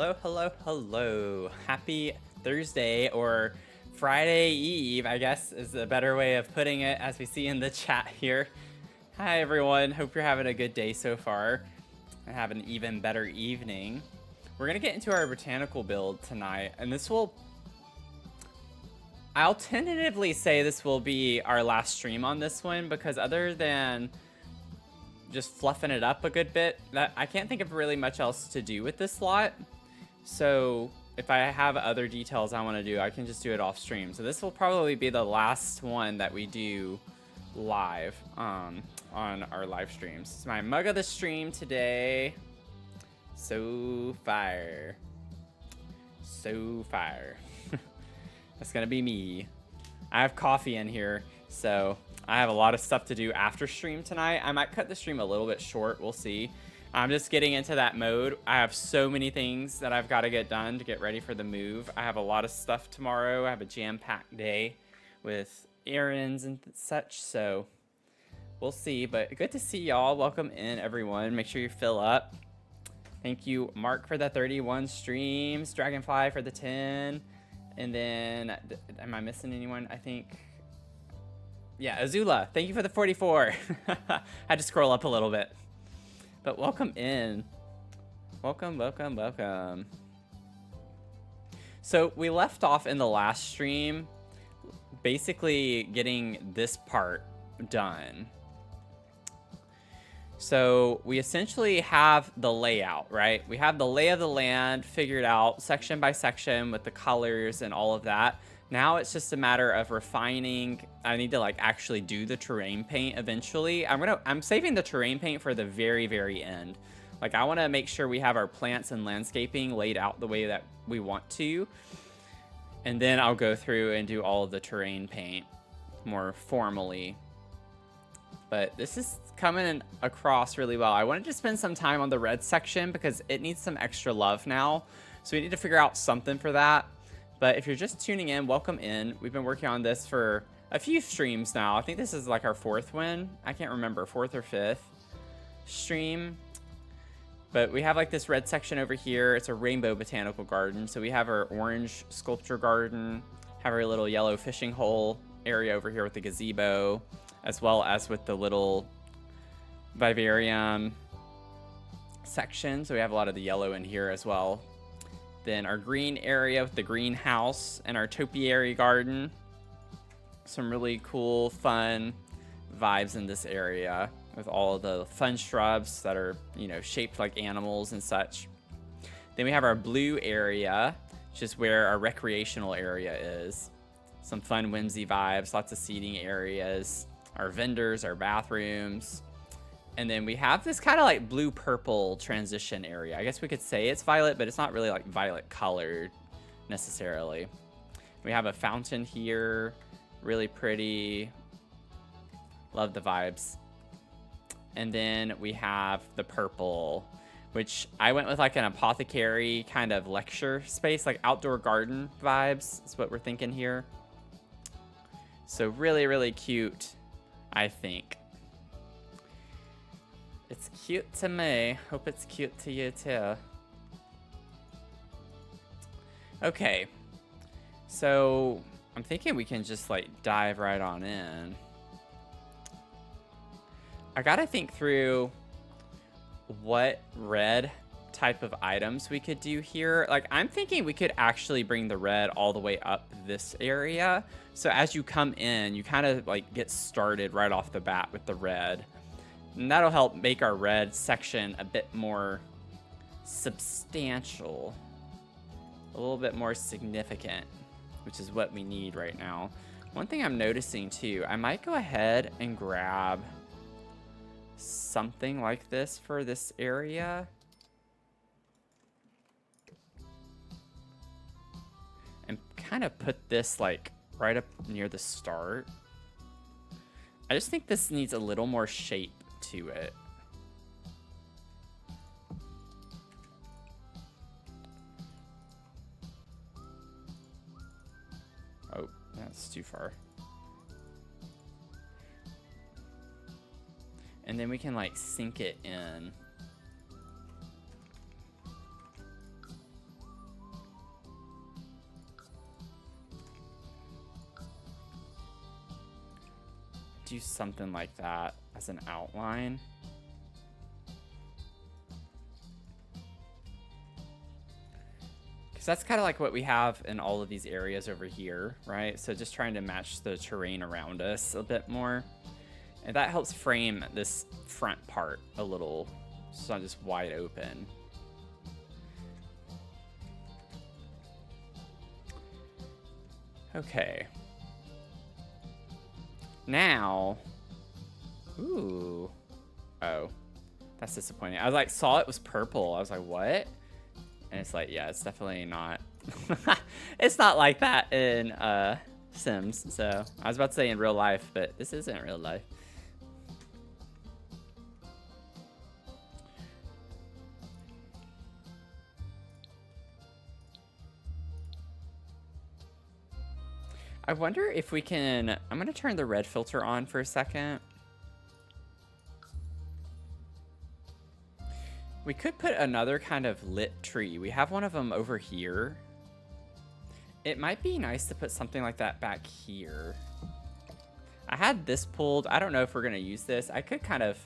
Hello, hello, hello. Happy Thursday or Friday Eve, I guess is a better way of putting it, as we see in the chat here. Hi, everyone. Hope you're having a good day so far and have an even better evening. We're going to get into our botanical build tonight, and I'll tentatively say this will be our last stream on this one, because other than just fluffing it up a good bit, I can't think of really much else to do with this lot. So if I have other details I want to do, I can just do it off stream. So this will probably be the last one that we do live on our live streams. It's my mug of the stream today. So fire. So fire. That's gonna be me. I have coffee in here, so I have a lot of stuff to do after stream tonight. I might cut the stream a little bit short, we'll see. I'm just getting into that mode. I have so many things that I've got to get done to get ready for the move. I have a lot of stuff tomorrow. I have a jam-packed day with errands and such, so we'll see. But good to see y'all. Welcome in, everyone. Make sure you fill up. Thank you, Mark, for the 31 streams, Dragonfly for the 10, and then, am I missing anyone? I think, yeah, Azula, thank you for the 44. I had to scroll up a little bit. But welcome in. Welcome, welcome, welcome. So we left off in the last stream, basically getting this part done. So we essentially have the layout, right? We have the lay of the land figured out section by section with the colors and all of that. Now it's just a matter of refining. I need to like actually do the terrain paint eventually. I'm saving the terrain paint for the very, very end. Like I want to make sure we have our plants and landscaping laid out the way that we want to. And then I'll go through and do all of the terrain paint more formally. But this is coming across really well. I wanted to spend some time on the red section because it needs some extra love now. So we need to figure out something for that. But if you're just tuning in, welcome in. We've been working on this for a few streams now. I think this is like our 4th one. I can't remember, 4th or 5th stream. But we have like this red section over here. It's a rainbow botanical garden. So we have our orange sculpture garden, have our little yellow fishing hole area over here with the gazebo, as well as with the little vivarium section. So we have a lot of the yellow in here as well. Then our green area with the greenhouse and our topiary garden. Some really cool, fun vibes in this area with all of the fun shrubs that are, you know, shaped like animals and such. Then we have our blue area, which is where our recreational area is. Some fun, whimsy vibes, lots of seating areas, our vendors, our bathrooms. And then we have this kind of like blue-purple transition area. I guess we could say it's violet, but it's not really like violet colored necessarily. We have a fountain here, really pretty. Love the vibes. And then we have the purple, which I went with like an apothecary kind of lecture space, like outdoor garden vibes is what we're thinking here. So really, really cute, I think. It's cute to me. Hope it's cute to you too. Okay. So I'm thinking we can just like dive right on in. I gotta think through what red type of items we could do here. Like I'm thinking we could actually bring the red all the way up this area. So as you come in, you kind of like get started right off the bat with the red. And that'll help make our red section a bit more substantial, a little bit more significant, which is what we need right now. One thing I'm noticing too, I might go ahead and grab something like this for this area. And kind of put this like right up near the start. I just think this needs a little more shape to it. Oh, that's too far. And then we can like sink it in. do something like that as an outline. Because that's kind of like what we have in all of these areas over here, right? So just trying to match the terrain around us a bit more. And that helps frame this front part a little, so it's not just wide open. Okay. Now, ooh, oh, that's disappointing. I like saw it was purple. I was like, what? And it's like, yeah, it's definitely not. It's not like that in Sims. So I was about to say in real life, but this isn't real life. I wonder if we can, I'm gonna turn the red filter on for a second. We could put another kind of lit tree. We have one of them over here. It might be nice to put something like that back here. I had this pulled. I don't know if we're gonna use this. I could kind of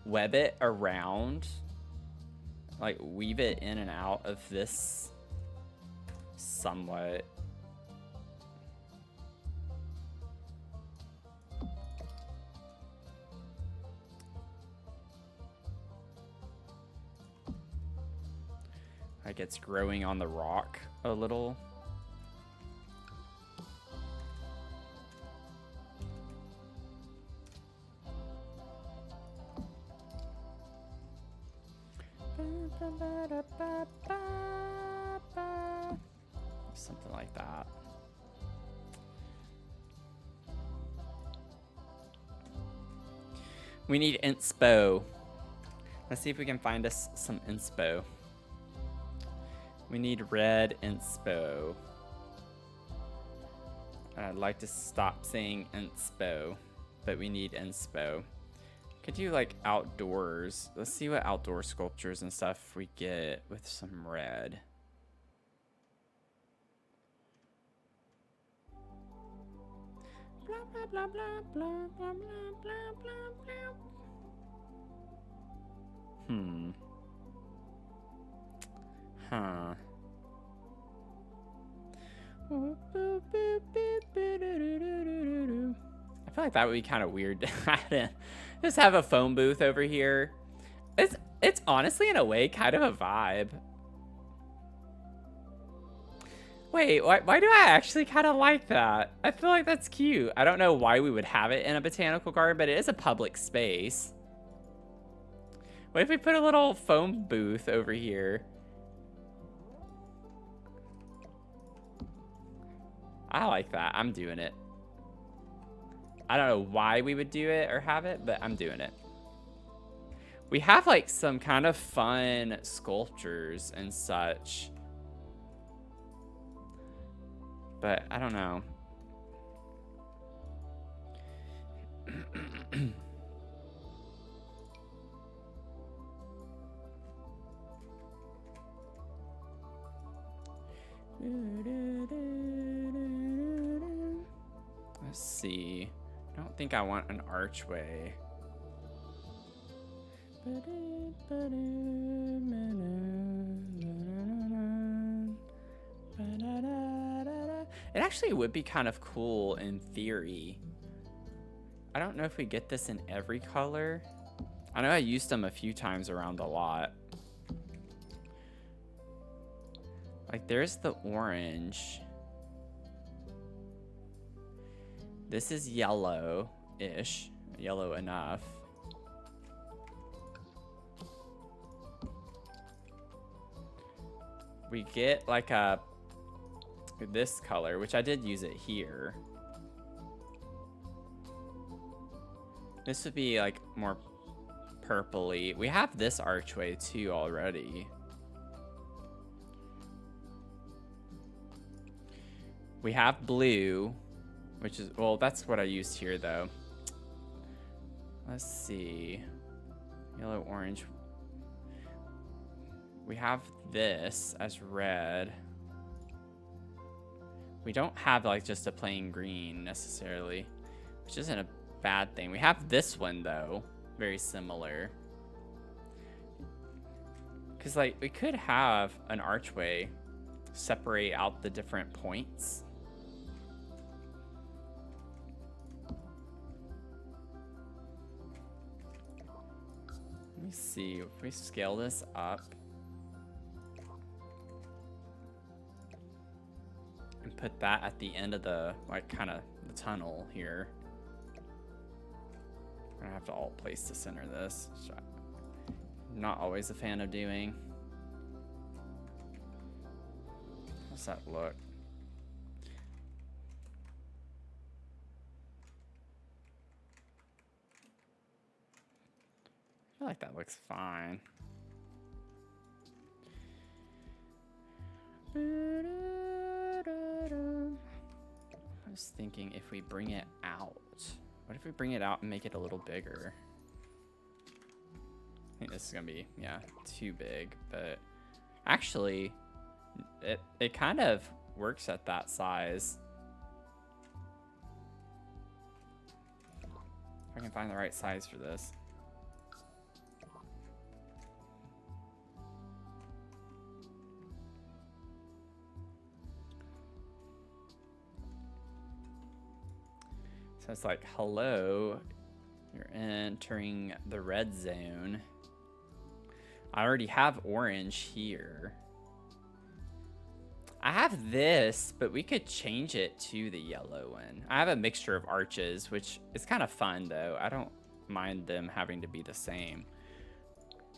web it around, like weave it in and out of this somewhat. Like it's growing on the rock a little. Something like that. We need inspo. Let's see if we can find us some inspo. We need red inspo. And I'd like to stop saying inspo, but we need inspo. Could do like outdoors. Let's see what outdoor sculptures and stuff we get with some red. Blah, blah, blah, blah, blah, blah, blah, blah, blah. Huh. I feel like that would be kind of weird to just have a phone booth over here. It's honestly in a way kind of a vibe. Wait, why do I actually kind of like that? I feel like that's cute. I don't know why we would have it in a botanical garden, but it is a public space. What if we put a little phone booth over here? I like that. I'm doing it. I don't know why we would do it or have it, but I'm doing it. We have like some kind of fun sculptures and such. But I don't know. Let's see. I don't think I want an archway. It actually would be kind of cool in theory. I don't know if we get this in every color. I know I used them a few times around the lot. Like there's the orange. This is yellow-ish, yellow enough. We get like this color, which I did use it here. This would be like more purpley. We have this archway too already. We have blue, which is, well, that's what I used here though. Let's see. Yellow, orange. We have this as red. We don't have like just a plain green necessarily, which isn't a bad thing. We have this one, though. Very similar. Because, like, we could have an archway separate out the different points. Let me see. If we scale this up and put that at the end of the, like, kind of the tunnel here. I'm gonna have to alt place to center this, which I'm not always a fan of doing. How's that look? I feel like that looks fine. I was thinking if we bring it out. What if we bring it out and make it a little bigger? I think this is gonna be, yeah, too big, but actually it kind of works at that size. If I can find the right size for this. So it's like, hello, you're entering the red zone. I already have orange here. I have this, but we could change it to the yellow one. I have a mixture of arches, which is kind of fun though. I don't mind them having to be the same.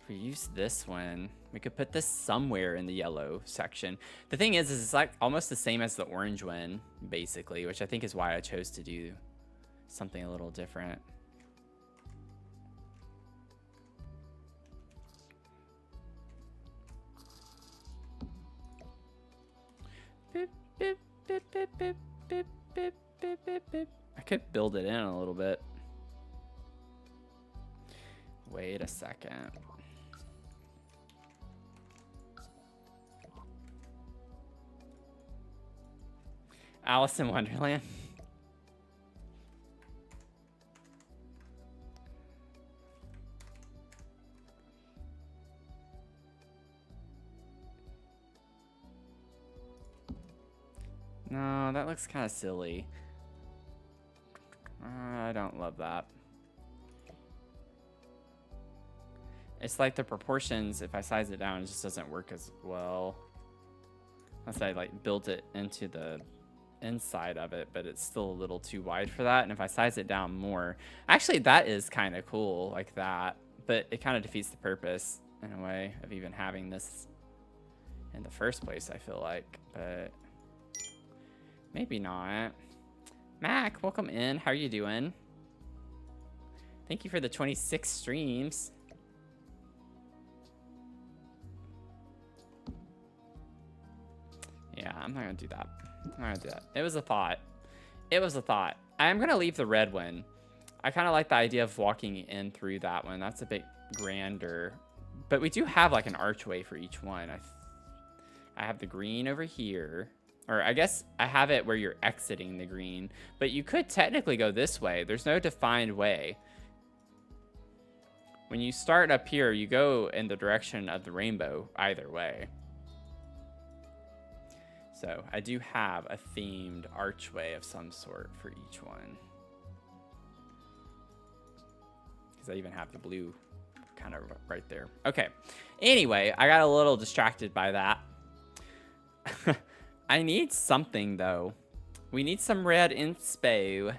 If we use this one, we could put this somewhere in the yellow section. The thing is it's like almost the same as the orange one, basically, which I think is why I chose to do something a little different. Beep, beep, beep, beep, beep, beep, beep, beep, beep, beep. I could build it in a little bit. Wait a second. Alice in Wonderland. No, that looks kind of silly. I don't love that. It's like the proportions, if I size it down, it just doesn't work as well. Unless I like built it into the inside of it, but it's still a little too wide for that. And if I size it down more, actually that is kind of cool like that, but it kind of defeats the purpose in a way of even having this in the first place, I feel like, but maybe not. Mac, welcome in. How are you doing? Thank you for the 26 streams. Yeah, I'm not gonna do that. I'm not gonna do that. It was a thought. It was a thought. I'm gonna leave the red one. I kind of like the idea of walking in through that one. That's a bit grander. But we do have like an archway for each one. I have the green over here. Or I guess I have it where you're exiting the green. But you could technically go this way. There's no defined way. When you start up here, you go in the direction of the rainbow either way. So I do have a themed archway of some sort for each one. Because I even have the blue kind of right there. Okay. Anyway, I got a little distracted by that. I need something, though. We need some red inspo.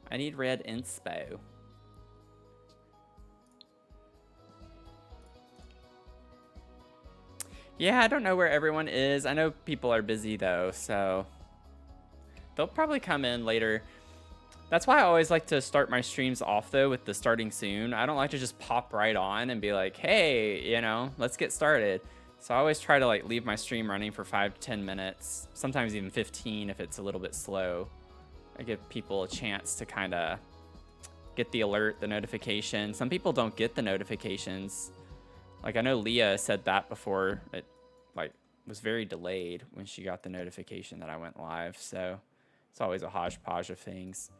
I need red inspo. Yeah, I don't know where everyone is. I know people are busy, though, so they'll probably come in later. That's why I always like to start my streams off, though, with the starting soon. I don't like to just pop right on and be like, hey, you know, let's get started. So I always try to like leave my stream running for 5 to 10 minutes, sometimes even 15 if it's a little bit slow. I give people a chance to kind of get the alert, the notification. Some people don't get the notifications. Like I know Leah said that before. It like was very delayed when she got the notification that I went live. So it's always a hodgepodge of things.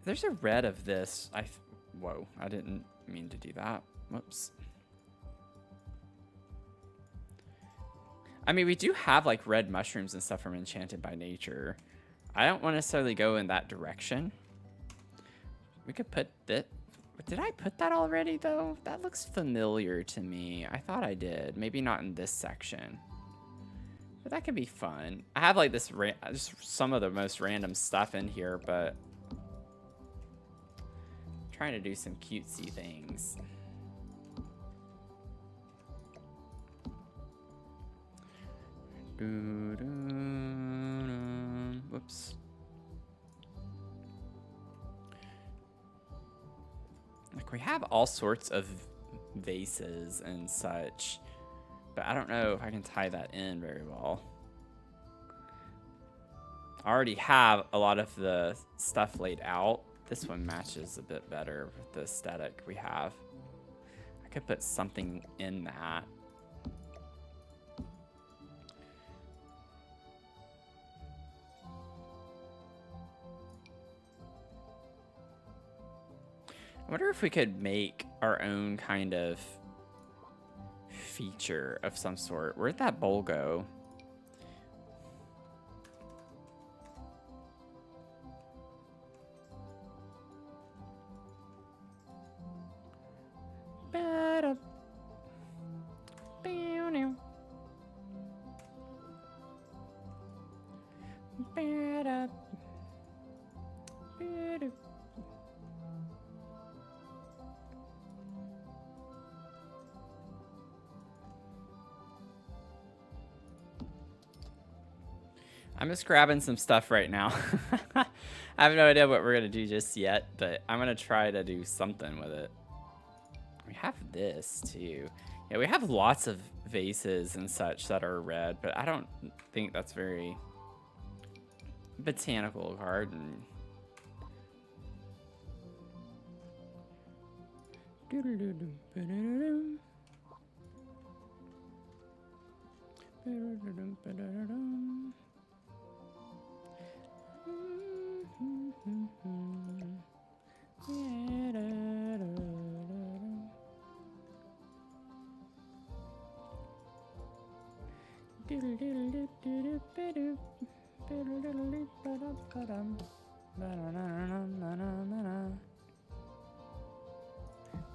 There's a red of this. Whoa, I didn't mean to do that. Whoops. I mean, we do have like red mushrooms and stuff from Enchanted by Nature. I don't want to necessarily go in that direction. We could put that. Did I put that already though? That looks familiar to me. I thought I did. Maybe not in this section. But that could be fun. I have like this, just some of the most random stuff in here, but I'm trying to do some cutesy things. Whoops. Like we have all sorts of vases and such, but I don't know if I can tie that in very well. I already have a lot of the stuff laid out. This one matches a bit better with the aesthetic we have. I could put something in that. I wonder if we could make our own kind of feature of some sort. Where'd that bowl go? I'm just grabbing some stuff right now. I have no idea what we're going to do just yet, but I'm going to try to do something with it. We have this too. Yeah, we have lots of vases and such that are red, but I don't think that's very botanical garden.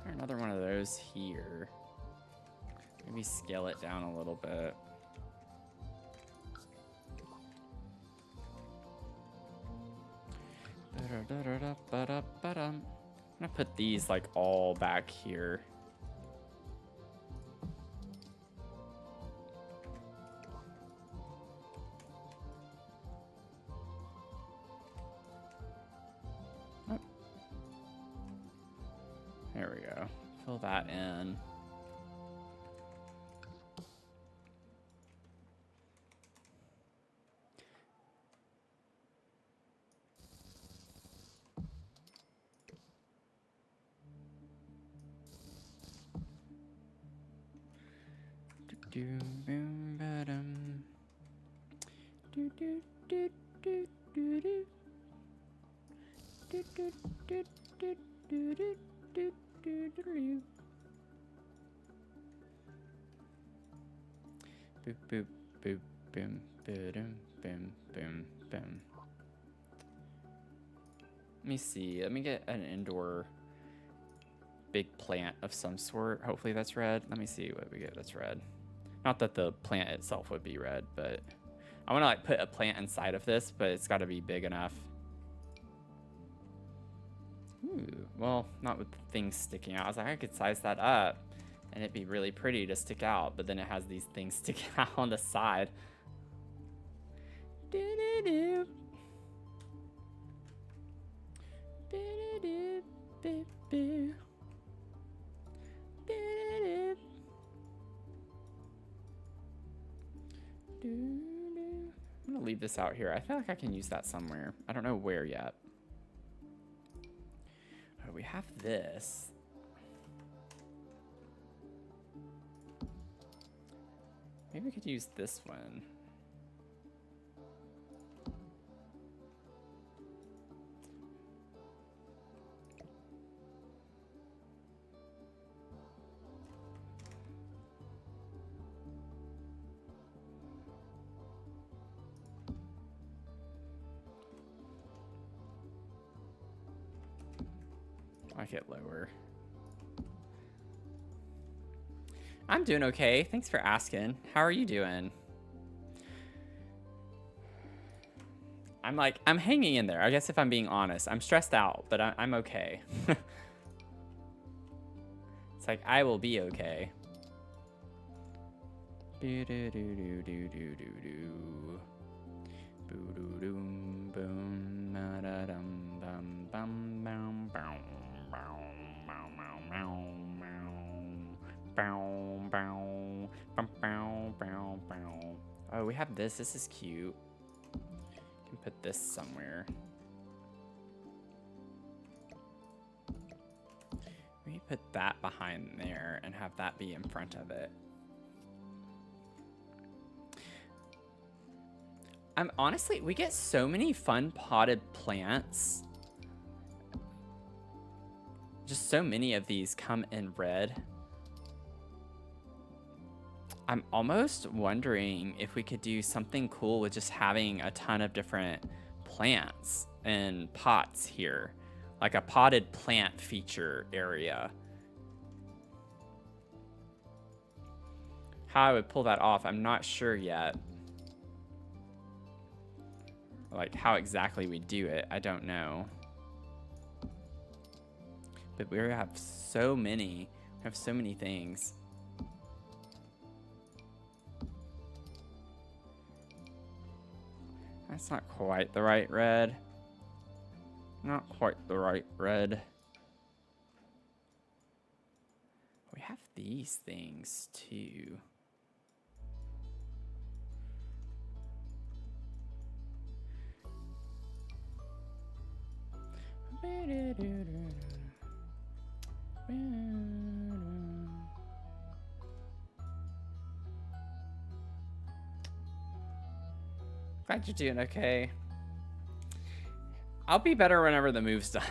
Another one of those here. Maybe scale it down a little bit. I'm gonna put these like all back here. Oh. There we go. Fill that in. Boop, boop, boop, boom, boom, boom, boom, boom. Let me see. Let me get an indoor big plant of some sort. Hopefully that's red. Let me see what we get that's red. Not that the plant itself would be red, but I want to like put a plant inside of this, but it's got to be big enough. Ooh, well, not with things sticking out. I was like, I could size that up and it'd be really pretty to stick out, but then it has these things sticking out on the side. Do-do-do. Do-do-do. I'm gonna leave this out here. I feel like I can use that somewhere. I don't know where yet. Oh, we have this. Maybe we could use this one. I'll get lower. I'm doing okay. Thanks for asking. How are you doing? I'm hanging in there. I guess if I'm being honest, I'm stressed out, but I'm okay. It's like, I will be okay. Do do do do do do do do. Boo doo doom boom da da dum bum bum bum bum bum bum bum bum. Oh, we have this. This is cute. Can put this somewhere. We put that behind there and have that be in front of it. Honestly, we get so many fun potted plants. Just so many of these come in red. I'm almost wondering if we could do something cool with just having a ton of different plants and pots here. Like a potted plant feature area. How I would pull that off, I'm not sure yet. Like how exactly we do it, I don't know. But we have so many. We have so many things. That's not quite the right red. Not quite the right red. We have these things too. Glad you're doing okay. I'll be better whenever the move's done.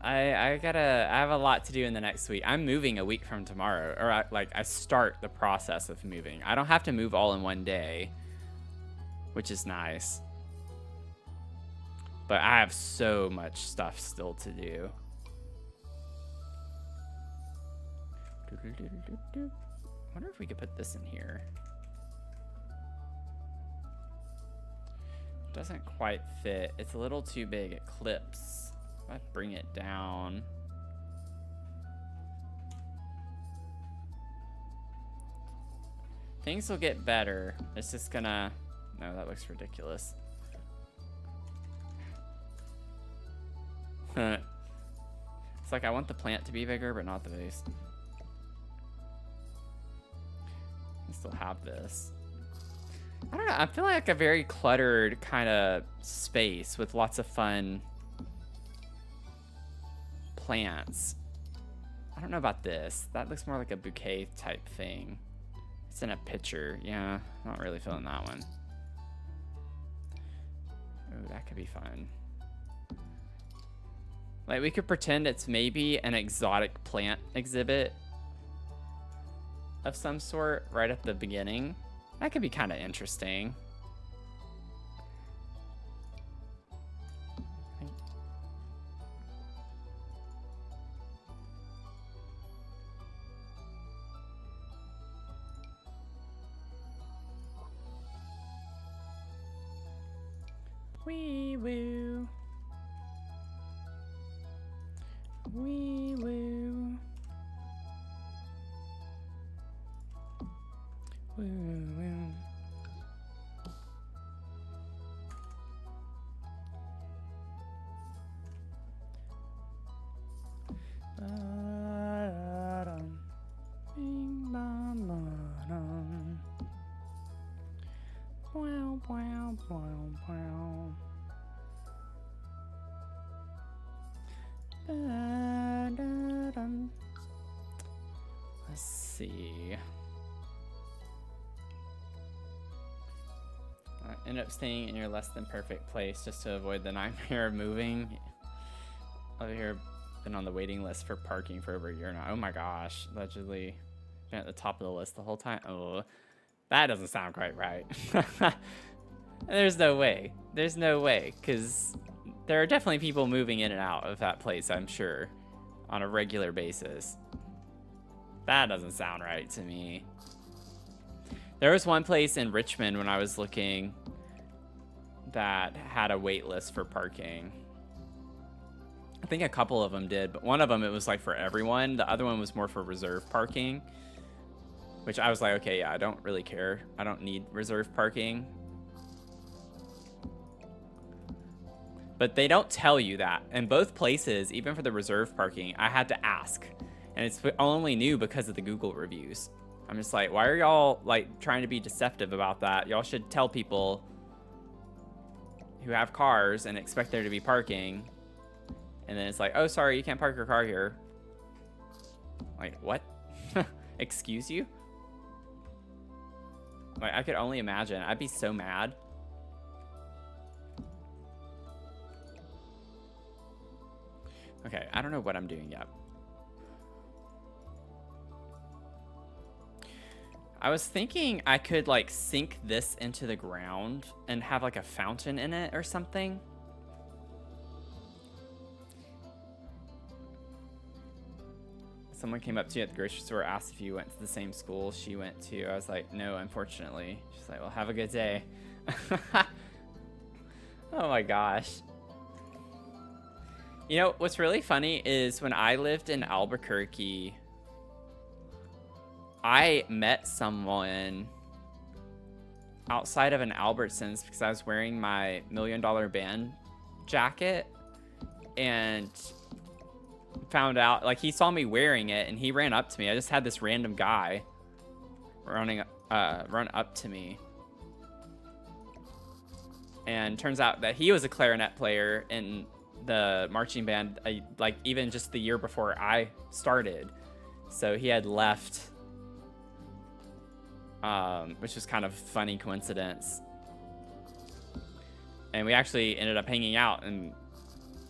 I have a lot to do in the next week. I'm moving a week from tomorrow, or I start the process of moving. I don't have to move all in one day, which is nice. But I have so much stuff still to do. Wonder if we could put this in here. Doesn't quite fit. It's a little too big. It clips. I'd bring it down. Things will get better. It's just gonna... No, that looks ridiculous. It's like I want the plant to be bigger, but not the vase. I still have this. I don't know. I feel like a very cluttered kind of space with lots of fun plants. I don't know about this. That looks more like a bouquet type thing. It's in a pitcher. Yeah, not really feeling that one. Oh, that could be fun. Like, we could pretend it's maybe an exotic plant exhibit of some sort right at the beginning. That could be kind of interesting. Wee woo. Wee woo. Woo woo. Ba-da-dum. Bing bong ba-dum. Wow, wow, wow, wow. Ba-da-dum. Let's see. End up staying in your less than perfect place just to avoid the nightmare of moving. Over here, been on the waiting list for parking for over a year now. Oh my gosh, allegedly been at the top of the list the whole time. Oh, that doesn't sound quite right. There's no way. There's no way, because There are definitely people moving in and out of that place, I'm sure, on a regular basis. That doesn't sound right to me. There was one place in Richmond when I was looking that had a wait list for parking. I think a couple of them did, but one of them, it was like for everyone. The other one was more for reserve parking, which I was like, okay, yeah, I don't really care. I don't need reserve parking. But they don't tell you that. In both places, even for the reserve parking, I had to ask. And it's only new because of the Google reviews. I'm just like, why are y'all like trying to be deceptive about that? Y'all should tell people who have cars and expect there to be parking. And then it's like, oh, sorry, you can't park your car here. Like, what? Excuse you? Like, I could only imagine. I'd be so mad. Okay, I don't know what I'm doing yet. I was thinking I could, like, sink this into the ground and have, like, a fountain in it or something. Someone came up to you at the grocery store, asked if you went to the same school she went to. I was like, no, unfortunately. She's like, well, have a good day. Oh my gosh. You know, what's really funny is when I lived in Albuquerque, I met someone outside of an Albertsons because I was wearing my $1 Million Band jacket and found out, like, he saw me wearing it and he ran up to me. I just had this random guy run up to me. And turns out that he was a clarinet player in the marching band, like, even just the year before I started. So he had left, which was kind of a funny coincidence. And we actually ended up hanging out and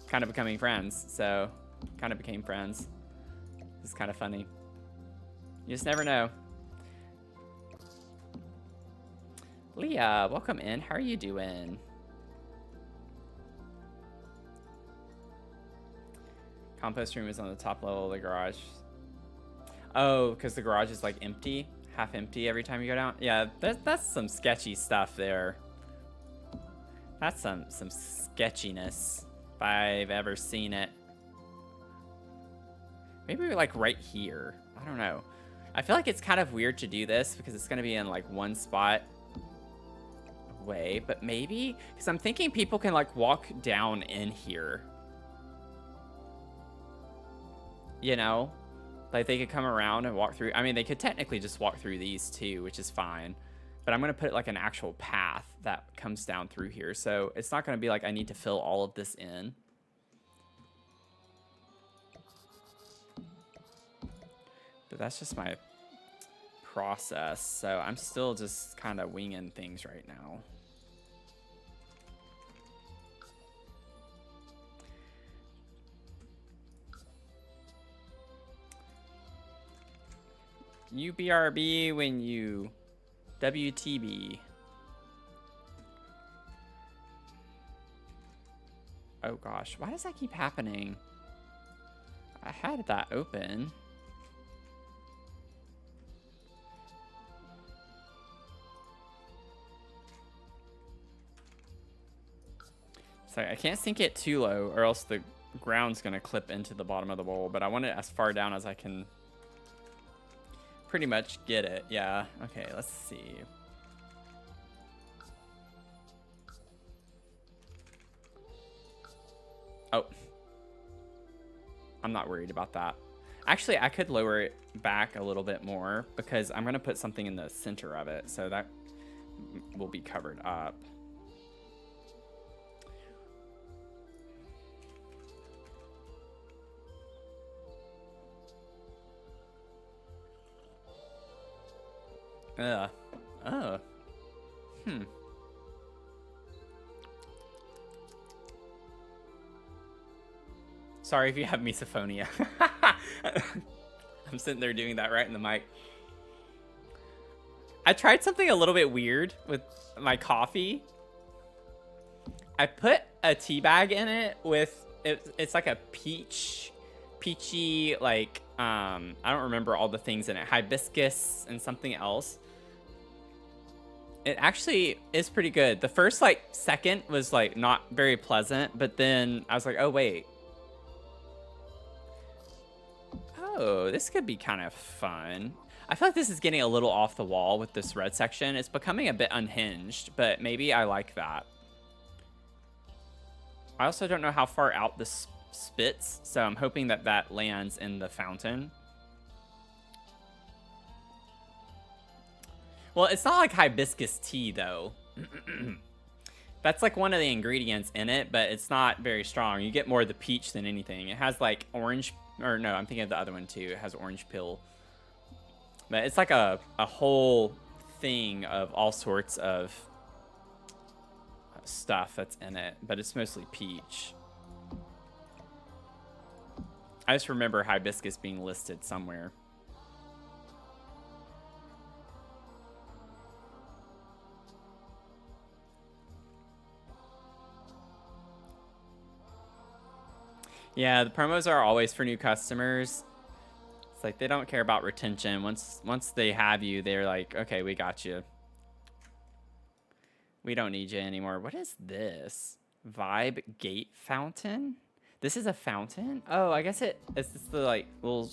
kind of becoming friends. So, kind of became friends. It's kind of funny. You just never know. Leah, welcome in. How are you doing? Compost room is on the top level of the garage. Oh, because the garage is like empty, half empty every time you go down. Yeah, that's some sketchy stuff there. That's some sketchiness if I've ever seen it. Maybe like right here. I don't know. I feel like it's kind of weird to do this because it's going to be in like one spot away, but maybe because I'm thinking people can like walk down in here. You know, like they could come around and walk through. I mean, they could technically just walk through these too, which is fine. But I'm going to put like an actual path that comes down through here. So it's not going to be like I need to fill all of this in. But that's just my process. So I'm still just kind of winging things right now. You BRB when you WTB. Oh gosh, why does that keep happening? I had that open. Sorry, I can't sink it too low or else the ground's gonna clip into the bottom of the bowl, but I want it as far down as I can pretty much get it. Yeah, okay, let's see. Oh. I'm not worried about that. Actually, I could lower it back a little bit more because I'm gonna put something in the center of it, so that will be covered up. Oh. Sorry if you have misophonia. I'm sitting there doing that right in the mic. I tried something a little bit weird with my coffee. I put a tea bag in it with it's like a peachy, like I don't remember all the things in it, hibiscus and something else. It actually is pretty good. The first like second was like not very pleasant, but then I was like, oh wait, oh, this could be kind of fun. I feel like this is getting a little off the wall with this red section. It's becoming a bit unhinged, but maybe I like that. I also don't know how far out this spits, so I'm hoping that that lands in the fountain. Well, it's not like hibiscus tea, though. That's like one of the ingredients in it, but it's not very strong. You get more of the peach than anything. It has like orange, or no, I'm thinking of the other one too. It has orange peel. But it's like a whole thing of all sorts of stuff that's in it, but it's mostly peach. I just remember hibiscus being listed somewhere. Yeah, the promos are always for new customers. It's like they don't care about retention. Once they have you, they're like, okay, we got you. We don't need you anymore. What is this? Vibe Gate Fountain? This is a fountain? Oh, I guess it's just the like little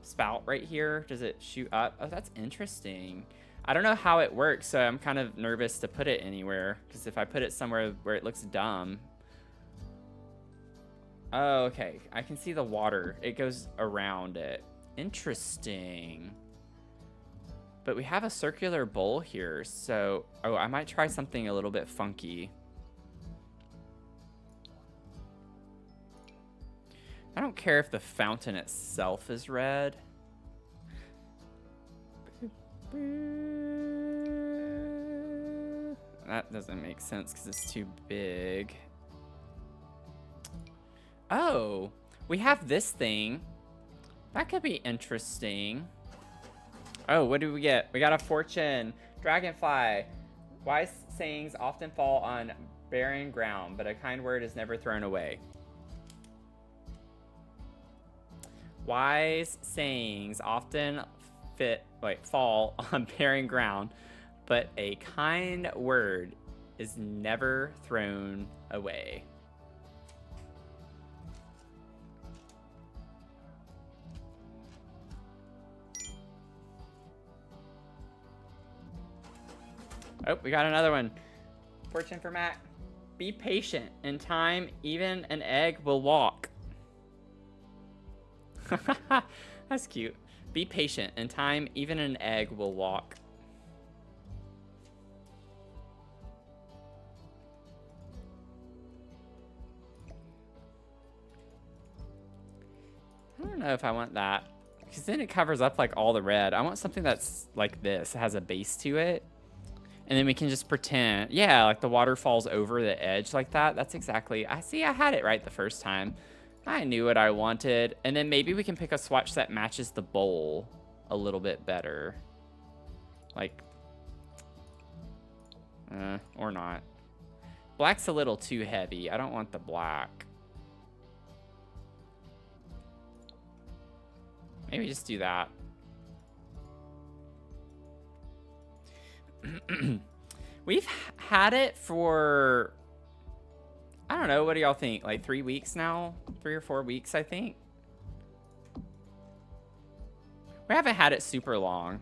spout right here. Does it shoot up? Oh, that's interesting. I don't know how it works, so I'm kind of nervous to put it anywhere, because if I put it somewhere where it looks dumb. Oh, okay. I can see the water. It goes around it. Interesting. But we have a circular bowl here, so... Oh, I might try something a little bit funky. I don't care if the fountain itself is red. That doesn't make sense because it's too big. Oh, we have this thing. That could be interesting. Oh, what do we get? We got a fortune. Dragonfly. Wise sayings often fall on barren ground, but a kind word is never thrown away. Wise sayings often fall on barren ground, but a kind word is never thrown away. Oh, we got another one. Fortune for Mac. Be patient. In time, even an egg will walk. That's cute. Be patient. In time, even an egg will walk. I don't know if I want that, because then it covers up like all the red. I want something that's like this. It has a base to it. And then we can just pretend, yeah, like the water falls over the edge like that. That's exactly, I had it right the first time. I knew what I wanted. And then maybe we can pick a swatch that matches the bowl a little bit better. Like, or not. Black's a little too heavy. I don't want the black. Maybe just do that. We've had it for, I don't know, what do y'all think? Like 3 weeks now? 3 or 4 weeks, I think. We haven't had it super long.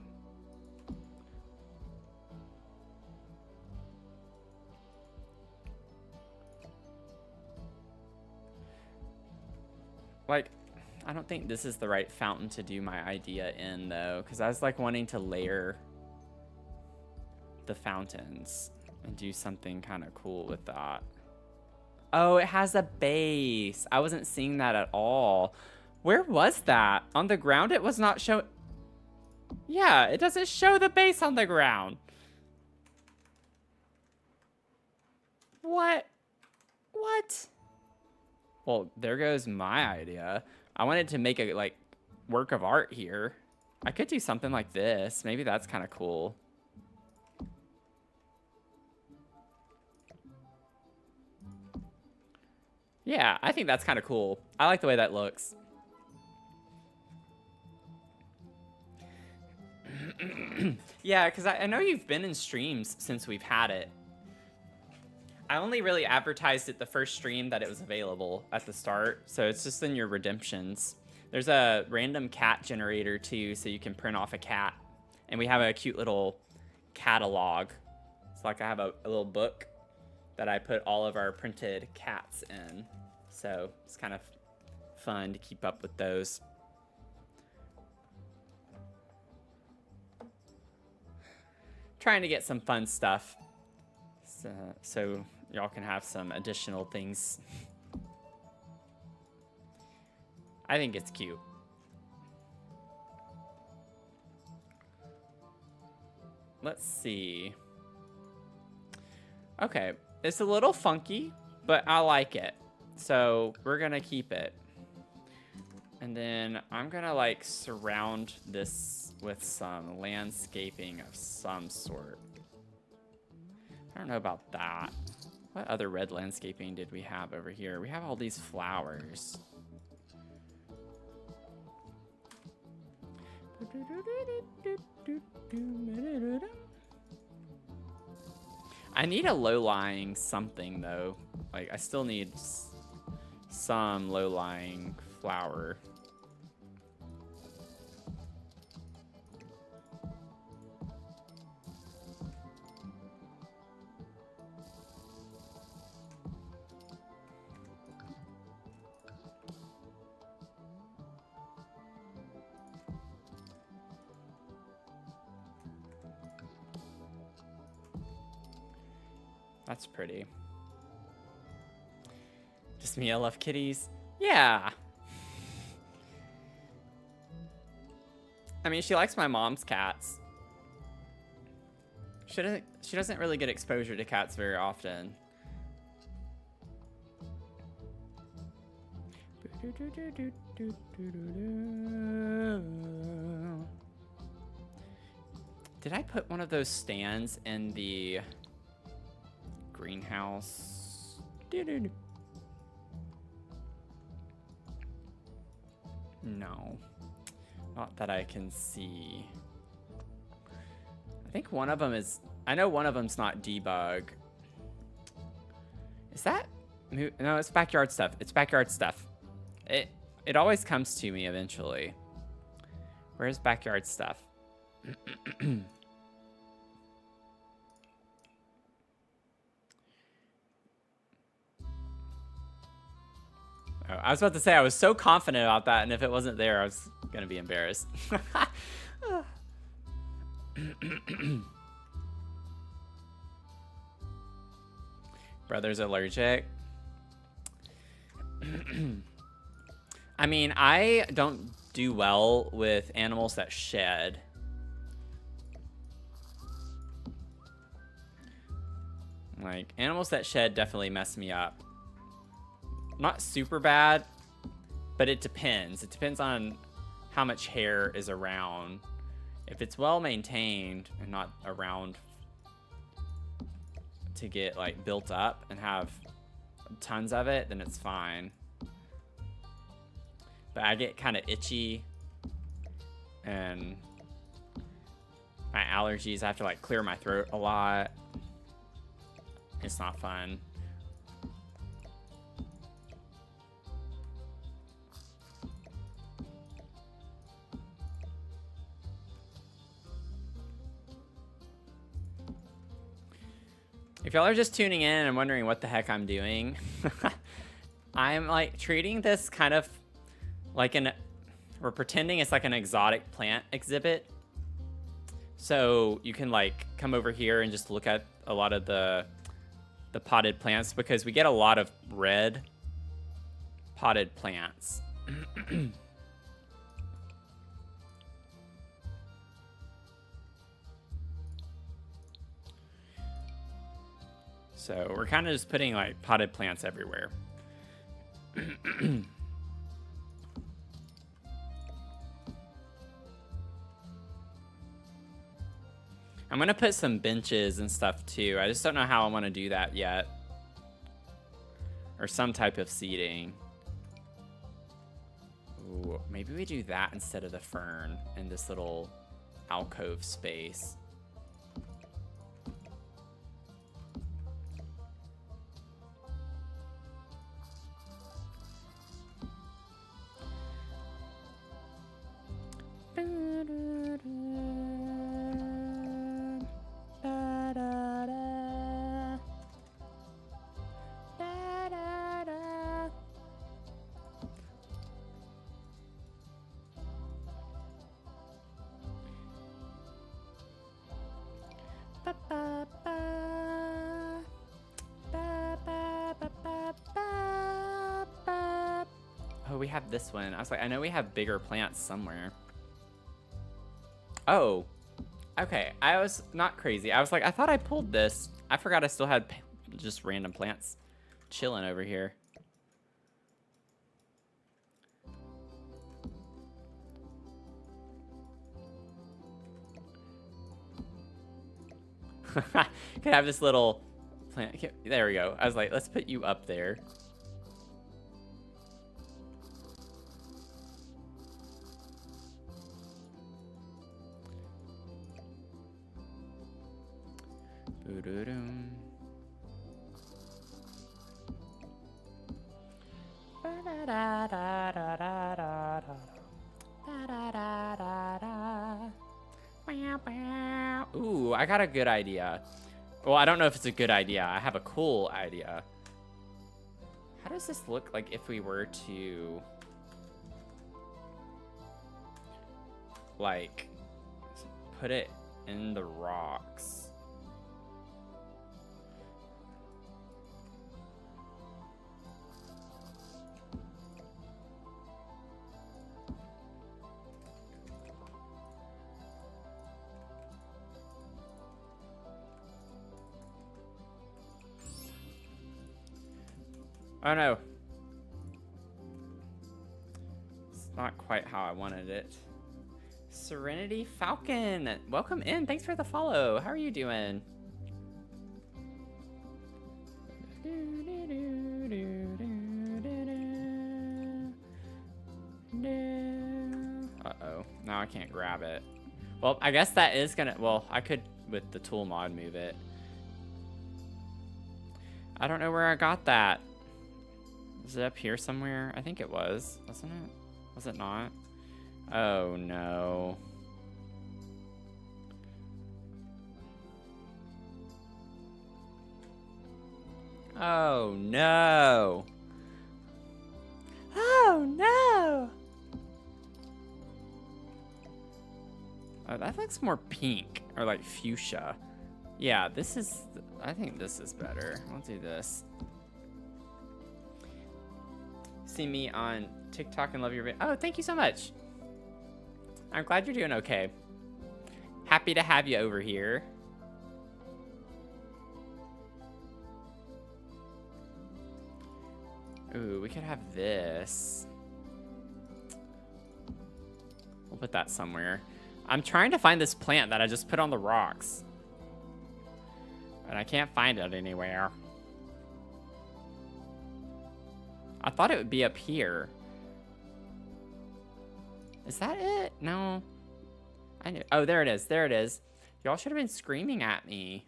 Like, I don't think this is the right fountain to do my idea in, though, because I was like wanting to layer the fountains and do something kind of cool with that. Oh, it has a base. I wasn't seeing that at all. Where was that? On the ground? It was not show. Yeah, it doesn't show the base on the ground. What? What? Well, there goes my idea. I wanted to make a like work of art here. I could do something like this. Maybe that's kind of cool. Yeah, I think that's kind of cool. I like the way that looks. Yeah, because I know you've been in streams since we've had it. I only really advertised it the first stream that it was available at the start, so it's just in your redemptions. There's a random cat generator too, so you can print off a cat. And we have a cute little catalog. It's like I have a little book that I put all of our printed cats in. So it's kind of fun to keep up with those. Trying to get some fun stuff. So y'all can have some additional things. I think it's cute. Let's see. Okay, it's a little funky, but I like it. So we're gonna keep it. And then I'm gonna like surround this with some landscaping of some sort. I don't know about that. What other red landscaping did we have over here? We have all these flowers. I need a low-lying something though. Like I still need some low-lying flower. That's pretty. Just me, I love kitties. Yeah. I mean, she likes my mom's cats. She doesn't really get exposure to cats very often. Did I put one of those stands in the greenhouse? No, not that I can see. I think one of them is, I know one of them's not debug. Is that, no, it's backyard stuff. It's backyard stuff. It always comes to me eventually. Where's backyard stuff? Oh, I was about to say I was so confident about that, and if it wasn't there, I was gonna be embarrassed. Brother's allergic. I mean, I don't do well with animals that shed. Like, animals that shed definitely mess me up. Not super bad, but it depends. It depends on how much hair is around. If it's well maintained and not around to get like built up and have tons of it, then it's fine. But I get kind of itchy and my allergies, I have to like clear my throat a lot. It's not fun. If y'all are just tuning in and wondering what the heck I'm doing, I'm like treating this kind of like we're pretending it's like an exotic plant exhibit. So you can like come over here and just look at a lot of the potted plants, because we get a lot of red potted plants. So we're kind of just putting like potted plants everywhere. I'm gonna put some benches and stuff too. I just don't know how I want to do that yet. Or some type of seating. Ooh, maybe we do that instead of the fern in this little alcove space. Oh, we have this one. I was like, I know we have bigger plants somewhere. Oh, okay. I was not crazy. I was like, I thought I pulled this. I forgot I still had just random plants chilling over here. Could have this little plant. There we go. I was like, let's put you up there. Boo-doo-doom. Ooh, I got a good idea. Well, I don't know if it's a good idea. I have a cool idea. How does this look like if we were to, like, put it in the rocks? Oh no. It's not quite how I wanted it. Serenity Falcon, welcome in. Thanks for the follow. How are you doing? Uh-oh. Now I can't grab it. Well, I guess that is gonna... Well, I could, with the tool mod, move it. I don't know where I got that. Is it up here somewhere? I think it was. Wasn't it? Was it not? Oh, no. Oh, no. Oh, no. Oh, that looks more pink. Or like fuchsia. Yeah, this is... I think this is better. I'll do this. See me on TikTok and love your video. Oh, thank you so much. I'm glad you're doing okay. Happy to have you over here. Ooh, we could have this. We'll put that somewhere. I'm trying to find this plant that I just put on the rocks. But I can't find it anywhere. I thought it would be up here. Is that it? No. I knew. Oh, there it is. There it is. Y'all should have been screaming at me.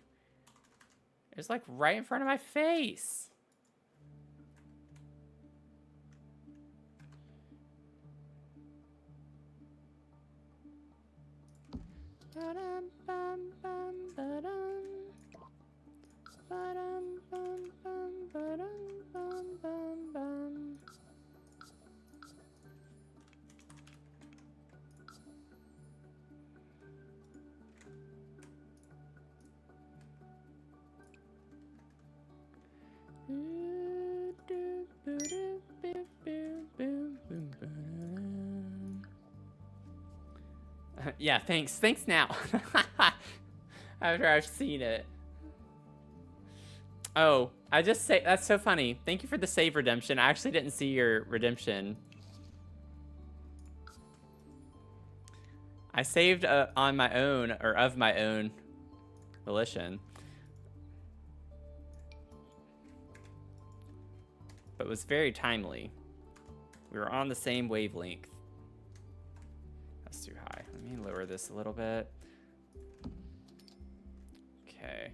It was like right in front of my face. Yeah, thanks. Thanks now. After I've seen it. Oh, I just say that's so funny. Thank you for the save redemption. I actually didn't see your redemption. I saved on my own, or of my own volition. it was very timely. We were on the same wavelength. That's too high. Let me lower this a little bit. Okay.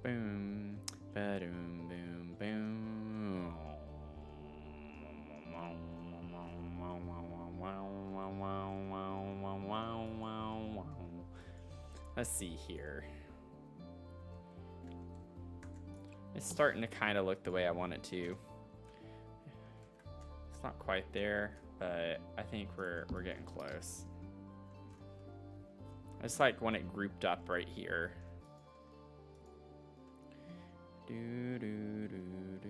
Boom, ba-doom, boom, boom. Let's see here. It's starting to kind of look the way I want it to. It's not quite there, but I think we're getting close. I just like when it grouped up right here. Do, do, do, do.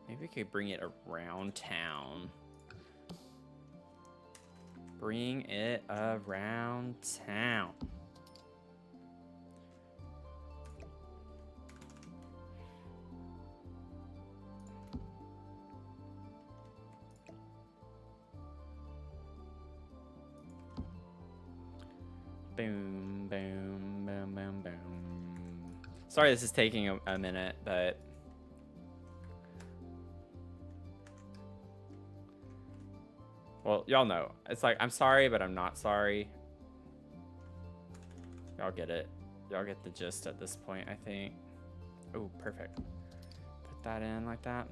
Maybe we could bring it around town. Bring it around town. Boom, boom, boom, boom, boom. Sorry this is taking a minute, but well, y'all know. It's like, I'm sorry, but I'm not sorry. Y'all get it. Y'all get the gist at this point, I think. Oh, perfect. Put that in like that.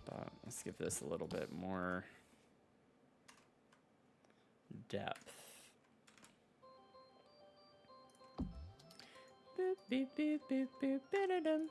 But let's give this a little bit more depth. Boop, boop, boop, boop, boop, ba-da-dum.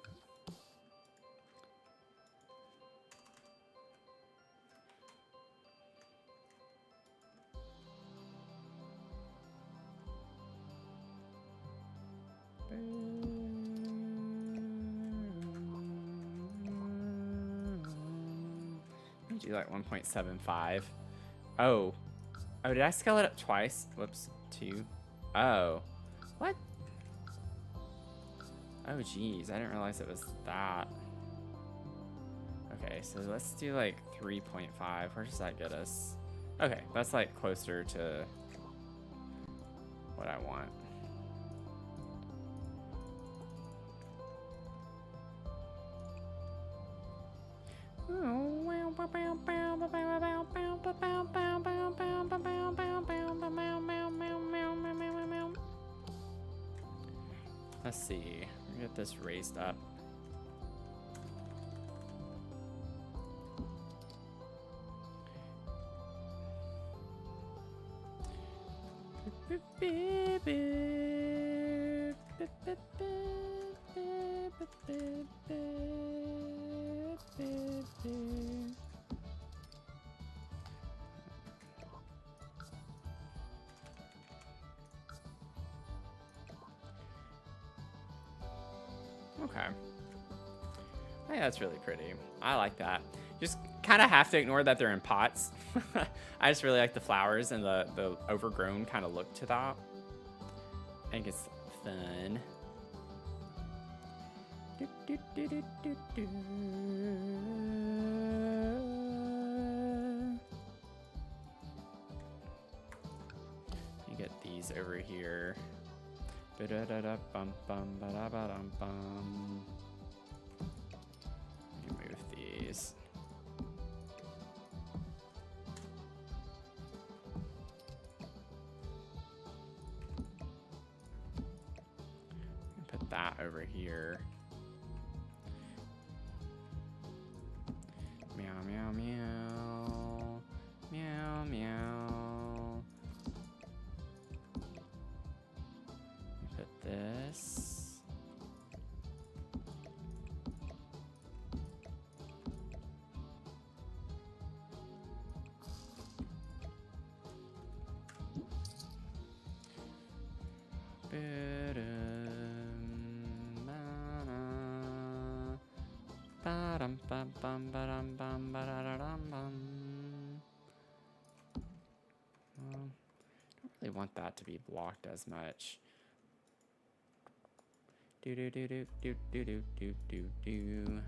Do like 1.75. Oh, did I scale it up twice? Whoops, 2. Oh, what? Oh geez, I didn't realize it was that. Okay, so let's do like 3.5. Where does that get us? Okay, that's like closer to what I want. Let's see. Get this raised up. Okay. I think that's really pretty. I like that. Just kind of have to ignore that they're in pots. I just really like the flowers and the overgrown kind of look to that. I think it's fun. You get these over here. Ba-da-da-da-bum-bum-ba-da-ba-dum-bum. Let me move these. Put that over here. Meow, meow, meow. this. Don't really want that to be blocked as much. Do do do do do do do do do do.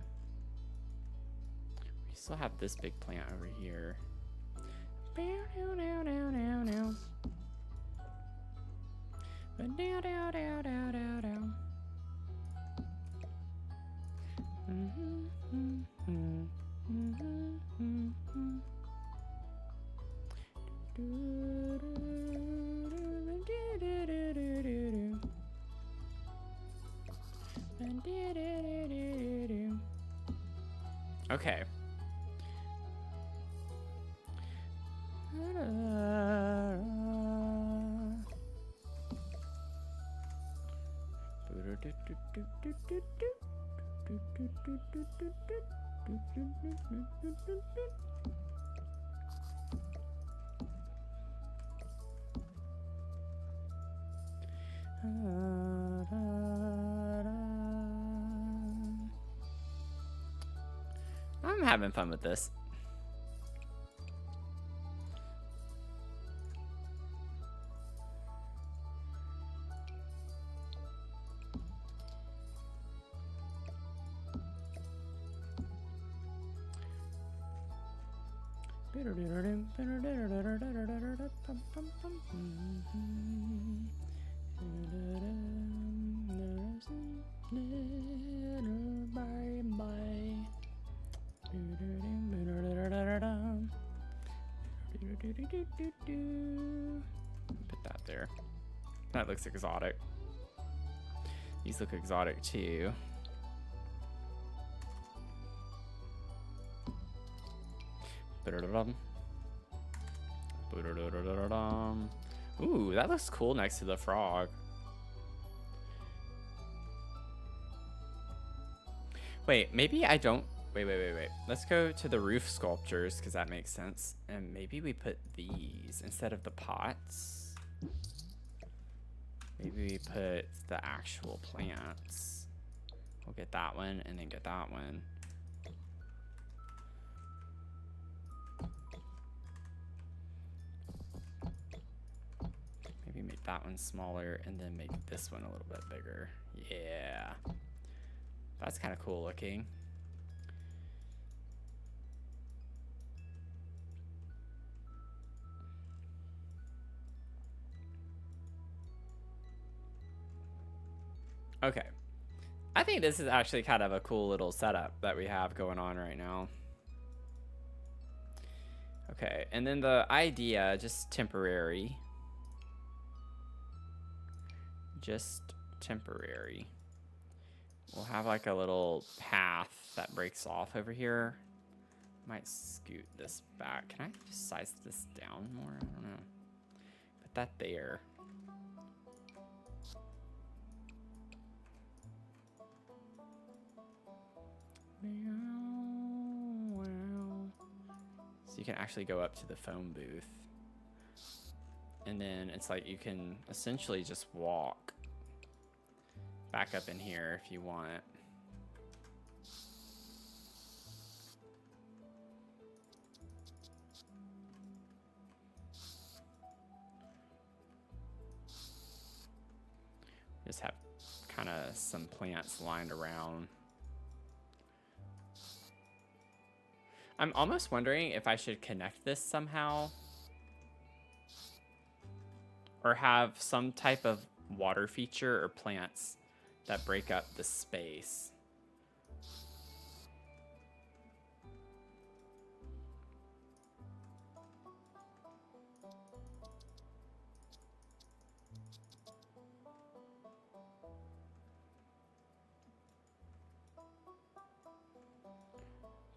We still have this big plant over here. Okay. I'm having fun with this. Put that there. That looks exotic. These look exotic too. Ooh, that looks cool next to the frog. Wait, maybe I don't. Wait. Let's go to the roof sculptures because that makes sense. And maybe we put these instead of the pots. Maybe we put the actual plants. We'll get that one and then get that one. Maybe make that one smaller and then make this one a little bit bigger. Yeah. That's kind of cool looking. Okay. I think this is actually kind of a cool little setup that we have going on right now. Okay, and then the idea, just temporary. Just temporary. We'll have like a little path that breaks off over here. Might scoot this back. Can I just size this down more? I don't know. Put that there. So you can actually go up to the phone booth. And then it's like you can essentially just walk back up in here if you want. Just have kind of some plants lined around. I'm almost wondering if I should connect this somehow. Or have some type of water feature or plants that break up the space.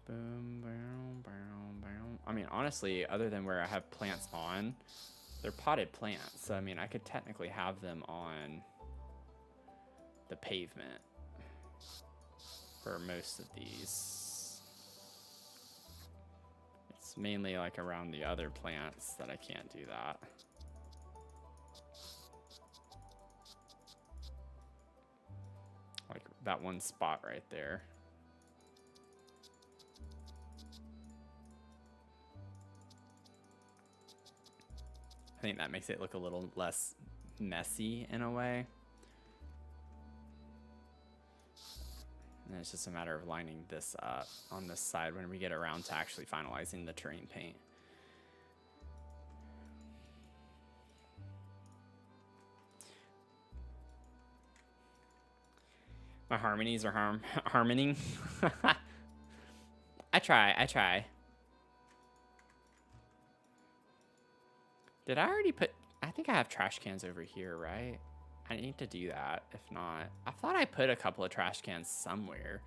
Boom, boom, boom, boom. I mean, honestly, other than where I have plants on, they're potted plants. So, I mean, I could technically have them on the pavement for most of these. It's mainly like around the other plants that I can't do that. Like that one spot right there. I think that makes it look a little less messy in a way. And it's just a matter of lining this up on this side when we get around to actually finalizing the terrain paint. My harmonies are harmoning. I try. Did I already put... I think I have trash cans over here, right? I need to do that. If not, I thought I put a couple of trash cans somewhere.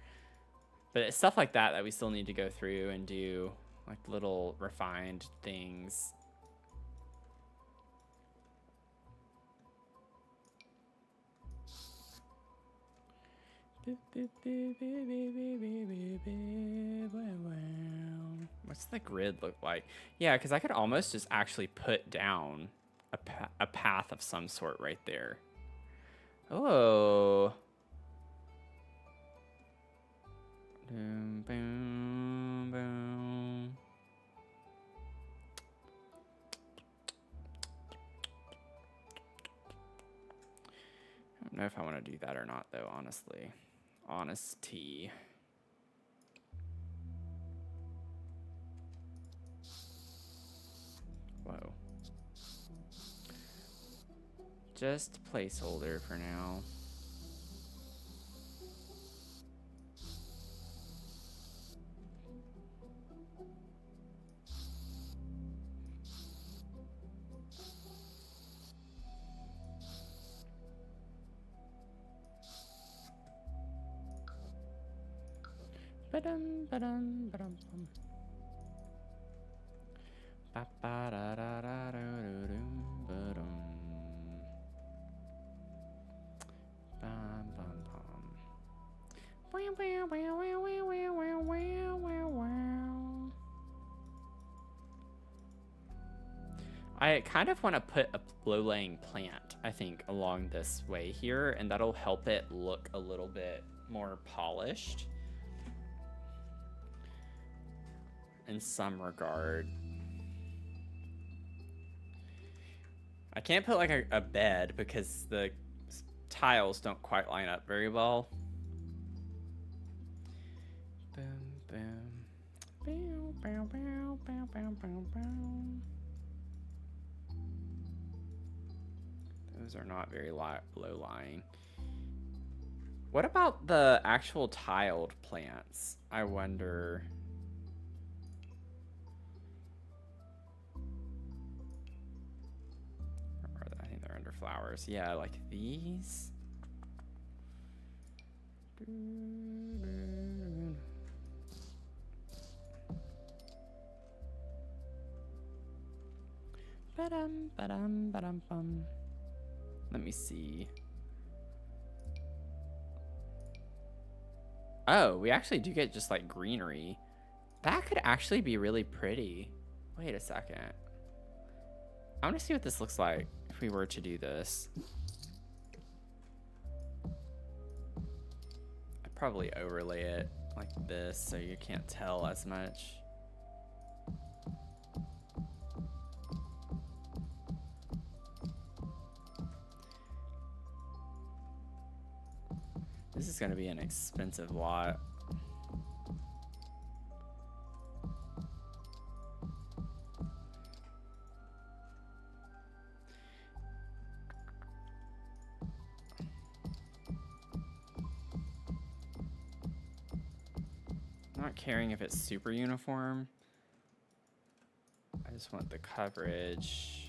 But it's stuff like that that we still need to go through and do, like little refined things. What's the grid look like? Yeah, because I could almost just actually put down a path of some sort right there. Oh. Boom, boom, boom. I don't know if I want to do that or not, though, honestly. Honesty. Whoa. Just placeholder for now. Ba-dum, ba-dum, ba-dum, bum. Ba-ba-da-da-da-da-da-dum, ba-dum. Bum, bum, bum. Wow, wow, wow, wow, wow, wow, wow, wow, wow. I kind of want to put a low-laying plant, I think, along this way here, and that'll help it look a little bit more polished in some regard. I can't put like a bed because the tiles don't quite line up very well. Boom, boom. Bow, bow, bow, bow, bow, bow, bow. Those are not very low-lying. What about the actual tiled plants? I wonder... I think they're under flowers. Yeah, like these. Ba-dum, ba-dum, ba-dum, bum. Let me see. Oh, we actually do get just like greenery. That could actually be really pretty. Wait a second. I want to see what this looks like if we were to do this. I'd probably overlay it like this so you can't tell as much. This is going to be an expensive lot. Not caring if it's super uniform. I just want the coverage.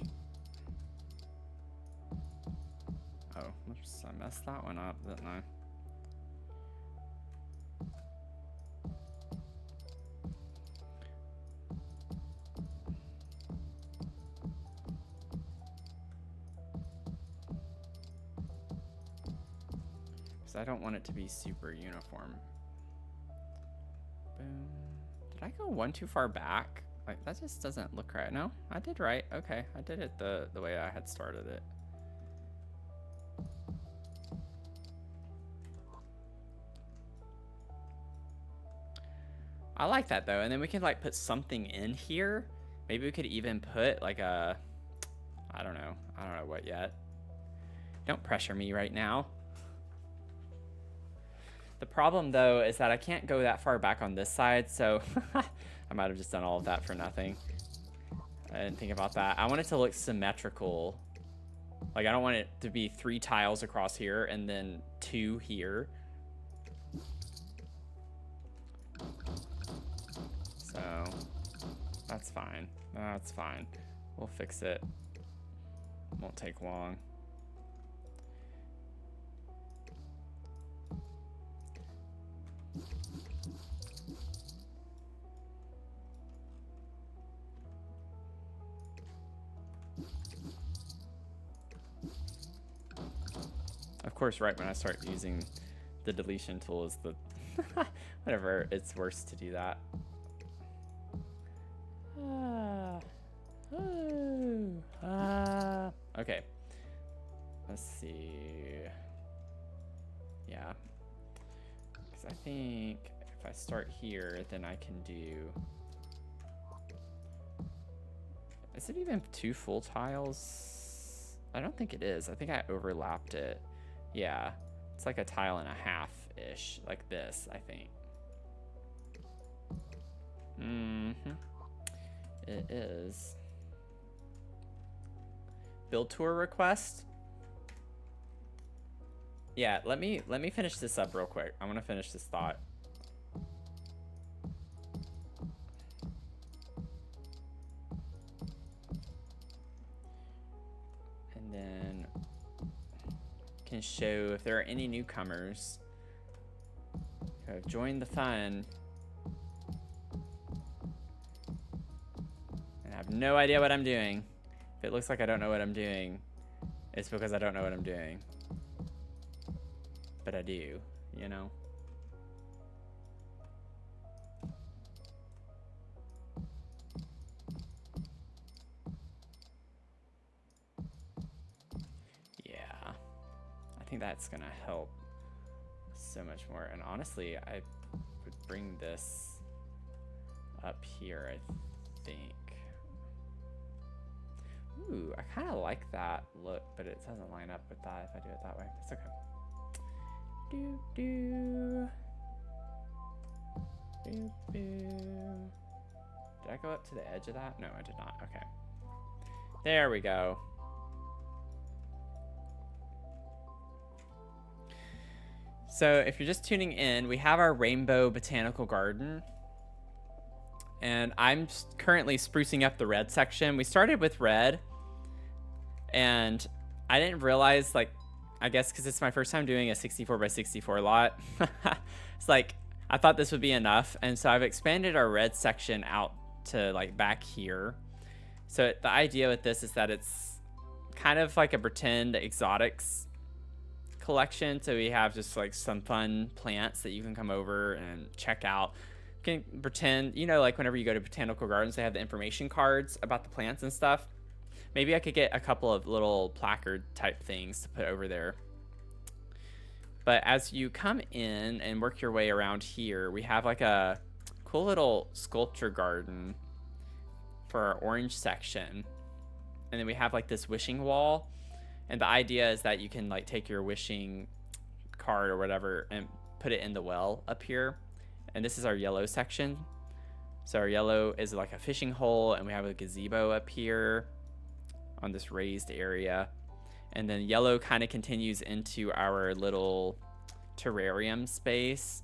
Oh, oops, I messed that one up, didn't I? because I don't want it to be super uniform. Boom. Did I go one too far back? Like, that just doesn't look right. No, I did right. Okay, I did it the way I had started it. I like that though, and then we can like put something in here. Maybe we could even put like a, I don't know what yet. Don't pressure me right now. The problem though is that I can't go that far back on this side, so I might have just done all of that for nothing. I didn't think about that. I want it to look symmetrical. Like, I don't want it to be 3 tiles across here and then 2 here. So that's fine. That's fine. We'll fix it. Won't take long. Of course, right when I start using the deletion tool is the whatever, it's worse to do that. Okay. Let's see. Yeah. Because I think if I start here, then I can do... Is it even 2 full tiles? I don't think it is. I think I overlapped it. Yeah. It's like a tile and a half-ish. Like this, I think. Mm-hmm. It is. Build tour request. Yeah, let me finish this up real quick. I want to finish this thought. And then can show if there are any newcomers who have joined the fun and have no idea what I'm doing. If it looks like I don't know what I'm doing, it's because I don't know what I'm doing. But I do, you know? Yeah. I think that's gonna help so much more. And honestly, I would bring this up here, I think. Ooh, I kind of like that look, but it doesn't line up with that if I do it that way. It's okay. Do do. Do do. Did I go up to the edge of that? No, I did not. Okay. There we go. So if you're just tuning in, we have our Rainbow Botanical Garden. And I'm currently sprucing up the red section. We started with red. And I didn't realize, like, I guess because it's my first time doing a 64 by 64 lot. It's like, I thought this would be enough. And so I've expanded our red section out to like back here. So the idea with this is that it's kind of like a pretend exotics collection. So we have just like some fun plants that you can come over and check out. You can pretend, you know, like whenever you go to botanical gardens, they have the information cards about the plants and stuff. Maybe I could get a couple of little placard type things to put over there. But as you come in and work your way around here, we have like a cool little sculpture garden for our orange section. And then we have like this wishing wall. And the idea is that you can like take your wishing card or whatever and put it in the well up here. And this is our yellow section. So our yellow is like a fishing hole, and we have a gazebo up here on this raised area. And then yellow kind of continues into our little terrarium space,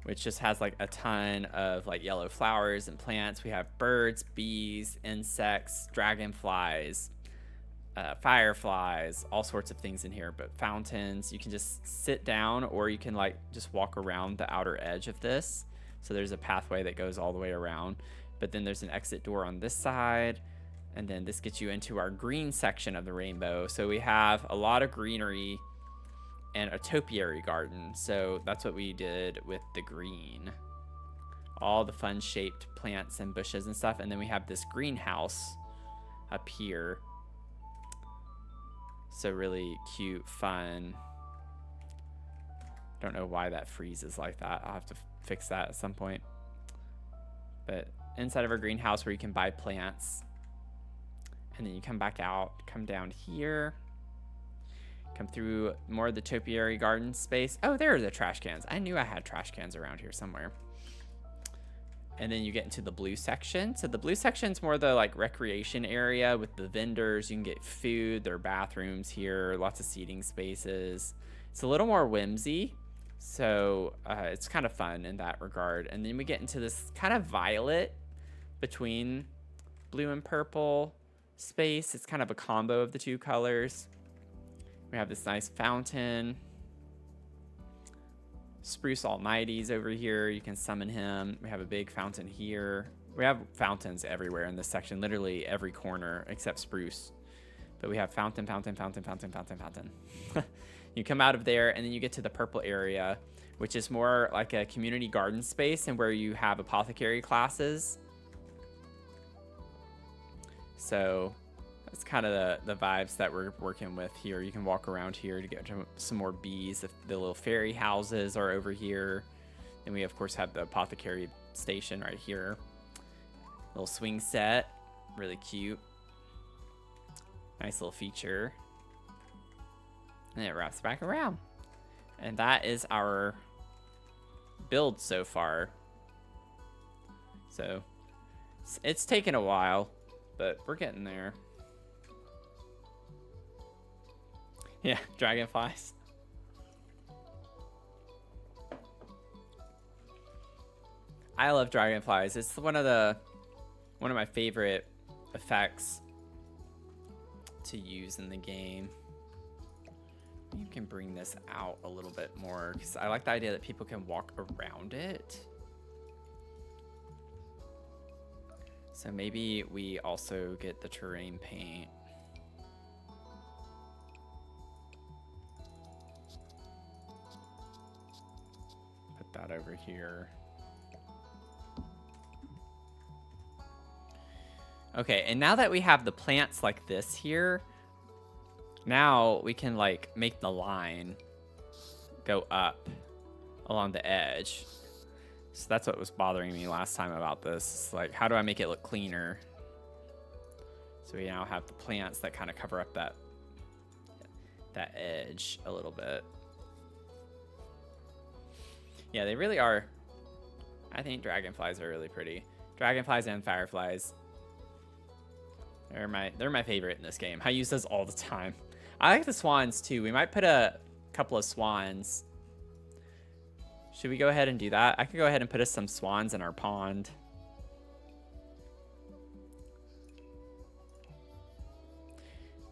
which just has like a ton of like yellow flowers and plants. We have birds, bees, insects, dragonflies, fireflies, all sorts of things in here, but fountains. You can just sit down, or you can like just walk around the outer edge of this. So there's a pathway that goes all the way around, but then there's an exit door on this side. And then this gets you into our green section of the rainbow. So we have a lot of greenery and a topiary garden. So that's what we did with the green. All the fun shaped plants and bushes and stuff. And then we have this greenhouse up here. So really cute, fun. Don't know why that freezes like that. I'll have to fix that at some point. But inside of our greenhouse where you can buy plants. And then you come back out, come down here. Come through more of the topiary garden space. Oh, there are the trash cans. I knew I had trash cans around here somewhere. And then you get into the blue section. So the blue section is more the like recreation area with the vendors. You can get food. There are bathrooms here, lots of seating spaces. It's a little more whimsy. So it's kind of fun in that regard. And then we get into this kind of violet between blue and purple space. It's kind of a combo of the two colors. We have this nice fountain. Spruce Almighty's over here. You can summon him. We have a big fountain here. We have fountains everywhere in this section, literally every corner except Spruce. But we have fountain, fountain, fountain, fountain, fountain, fountain. You come out of there and then you get to the purple area, which is more like a community garden space and where you have apothecary classes. So that's kind of the vibes that we're working with here. You can walk around here to get to some more bees. The little fairy houses are over here. And we, of course, have the apothecary station right here. Little swing set. Really cute. Nice little feature. And it wraps back around. And that is our build so far. So it's taken a while, but we're getting there. Yeah, dragonflies. I love dragonflies. It's one of my favorite effects to use in the game. You can bring this out a little bit more because I like the idea that people can walk around it. So maybe we also get the terrain paint. Put that over here. Okay, and now that we have the plants like this here, now we can like make the line go up along the edge. So that's what was bothering me last time about this. It's like, how do I make it look cleaner? So we now have the plants that kind of cover up that edge a little bit. Yeah, they really are. I think dragonflies are really pretty. Dragonflies and fireflies. They're my favorite in this game. I use those all the time. I like the swans too. We might put a couple of swans. Should we go ahead and do that? I could go ahead and put us some swans in our pond.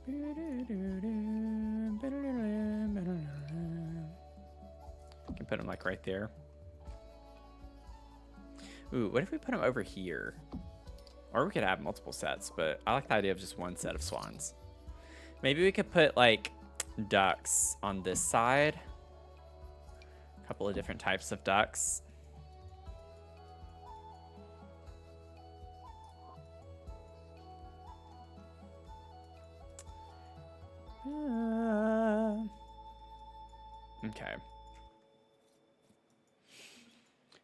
You can put them like right there. Ooh, what if we put them over here? Or we could have multiple sets, but I like the idea of just one set of swans. Maybe we could put like ducks on this side. A couple of different types of ducks. Okay.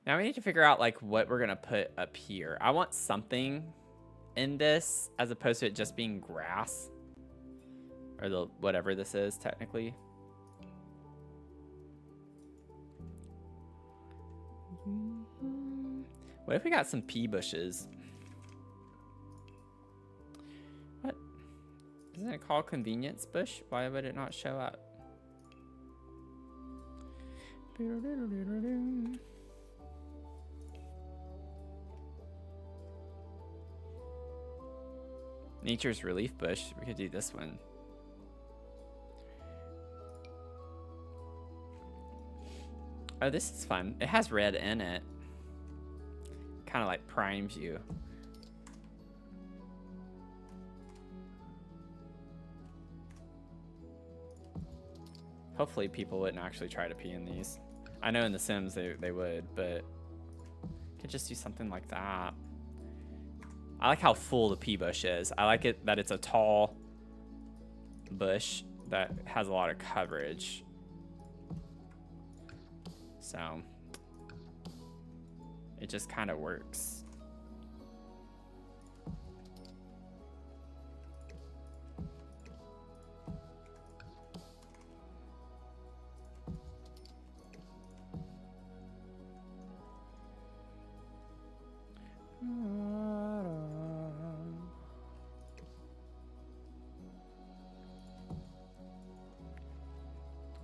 Now we need to figure out like what we're gonna put up here. I want something in this as opposed to it just being grass. Or the whatever this is technically. What if we got some pea bushes? What? Isn't it called convenience bush? Why would it not show up? Nature's relief bush. We could do this one. Oh, this is fun. It has red in it. Kind of like primes you. Hopefully people wouldn't actually try to pee in these. I know in The Sims they would, but could just do something like that. I like how full the pea bush is. I like it that it's a tall bush that has a lot of coverage. So it just kind of works.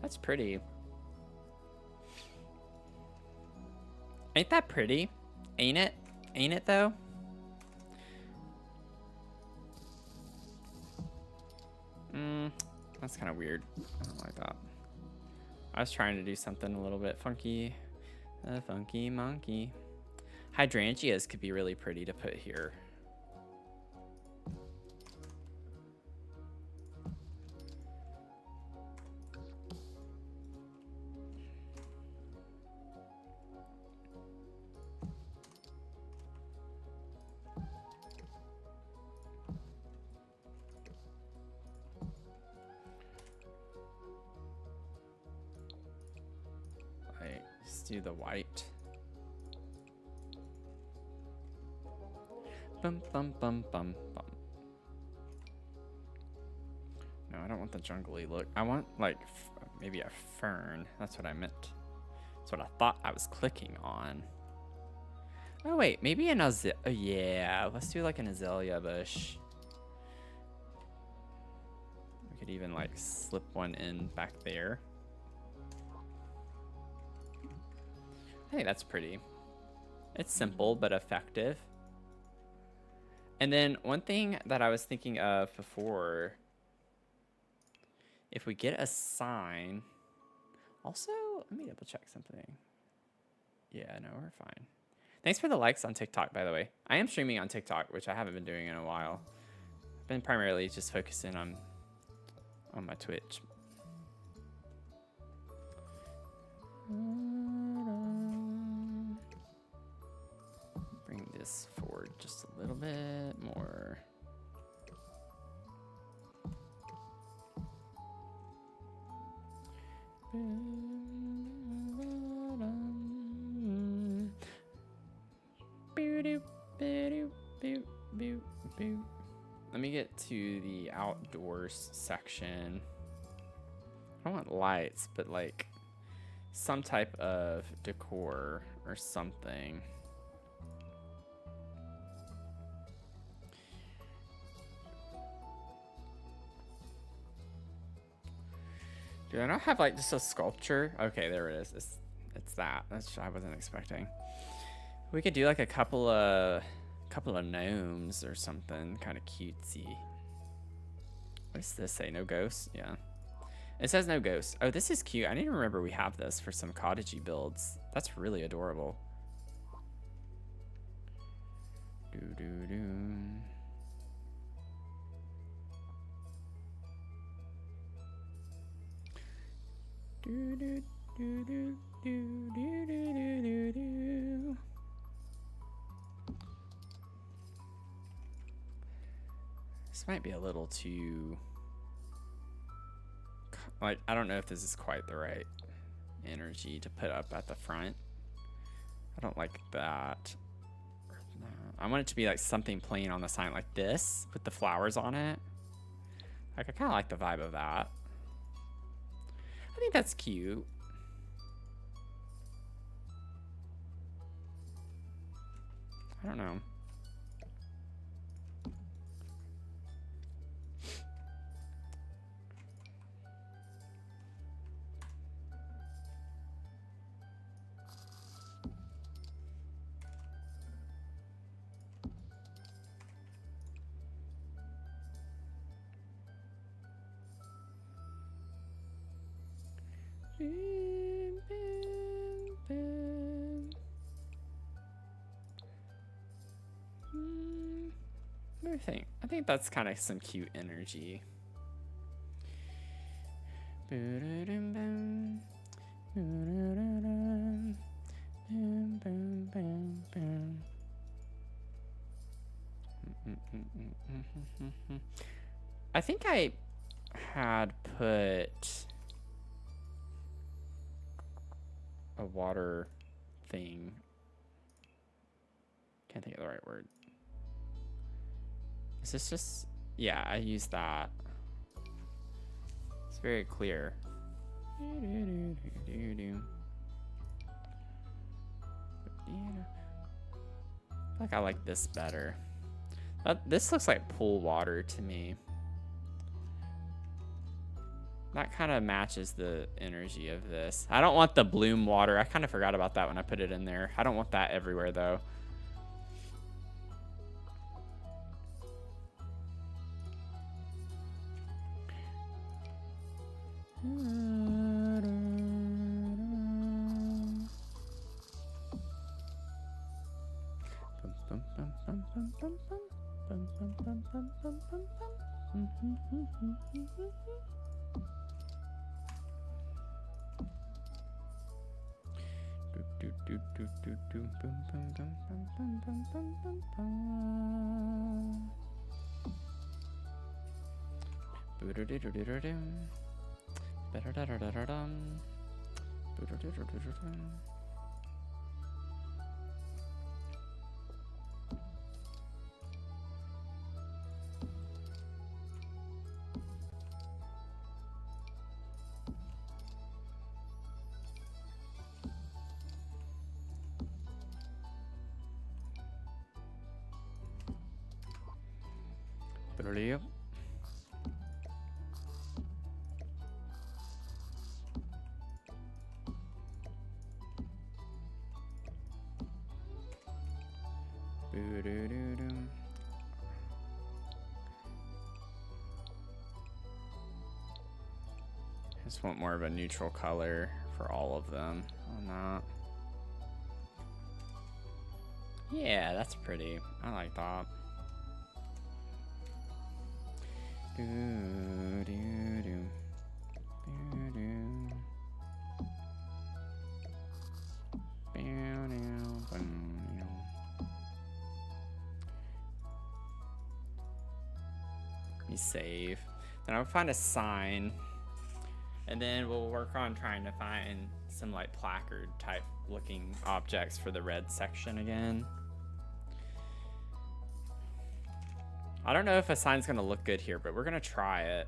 That's pretty. Ain't that pretty? Ain't it? Ain't it though? That's kind of weird. I don't like that. I was trying to do something a little bit funky. A funky monkey. Hydrangeas could be really pretty to put here. Let's do the white. Bum, bum, bum, bum, bum. No, I don't want the jungly look. I want, like, maybe a fern. That's what I meant. That's what I thought I was clicking on. Oh, wait. Maybe an azalea. Oh, yeah. Let's do, like, an azalea bush. We could even, like, slip one in back there. I think that's pretty. It's simple, but effective. And then one thing that I was thinking of before, if we get a sign, also, let me double check something. Yeah, no, we're fine. Thanks for the likes on TikTok, by the way. I am streaming on TikTok, which I haven't been doing in a while. I've been primarily just focusing on my Twitch. Bring this forward just a little bit more. Let me get to the outdoors section. I don't want lights, but like some type of decor or something. Do I not have like just a sculpture? Okay, there it is. It's that. That's what I wasn't expecting. We could do like a couple of gnomes or something, kind of cutesy. What does this say? No ghosts? Yeah. It says no ghosts. Oh, this is cute. I need to remember we have this for some cottagey builds. That's really adorable. Doo-doo-doo. This might be a little too, like, I don't know if this is quite the right energy to put up at the front. I don't like that. I want it to be like something plain on the sign like this with the flowers on it. Like, I kind of like the vibe of that. I think that's cute. I don't know. I think that's kind of some cute energy. I think I had put a water thing. Can't think of the right word. Is this just... Yeah, I used that. It's very clear. I like this better. This looks like pool water to me. That kind of matches the energy of this. I don't want the bloom water. I kind of forgot about that when I put it in there. I don't want that everywhere though. Yep. Just want more of a neutral color for all of them on that. Yeah, that's pretty. I like that. Let me save. Then I'll find a sign, and then we'll work on trying to find some like placard type looking objects for the red section again. I don't know if a sign's gonna look good here, but we're gonna try it.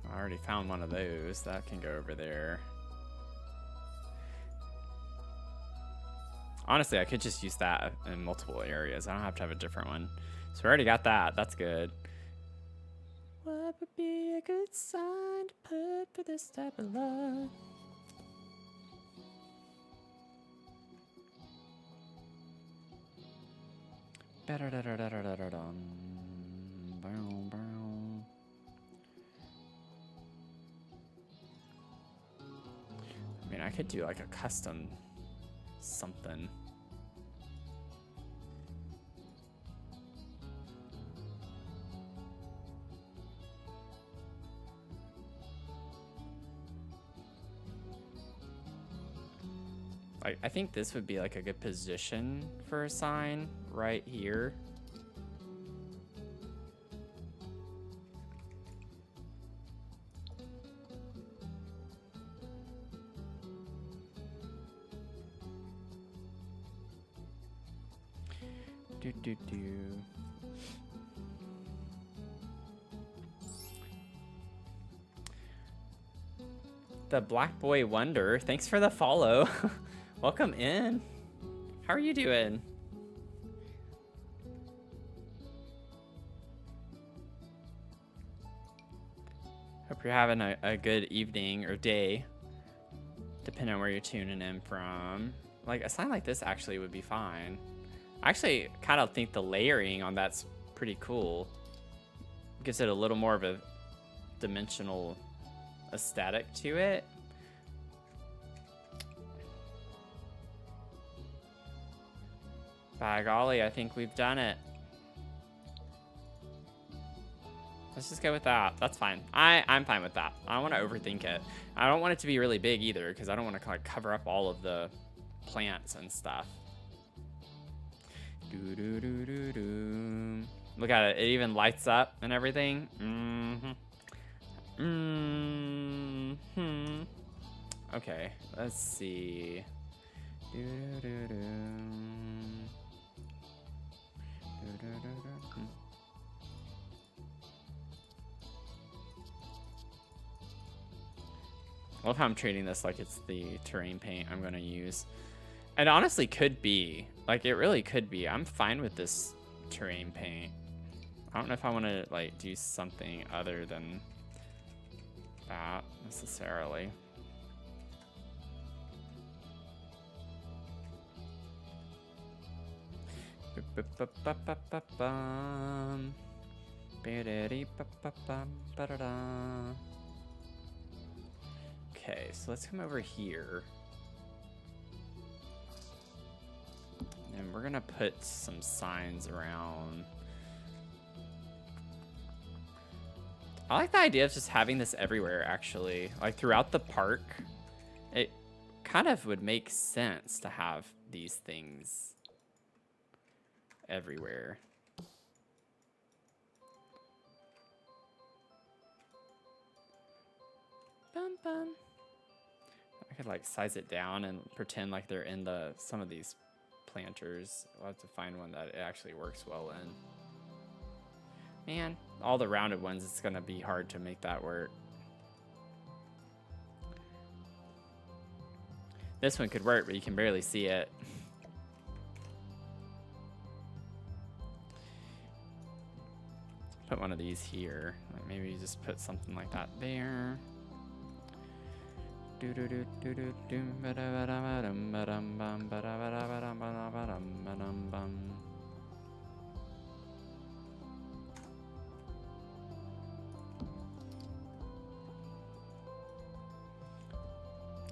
I already found one of those. That can go over there. Honestly, I could just use that in multiple areas. I don't have to have a different one. So we already got that. That's good. What would be a good sign to put for this type of love? I mean, I could do like a custom something. I think this would be like a good position for a sign right here. The Black Boy Wonder, thanks for the follow. Welcome in. How are you doing? Hope you're having a good evening or day, depending on where you're tuning in from. Like a sign like this actually would be fine. I actually kind of think the layering on that's pretty cool. Gives it a little more of a dimensional aesthetic to it. By golly, I think we've done it. Let's just go with that. That's fine. I'm fine with that. I don't want to overthink it. I don't want it to be really big either, because I don't want to like cover up all of the plants and stuff. Do do do do do. Look at it. It even lights up and everything. Okay, let's see. Do do do do. I love how I'm treating this like it's the terrain paint I'm gonna use. It honestly could be. Like, it really could be. I'm fine with this terrain paint. I don't know if I want to, like, do something other than that, necessarily. Okay, so let's come over here. And we're gonna put some signs around. I like the idea of just having this everywhere, actually. Like, throughout the park, it kind of would make sense to have these things everywhere. Bum, bum. I could, like, size it down and pretend like they're in some of these planters. I'll have to find one that it actually works well in. Man, all the rounded ones, it's gonna be hard to make that work. This one could work, but you can barely see it. Put one of these here. Like, maybe you just put something like that there. Do do do do do do ba da ba da ba dum ba dum bum ba da ba da ba dum ba da ba dum ba dum bum.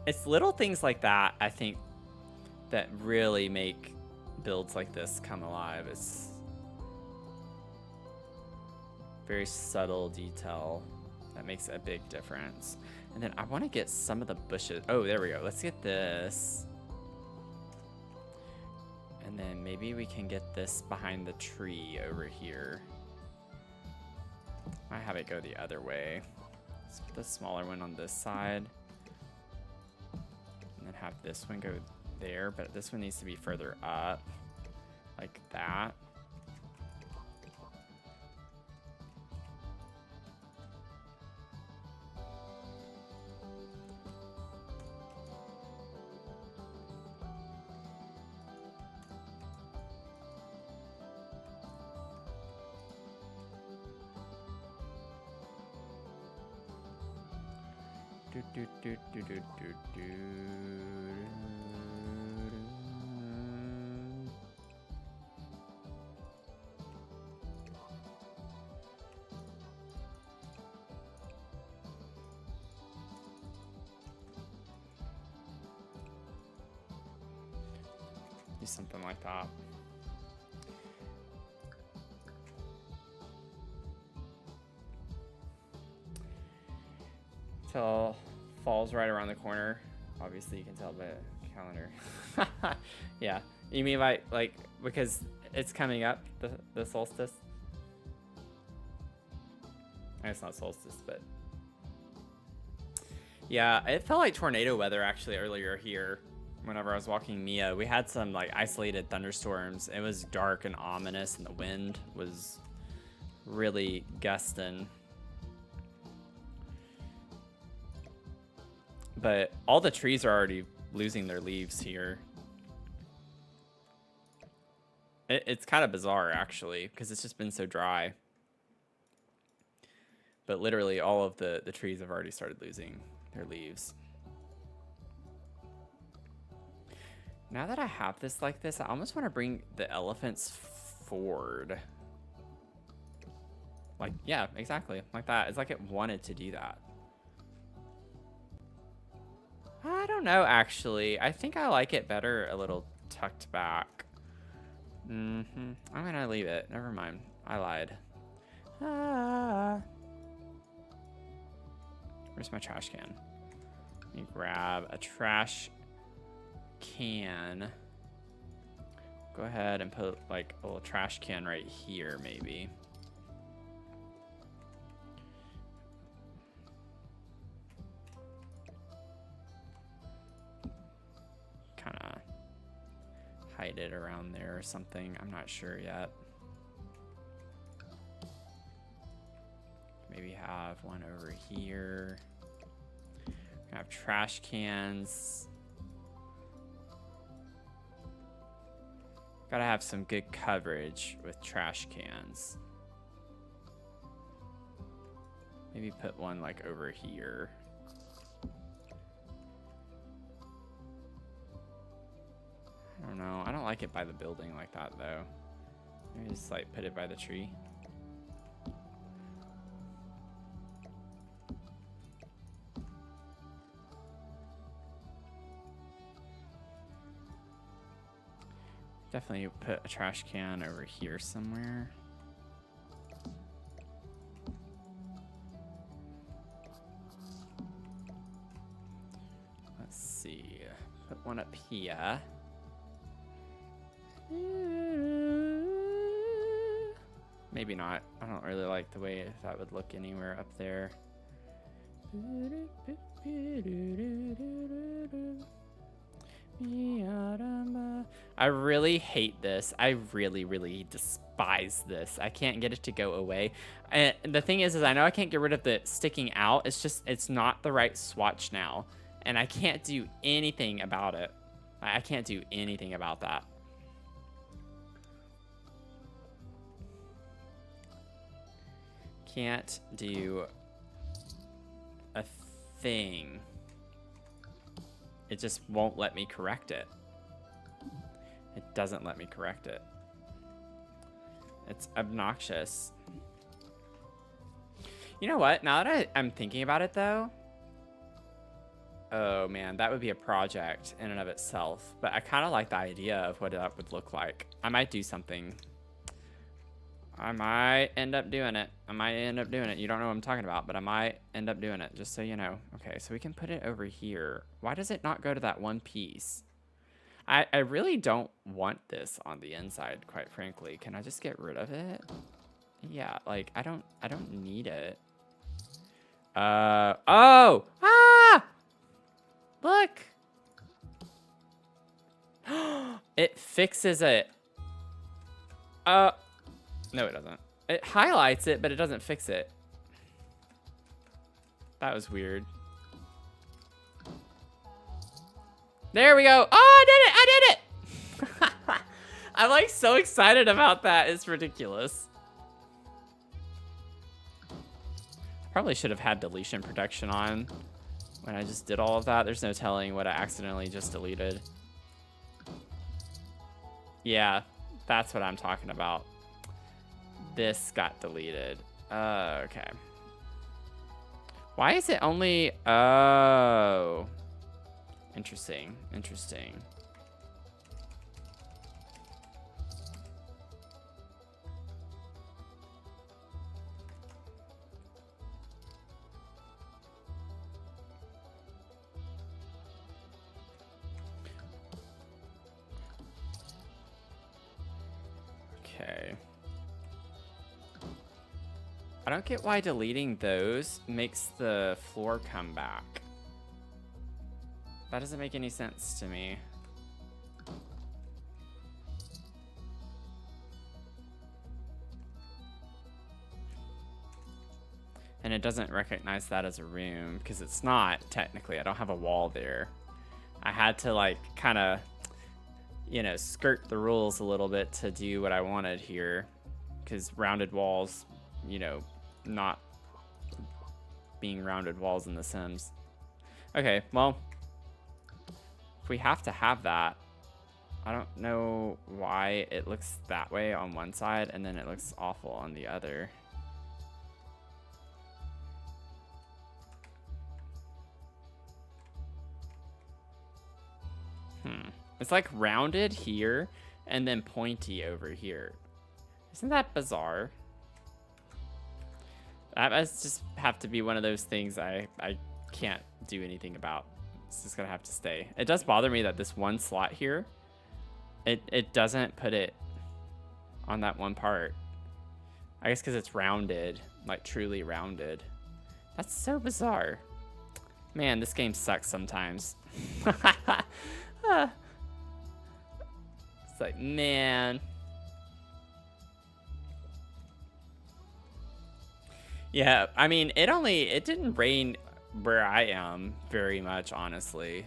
It's little things like that, I think, that really make builds like this come alive. It's very subtle detail that makes a big difference. And then I want to get some of the bushes. Oh, there we go. Let's get this. And then maybe we can get this behind the tree over here. I have it go the other way. Let's put the smaller one on this side. And then have this one go there, but this one needs to be further up, like that. Do, do, do, do, do, do, do. Do something like that. Till fall's right around the corner. Obviously, you can tell by the calendar. Yeah, you mean by like because it's coming up the solstice? It's not solstice, but yeah, it felt like tornado weather actually earlier here. Whenever I was walking Mia, we had some like isolated thunderstorms. It was dark and ominous, and the wind was really gusting. But all the trees are already losing their leaves here. It's kind of bizarre, actually, because it's just been so dry. But literally all of the trees have already started losing their leaves. Now that I have this like this, I almost want to bring the elephants forward. Like, yeah, exactly. Like that. It's like it wanted to do that. I don't know, actually. I think I like it better a little tucked back. I'm gonna leave it. Never mind. I lied. Ah. Where's my trash can? Let me grab a trash can. Go ahead and put like a little trash can right here, maybe. Kind of hide it around there or something. I'm not sure yet. Maybe have one over here. I have trash cans. Gotta have some good coverage with trash cans. Maybe put one like over here. I don't know. I don't like it by the building like that though. Maybe just like put it by the tree. Definitely put a trash can over here somewhere. Let's see. Put one up here. Maybe not. I don't really like the way that would look anywhere up there. I really hate this. I really despise this. I can't get it to go away. And the thing is I know I can't get rid of the sticking out. It's just, it's not the right swatch now. And I can't do anything about it. I can't do anything about that. Can't do a thing. It just won't let me correct it. It doesn't let me correct it. It's obnoxious. You know what? Now that I'm thinking about it though, oh man, that would be a project in and of itself. But I kind of like the idea of what that would look like. I might do something. I might end up doing it. You don't know what I'm talking about, but I might end up doing it, just so you know. Okay, so we can put it over here. Why does it not go to that one piece? I really don't want this on the inside, quite frankly. Can I just get rid of it? Yeah, like I don't need it. Oh! Ah! Look! It fixes it. No, it doesn't. It highlights it, but it doesn't fix it. That was weird. There we go. Oh, I did it! I did it! I'm like so excited about that. It's ridiculous. I probably should have had deletion protection on when I just did all of that. There's no telling what I accidentally just deleted. Yeah, that's what I'm talking about. This got deleted. Okay. Why is it only... Oh. Interesting. Interesting. Okay. I don't get why deleting those makes the floor come back. That doesn't make any sense to me. And it doesn't recognize that as a room because it's not, technically. I don't have a wall there. I had to like kind of, you know, skirt the rules a little bit to do what I wanted here, because rounded walls, you know, not being rounded walls in The Sims. Okay, well, if we have to have that, I don't know why it looks that way on one side and then it looks awful on the other. It's like rounded here, and then pointy over here. Isn't that bizarre? That must just have to be one of those things I can't do anything about. It's just gonna have to stay. It does bother me that this one slot here, it doesn't put it on that one part. I guess because it's rounded, like truly rounded. That's so bizarre. Man, this game sucks sometimes. It's like, man. Yeah, I mean, it didn't rain where I am very much, honestly.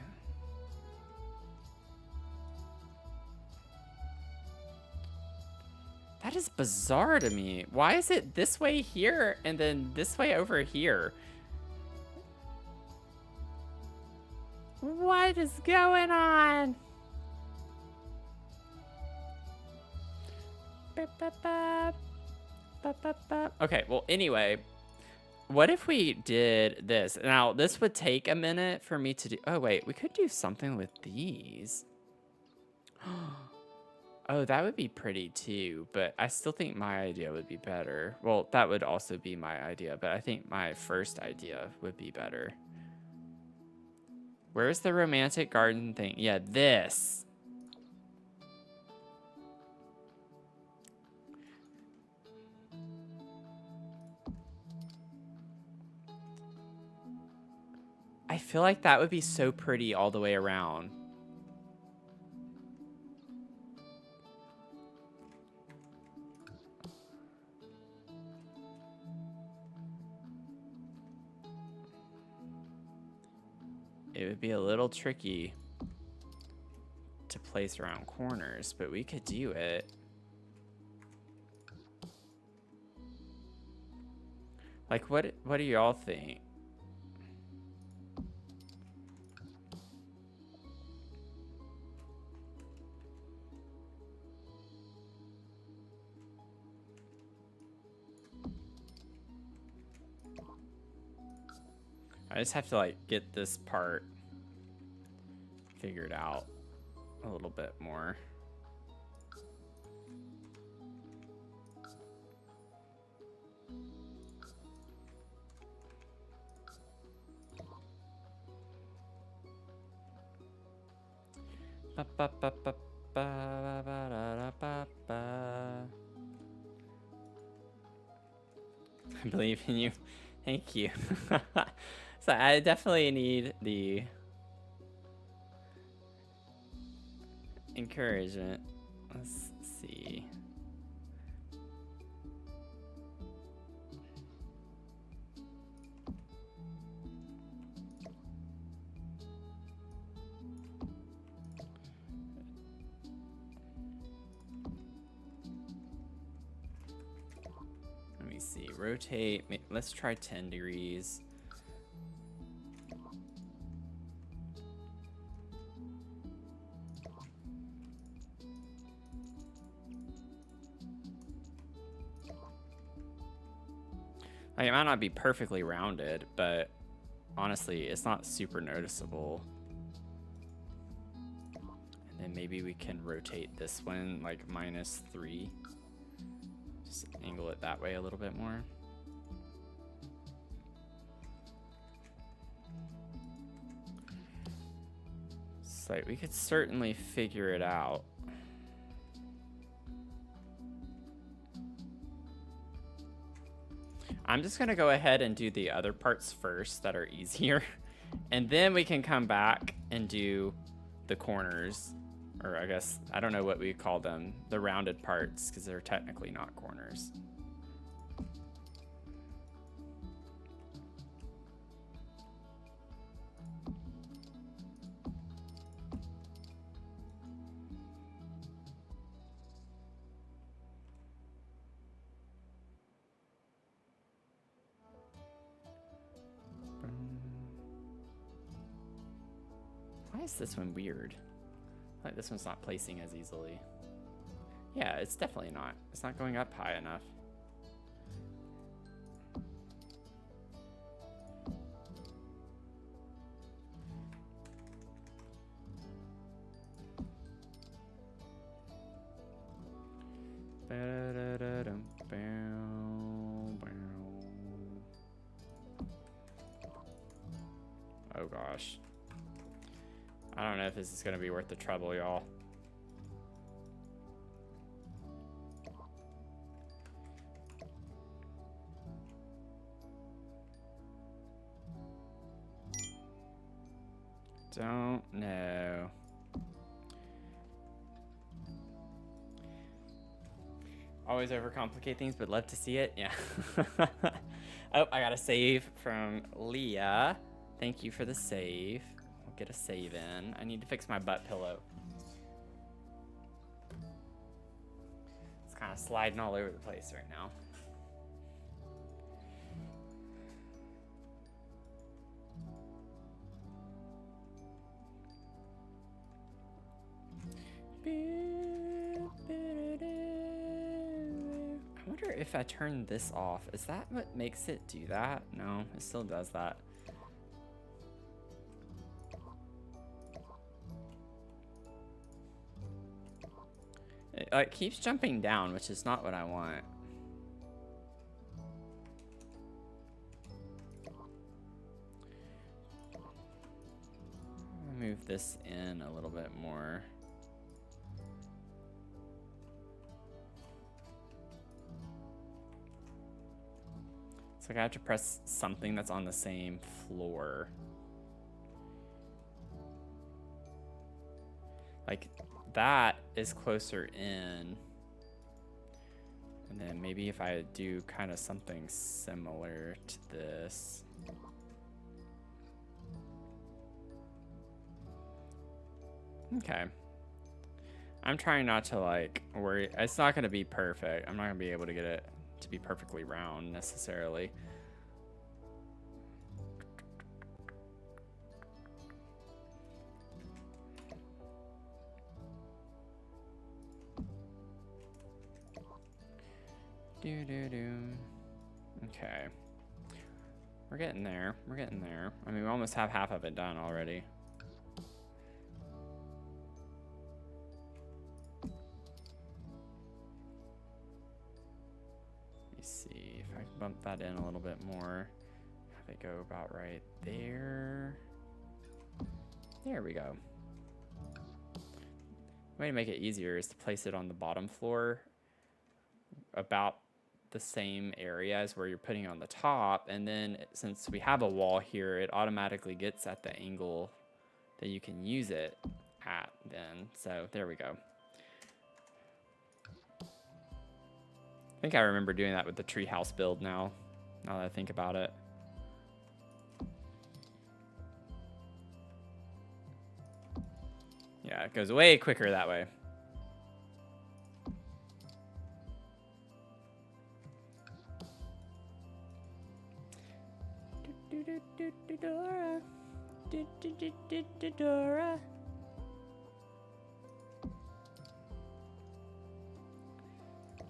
That is bizarre to me. Why is it this way here and then this way over here? What is going on? Okay, well, anyway, what if we did this? Now, this would take a minute for me to do. Oh, wait, we could do something with these. Oh, that would be pretty too, but I still think my idea would be better. Well, that would also be my idea, but I think my first idea would be better. Where's the romantic garden thing? Yeah, this. I feel like that would be so pretty all the way around. It would be a little tricky to place around corners, but we could do it. Like, what do y'all think? I just have to like get this part figured out a little bit more. I believe in you. Thank you. So I definitely need the encouragement. Let's see. Let me see. Rotate. Let's try 10 degrees. Like, it might not be perfectly rounded, but honestly, it's not super noticeable. And then maybe we can rotate this one like -3. Just angle it that way a little bit more. So we could certainly figure it out. I'm just gonna go ahead and do the other parts first that are easier. And then we can come back and do the corners. Or I guess, I don't know what we call them. The rounded parts, because they're technically not corners. Why is this one weird? Like this one's not placing as easily. Yeah, it's definitely not. It's not going up high enough. gosh. I don't know if this is gonna be worth the trouble, y'all. Don't know. Always overcomplicate things, but love to see it. Yeah. Oh, I got a save from Leah. Thank you for the save. I'll get a save in. I need to fix my butt pillow. It's kind of sliding all over the place right now. I wonder if I turn this off, is that what makes it do that? No, it still does that. It keeps jumping down, which is not what I want. I'll move this in a little bit more. It's like I have to press something that's on the same floor. Like that is closer in. And then maybe if I do kind of something similar to this. Okay. I'm trying not to like worry. It's not going to be perfect. I'm not going to be able to get it to be perfectly round necessarily. Okay. We're getting there. We're getting there. I mean, we almost have half of it done already. Let me see if I can bump that in a little bit more. Have it go about right there. There we go. The way to make it easier is to place it on the bottom floor about the same area as where you're putting on the top, and then since we have a wall here, it automatically gets at the angle that you can use it at then. So there we go. I think I remember doing that with the treehouse build now that I think about it. Yeah, it goes way quicker that way. Dora. Dora.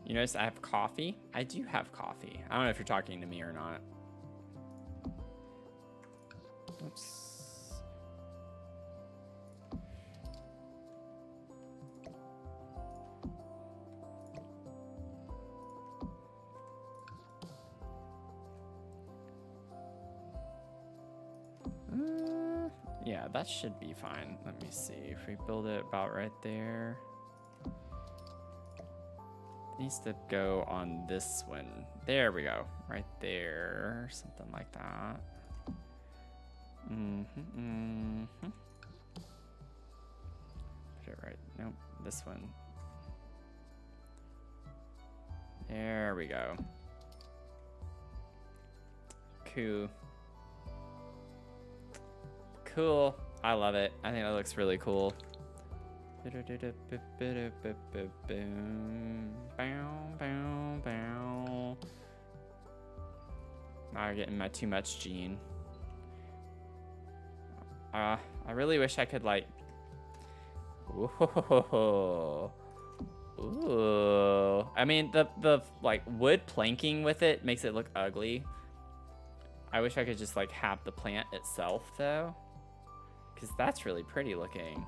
You notice I have coffee? I do have coffee. I don't know if you're talking to me or not. Oops. Yeah, that should be fine. Let me see if we build it about right there. It needs to go on this one. There we go. Right there. Something like that. Put it right. Nope. This one. There we go. Cool. Cool. I love it. I think that looks really cool. Now I'm getting my too much gene. I really wish I could like. Ooh. Ooh. I mean the like wood planking with it makes it look ugly. I wish I could just like have the plant itself though, because that's really pretty looking.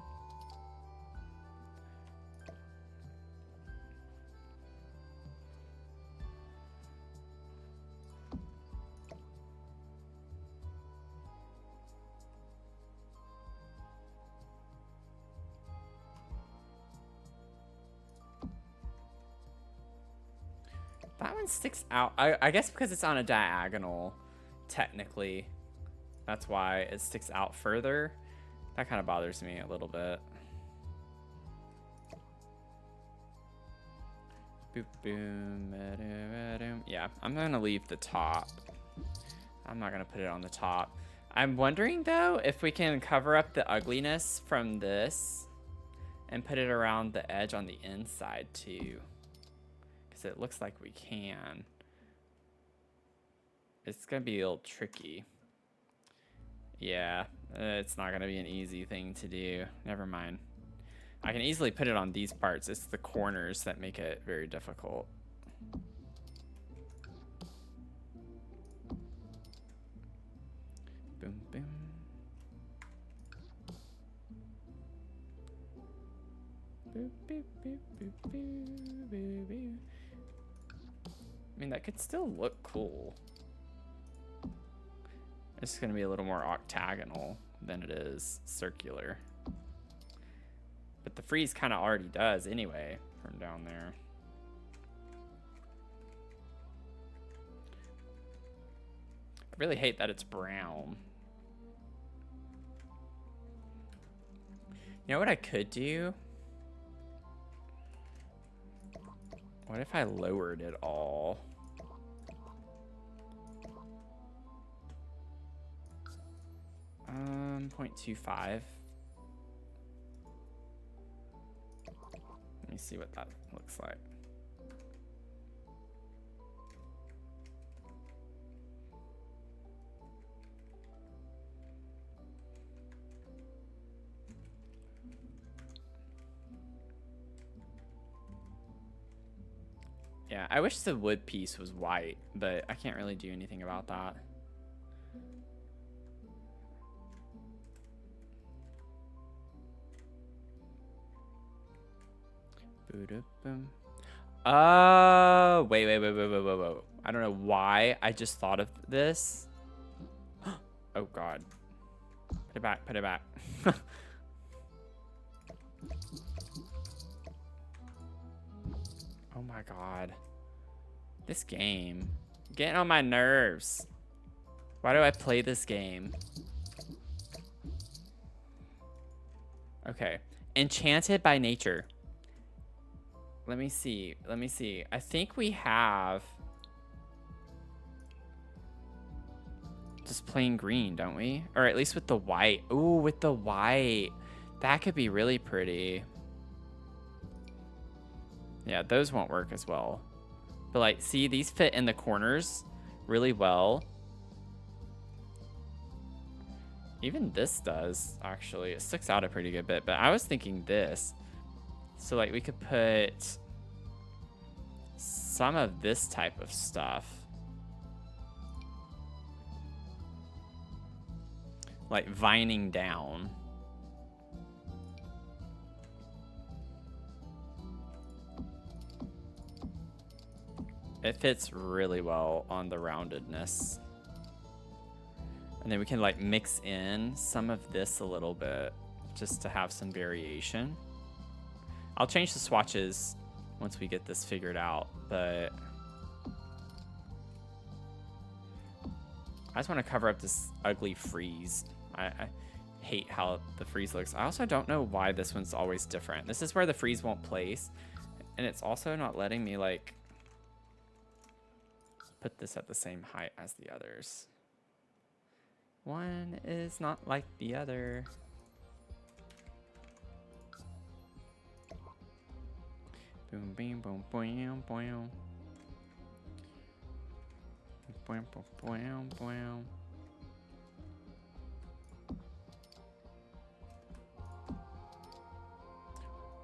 That one sticks out. I guess because it's on a diagonal, technically. That's why it sticks out further. That kind of bothers me a little bit. Boop, boom, ba-doom. Yeah, I'm going to leave the top. I'm not going to put it on the top. I'm wondering, though, if we can cover up the ugliness from this and put it around the edge on the inside, too. Because it looks like we can. It's going to be a little tricky. Yeah, it's not going to be an easy thing to do. Never mind. I can easily put it on these parts. It's the corners that make it very difficult. Boom, boom. Boop, boop, boop, boop, boop, boop, boop. I mean, that could still look cool. It's going to be a little more octagonal than it is circular. But the frieze kind of already does anyway from down there. I really hate that it's brown. You know what I could do? What if I lowered it all? 0.25. Let me see what that looks like. Yeah, I wish the wood piece was white, but I can't really do anything about that. Wait. I don't know why I just thought of this. Oh God. Put it back, put it back. Oh my God. This game. Getting on my nerves. Why do I play this game? Okay. Enchanted by nature. Let me see. Let me see. I think we have just plain green, don't we? Or at least with the white. Ooh, with the white. That could be really pretty. Yeah, those won't work as well. But like, see, these fit in the corners really well. Even this does, actually. It sticks out a pretty good bit, but I was thinking this. So like we could put some of this type of stuff. Like vining down. It fits really well on the roundedness. And then we can like mix in some of this a little bit just to have some variation. I'll change the swatches once we get this figured out, but I just want to cover up this ugly frieze. I hate how the frieze looks. I also don't know why this one's always different. This is where the frieze won't place, and it's also not letting me like put this at the same height as the others. One is not like the other. Boom, boom, boom, boom, boom. Boom, boom, boom, boom.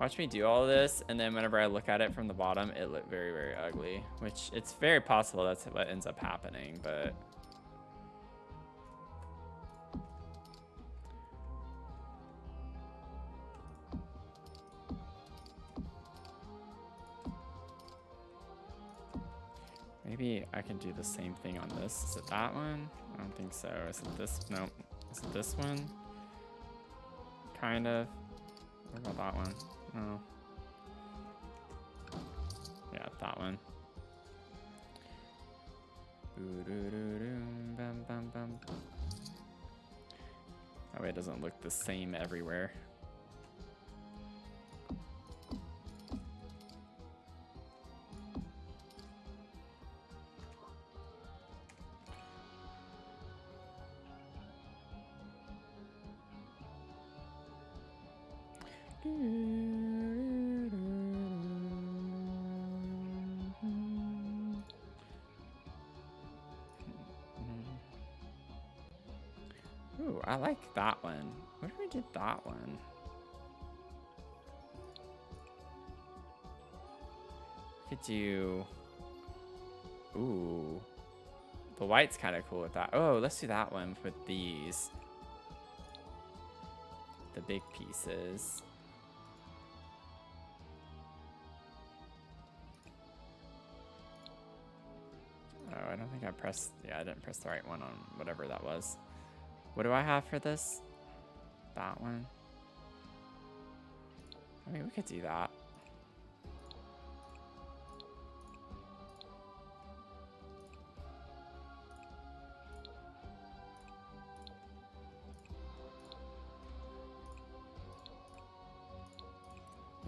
Watch me do all this, and then whenever I look at it from the bottom, it looked very, very ugly. Which, it's very possible that's what ends up happening, but... Maybe I can do the same thing on this. Is it that one? I don't think so. Is it this? Nope. Is it this one? Kind of. What about that one? No. Yeah, that one. That way it doesn't look the same everywhere. Ooh, I like that one. What if we did that one? We could do... Ooh. The white's kind of cool with that. Oh, let's do that one with these. The big pieces. Oh, I don't think I pressed... Yeah, I didn't press the right one on whatever that was. What do I have for this? That one. I mean, we could do that.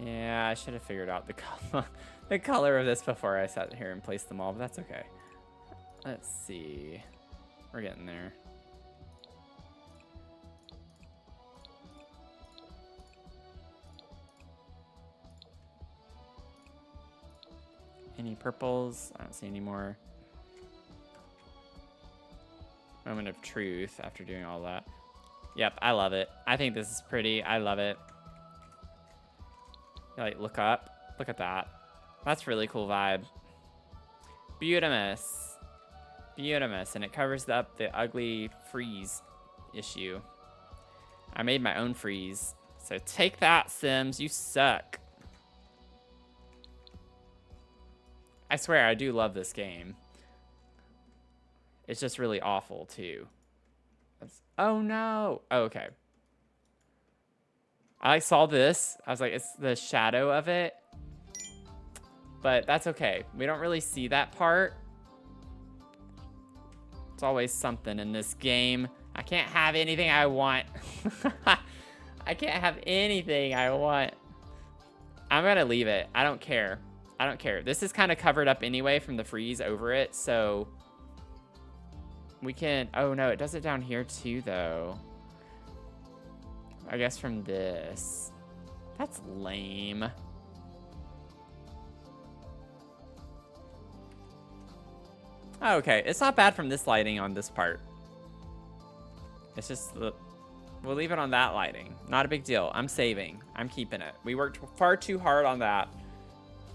Yeah, I should have figured out the color of this before I sat here and placed them all, but that's okay. Let's see. We're getting there. Any purples? I don't see any more. Moment of truth after doing all that. Yep, I love it. I think this is pretty. I love it. Like, look up. Look at that. That's really cool vibe. Beautimous. Beautimous. And it covers up the ugly freeze issue. I made my own freeze. So take that, Sims. You suck. I swear, I do love this game. It's just really awful, too. Oh, no. Oh, okay. I saw this. I was like, it's the shadow of it. But that's okay. We don't really see that part. It's always something in this game. I can't have anything I want. I can't have anything I want. I'm going to leave it. I don't care. I don't care. This is kind of covered up anyway from the freeze over it, so we can... Oh, no, it does it down here too, though. I guess from this. That's lame. Oh, okay, it's not bad from this lighting on this part. It's just... We'll leave it on that lighting. Not a big deal. I'm saving. I'm keeping it. We worked far too hard on that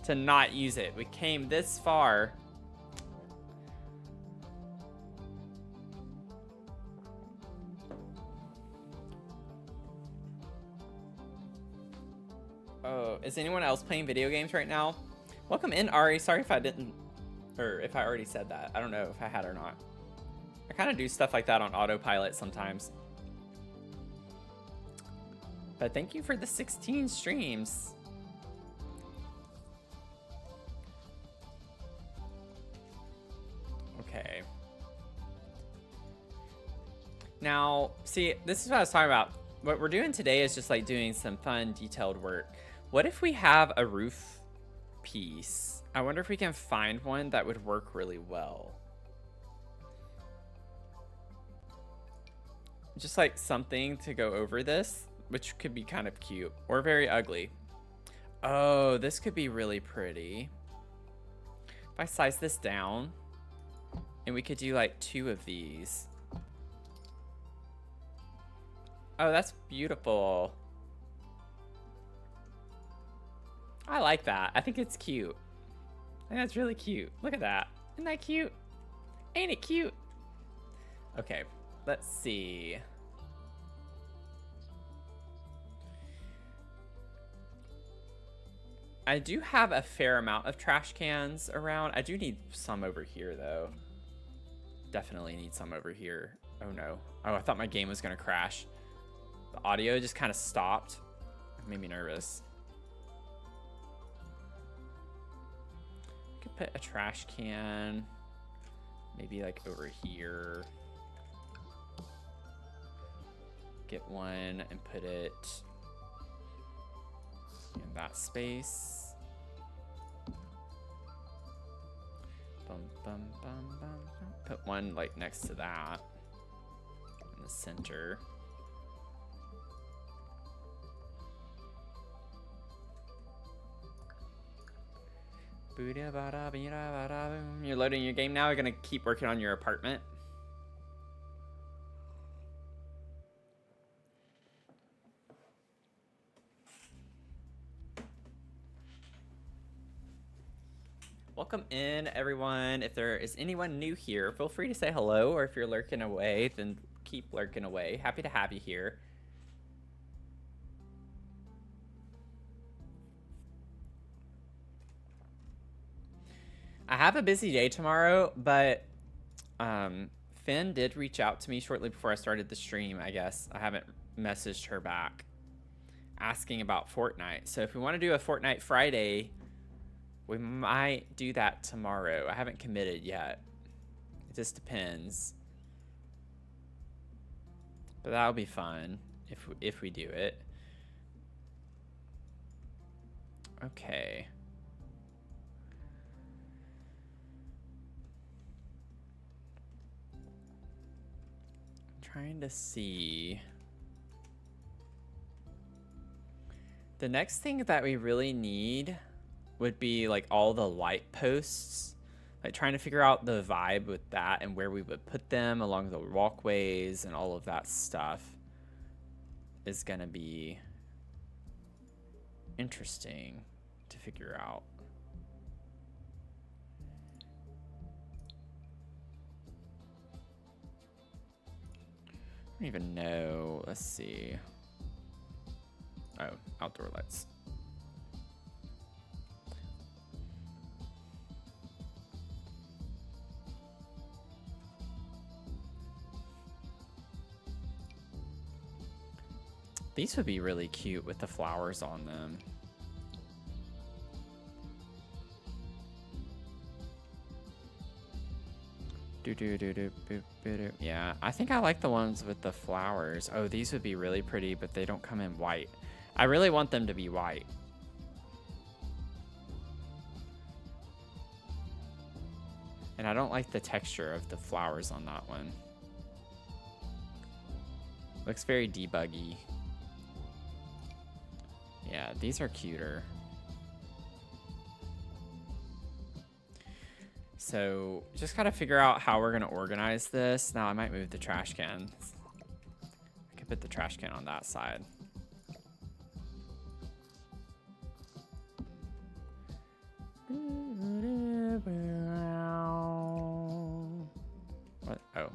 to not use it. We came this far. Oh, is anyone else playing video games right now? Welcome in, Ari. Sorry if I didn't, or if I already said that. I don't know if I had or not. I kind of do stuff like that on autopilot sometimes. But thank you for the 16 streams. Okay. Now, see, this is what I was talking about. What we're doing today is just like doing some fun, detailed work. What if we have a roof piece? I wonder if we can find one that would work really well. Just like something to go over this, which could be kind of cute or very ugly. Oh, this could be really pretty. If I size this down, and we could do like 2 of these. Oh, that's beautiful. I like that. I think it's cute. I think that's really cute. Look at that. Isn't that cute? Ain't it cute? Okay, let's see. I do have a fair amount of trash cans around. I do need some over here, though. Definitely need some over here. Oh, no. Oh, I thought my game was going to crash. The audio just kind of stopped. It made me nervous. Could put a trash can Maybe like over here. Get one and put it in that space. Bum, bum, bum, bum, bum. Put one like next to that in the center. You're loading your game now. You're gonna keep working on your apartment. Welcome in, everyone. If there is anyone new here, feel free to say hello, or if you're lurking away, then keep lurking away. Happy to have you here. I have a busy day tomorrow, but Finn did reach out to me shortly before I started the stream, I guess. I haven't messaged her back asking about Fortnite. So if we want to do a Fortnite Friday, we might do that tomorrow. I haven't committed yet. It just depends. But that'll be fun if we do it. Okay. Trying to see. The next thing that we really need would be like all the light posts. Like trying to figure out the vibe with that and where we would put them along the walkways and all of that stuff is gonna be interesting to figure out. I don't even know. Let's see. Oh, outdoor lights. These would be really cute with the flowers on them. Yeah, I think I like the ones with the flowers. Oh, these would be really pretty, but they don't come in white. I really want them to be white. And I don't like the texture of the flowers on that one. Looks very debuggy. Yeah, these are cuter. So just gotta figure out how we're gonna organize this. Now I might move the trash can. I could put the trash can on that side. What? Oh.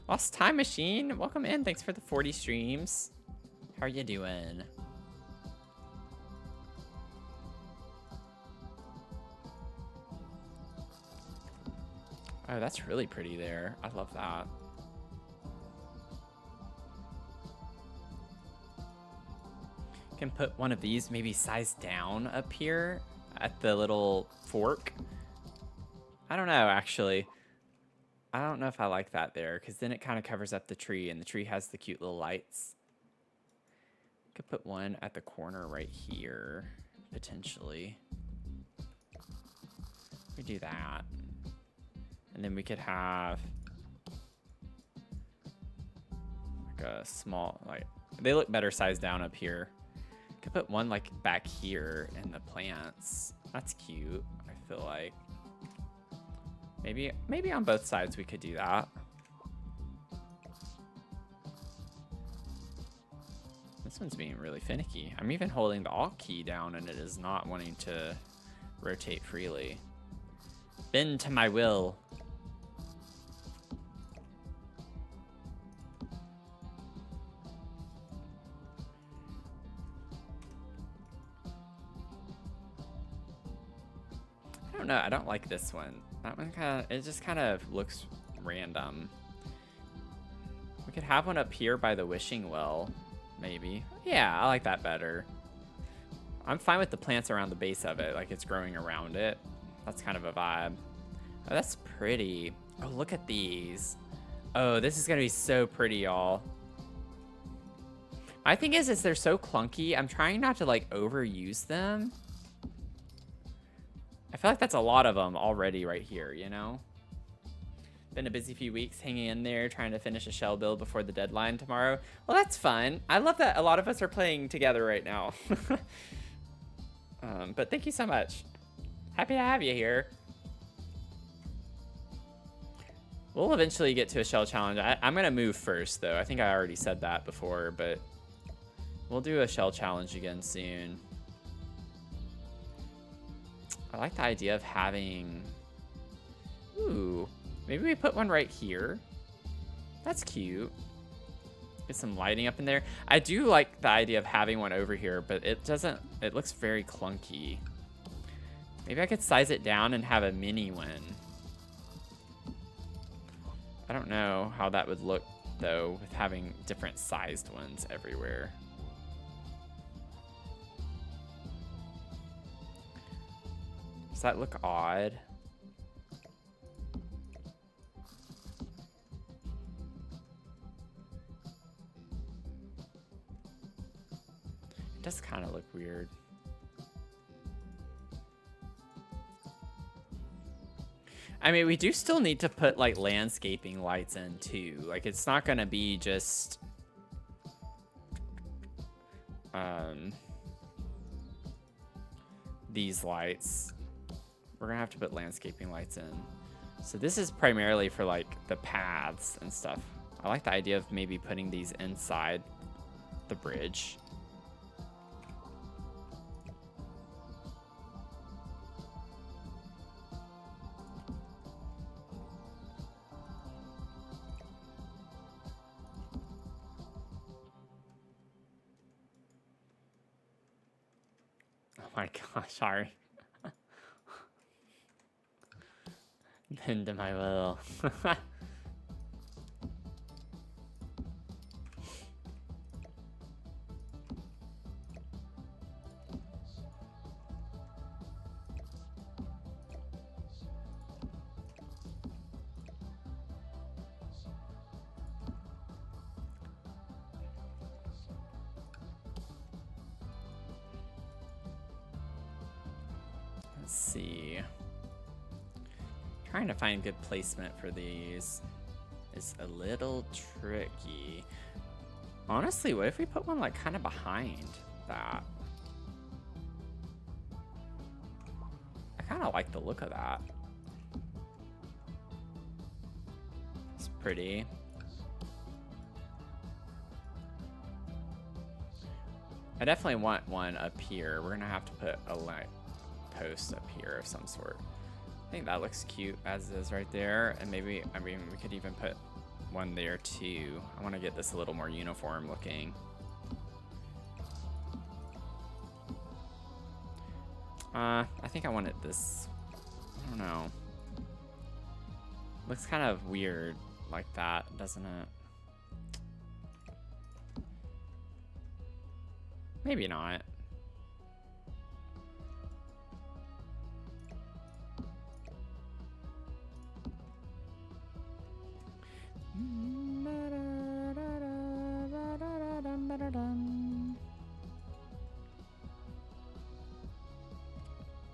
Lost Time Machine, welcome in. Thanks for the 40 streams. How are you doing? Oh, that's really pretty there. I love that. Can put one of these maybe size down up here at the little fork. I don't know, actually. I don't know if I like that there, because then it kind of covers up the tree, and the tree has the cute little lights. Could put one at the corner right here, potentially. We do that. And then we could have like a small, like, they look better sized down up here. Could put one like back here in the plants. That's cute, I feel like. Maybe on both sides we could do that. This one's being really finicky. I'm even holding the Alt key down and it is not wanting to rotate freely. Bend to my will. I don't know, I don't like this one. That one it just kind of looks random. We could have one up here by the wishing well, maybe. Yeah, I like that better. I'm fine with the plants around the base of it, like it's growing around it. That's kind of a vibe. Oh, that's pretty. Oh, look at these. Oh, this is gonna be so pretty, y'all. My thing is they're so clunky. I'm trying not to like overuse them. I feel like that's a lot of them already right here, you know? Been a busy few weeks hanging in there, trying to finish a shell build before the deadline tomorrow. Well, that's fun. I love that a lot of us are playing together right now. But thank you so much. Happy to have you here. We'll eventually get to a shell challenge. I'm going to move first, though. I think I already said that before, but we'll do a shell challenge again soon. I like the idea of having... Ooh, maybe we put one right here. That's cute. Get some lighting up in there. I do like the idea of having one over here, but it doesn't... It looks very clunky. Maybe I could size it down and have a mini one. I don't know how that would look, though, with having different sized ones everywhere. Does that look odd? It does kind of look weird. I mean, we do still need to put, like, landscaping lights in, too. Like, it's not gonna be just... these lights. We're gonna have to put landscaping lights in. So this is primarily for, like, the paths and stuff. I like the idea of maybe putting these inside the bridge. Oh my gosh, sorry. Bend to my will. Let's see. Trying to find good placement for these is a little tricky. Honestly, what if we put one like kind of behind that? I kind of like the look of that. It's pretty. I definitely want one up here. We're gonna have to put a light post up here of some sort. I think that looks cute as is right there, and maybe, I mean, we could even put one there too. I want to get this a little more uniform looking. I think I want it this, I don't know. Looks kind of weird like that, doesn't it? Maybe not.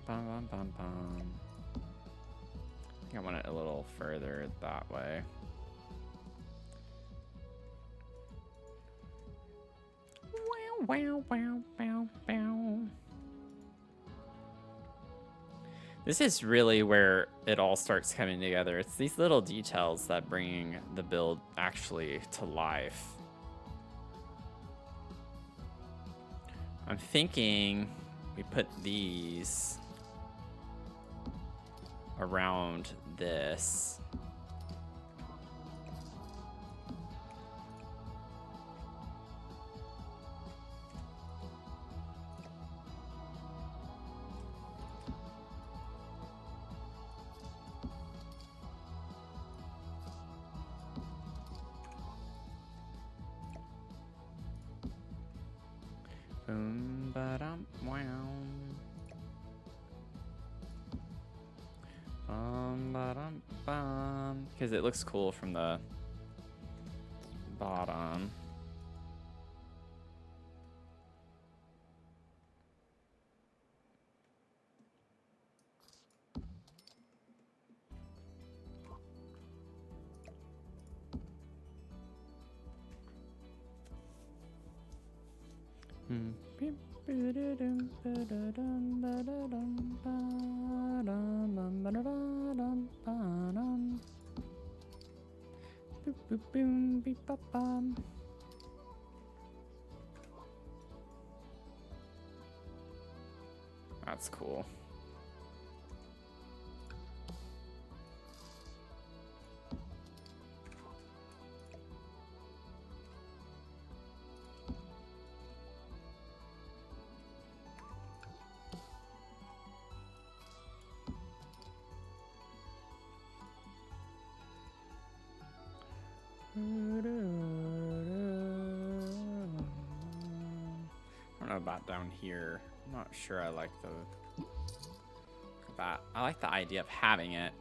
Bum, bum, bum, bum. I think I want it a little further that way. Wow, wow, wow, wow, wow. This is really where it all starts coming together. It's these little details that bring the build actually to life. I'm thinking we put these around this. Boom, ba-dum, wow. because it looks cool from the bottom. That's cool. I don't know about down here. I'm not sure I like that. I like the idea of having it.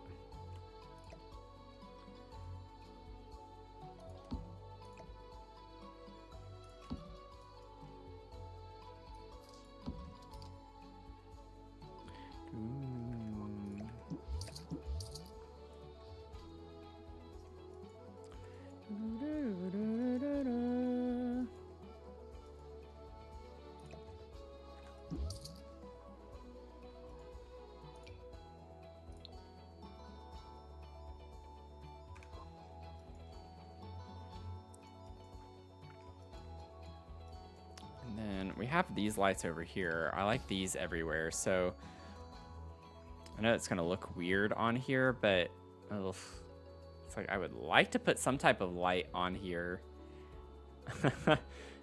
And then we have these lights over here. I like these everywhere. So I know it's going to look weird on here, but it's like I would like to put some type of light on here.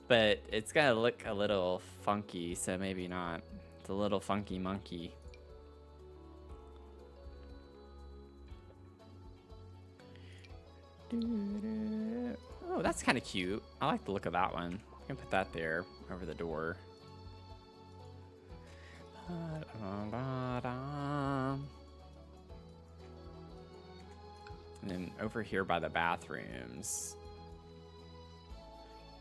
But it's going to look a little funky, so maybe not. It's a little funky monkey. Oh, that's kind of cute. I like the look of that one. I can put that there over the door. And then over here by the bathrooms,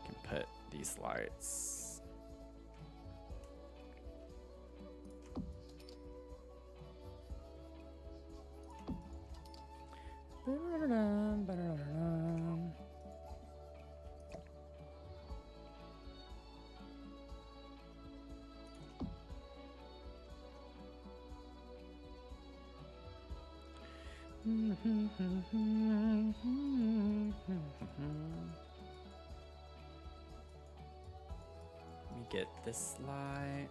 you can put these lights. Let me get this light.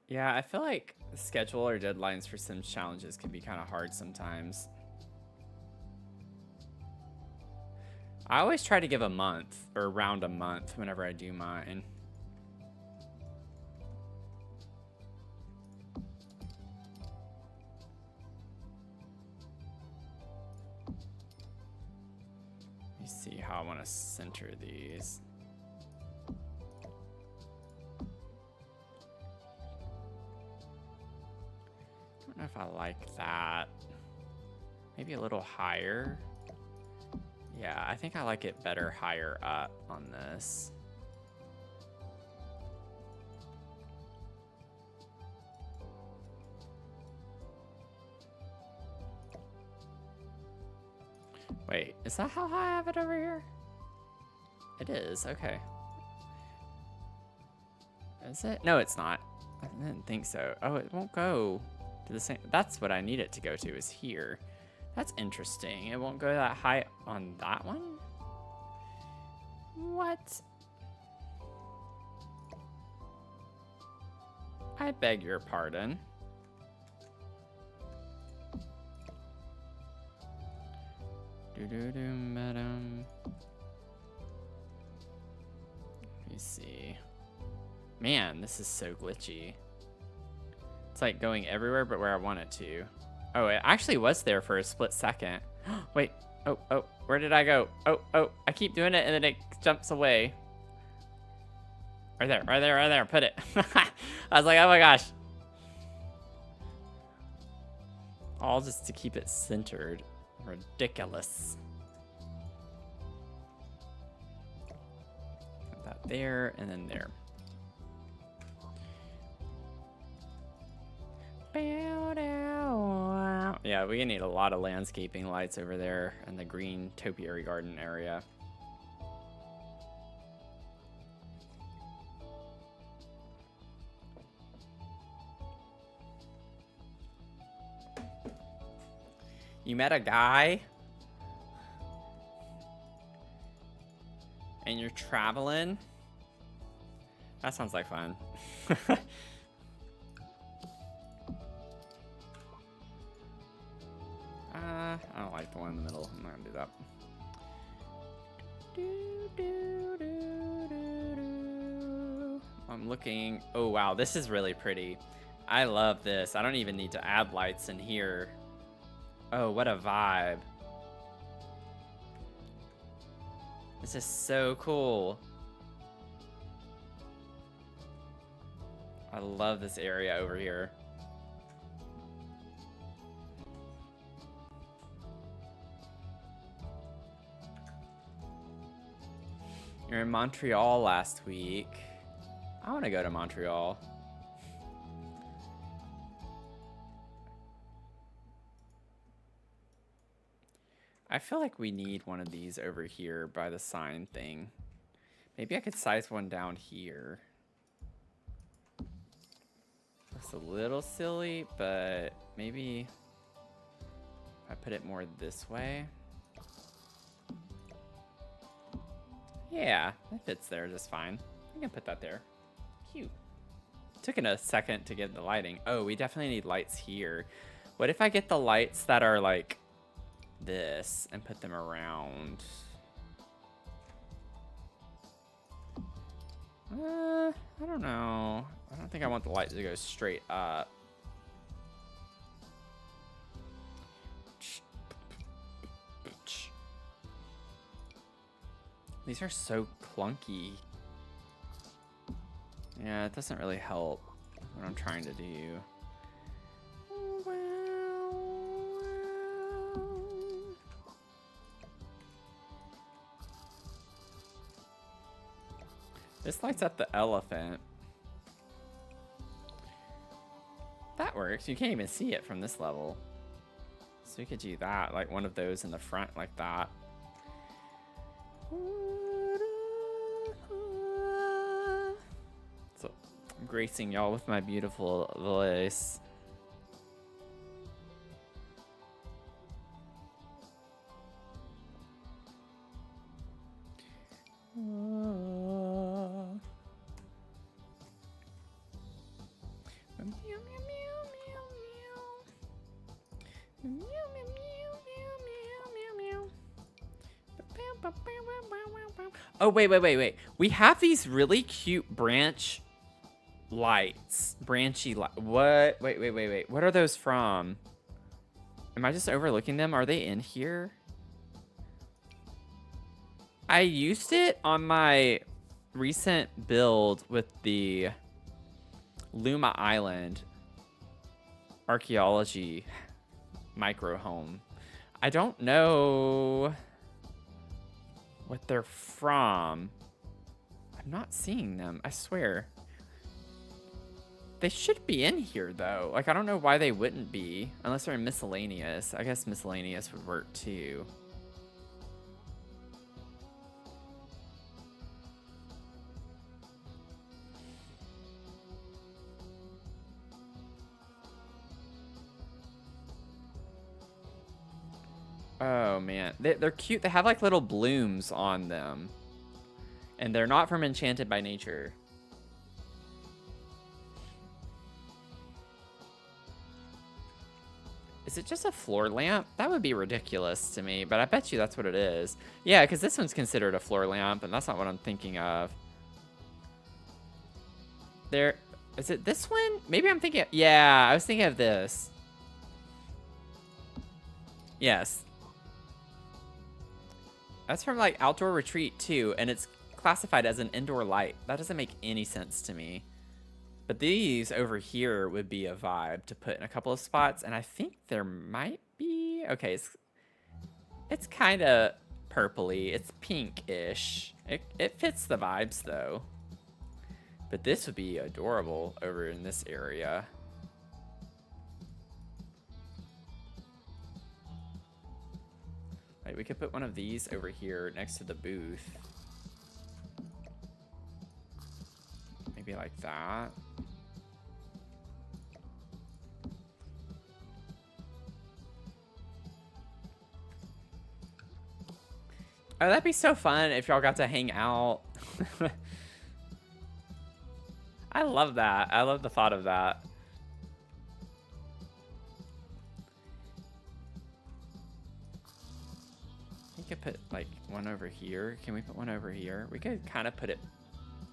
Yeah, I feel like schedule or deadlines for Sims challenges can be kind of hard sometimes. I always try to give a month or around a month whenever I do mine. Let me see how I want to center these. I don't know if I like that. Maybe a little higher. Yeah, I think I like it better higher up on this. Wait, is that how high I have it over here? It is, okay. Is it? No, it's not. I didn't think so. Oh, it won't go to the same. That's what I need it to go to, is here. That's interesting. It won't go that high on that one? What? I beg your pardon. Let me see. Man, this is so glitchy. It's like going everywhere but where I want it to. Oh, it actually was there for a split second. Wait. Oh, Where did I go? Oh, I keep doing it and then it jumps away. Right there, right there, right there. Put it. I was like, oh my gosh. All just to keep it centered. Ridiculous. Put that there and then there. Yeah, we need a lot of landscaping lights over there in the green topiary garden area. You met a guy? And you're traveling? That sounds like fun. I don't like the one in the middle. I'm not gonna do that. I'm looking. Oh, wow. This is really pretty. I love this. I don't even need to add lights in here. Oh, what a vibe. This is so cool. I love this area over here. You're in Montreal last week. I want to go to Montreal. I feel like we need one of these over here by the sign thing. Maybe I could size one down here. That's a little silly, but maybe if I put it more this way. Yeah, that fits there just fine. I can put that there. Cute. Took it a second to get the lighting. Oh, we definitely need lights here. What if I get the lights that are like this and put them around? I don't know. I don't think I want the light to go straight up. These are so clunky. Yeah, it doesn't really help what I'm trying to do. This lights up the elephant. That works. You can't even see it from this level. So we could do that, like one of those in the front like that. So I'm gracing y'all with my beautiful voice. Oh, wait. We have these really cute branch lights. Branchy light. What? Wait. What are those from? Am I just overlooking them? Are they in here? I used it on my recent build with the Luma Island archaeology micro home. I don't know what they're from. I'm not seeing them, I swear. They should be in here though. Like, I don't know why they wouldn't be, unless they're in miscellaneous. I guess miscellaneous would work too. Oh man, they're cute. They have like little blooms on them, and they're not from Enchanted by Nature. Is it just a floor lamp? That would be ridiculous to me, but I bet you that's what it is. Yeah, because this one's considered a floor lamp, and that's not what I'm thinking of. There, is it this one? Maybe I'm thinking, yeah, I was thinking of this. Yes. That's from like Outdoor Retreat too, and it's classified as an indoor light. That doesn't make any sense to me. But these over here would be a vibe to put in a couple of spots, and I think there might be... Okay, it's kind of purpley. It's pink-ish. It fits the vibes, though. But this would be adorable over in this area. Like, we could put one of these over here next to the booth. Maybe like that. Oh, that'd be so fun if y'all got to hang out. I love that. I love the thought of that. We could put like one over here. Can we put one over here? We could kind of put it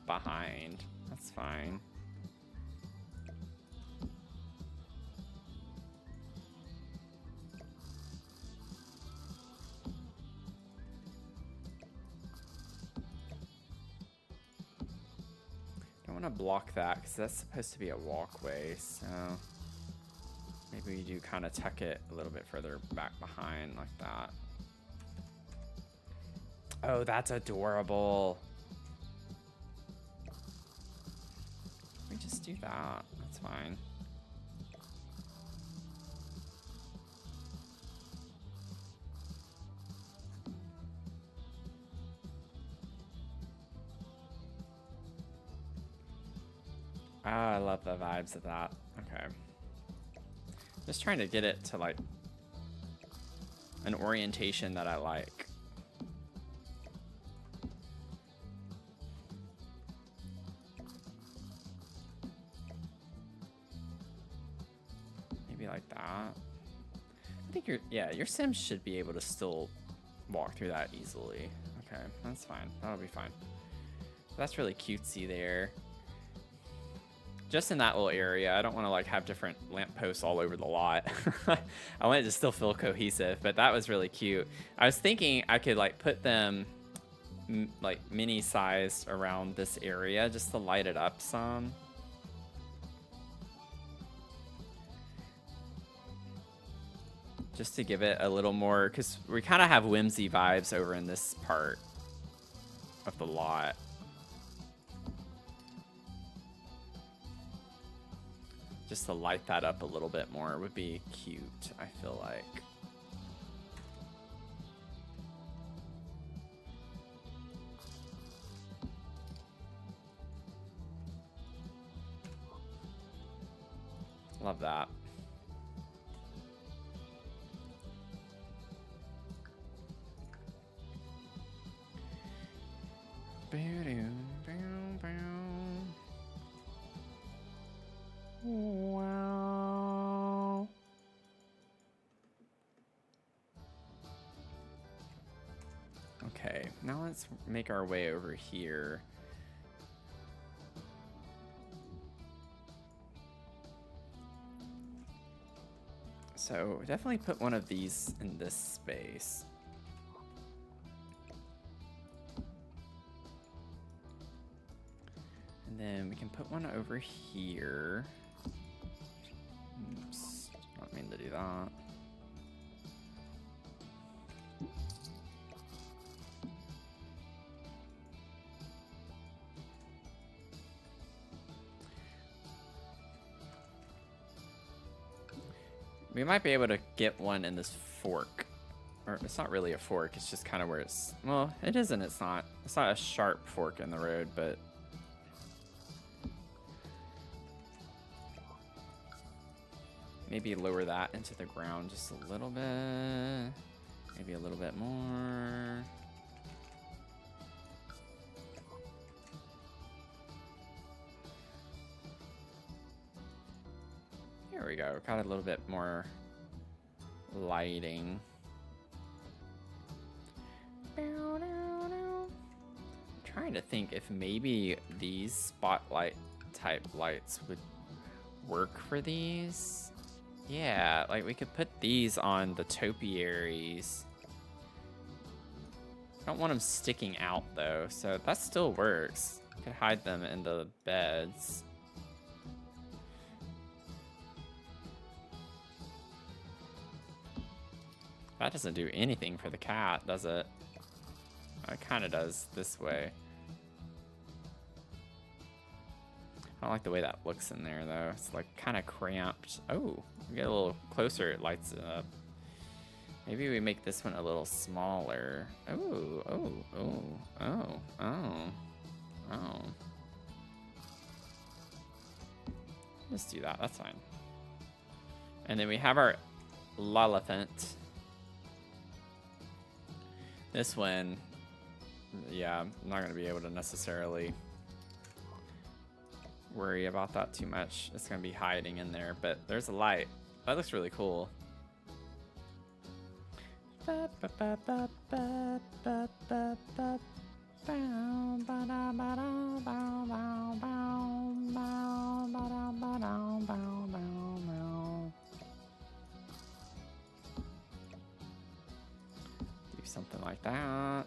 behind. That's fine. Don't want to block that because that's supposed to be a walkway, so maybe we do kind of tuck it a little bit further back behind like that. Oh, that's adorable. We just do that. That's fine. Oh, I love the vibes of that. Okay. Just trying to get it to like an orientation that I like. Maybe like that. I think your Sims should be able to still walk through that easily. Okay, that's fine. That'll be fine. That's really cutesy there. Just in that little area. I don't want to like have different lampposts all over the lot. I want it to still feel cohesive, but that was really cute. I was thinking I could like put them like mini sized around this area just to light it up some. Just to give it a little more, because we kind of have whimsy vibes over in this part of the lot. Just to light that up a little bit more would be cute, I feel like. Love that. Wow. Okay, now let's make our way over here. So definitely put one of these in this space. And then we can put one over here. Oops, not mean to do that. We might be able to get one in this fork. Or it's not really a fork, it's just kind of where it's... Well, it is and it's not. It's not a sharp fork in the road, but... Maybe lower that into the ground just a little bit. Maybe a little bit more. There we go. Got a little bit more lighting. Trying to think if maybe these spotlight type lights would work for these. Yeah, like we could put these on the topiaries. I don't want them sticking out though, so that still works. You could hide them in the beds. That doesn't do anything for the cat, does it? It kind of does this way. I don't like the way that looks in there though. It's like kind of cramped. Oh, we get a little closer, it lights it up. Maybe we make this one a little smaller. Oh, oh, oh, oh, oh, oh. Let's do that, that's fine. And then we have our Lolliphant. This one, yeah, I'm not gonna be able to necessarily worry about that too much. It's gonna be hiding in there, but there's a light. That looks really cool. Do something like that.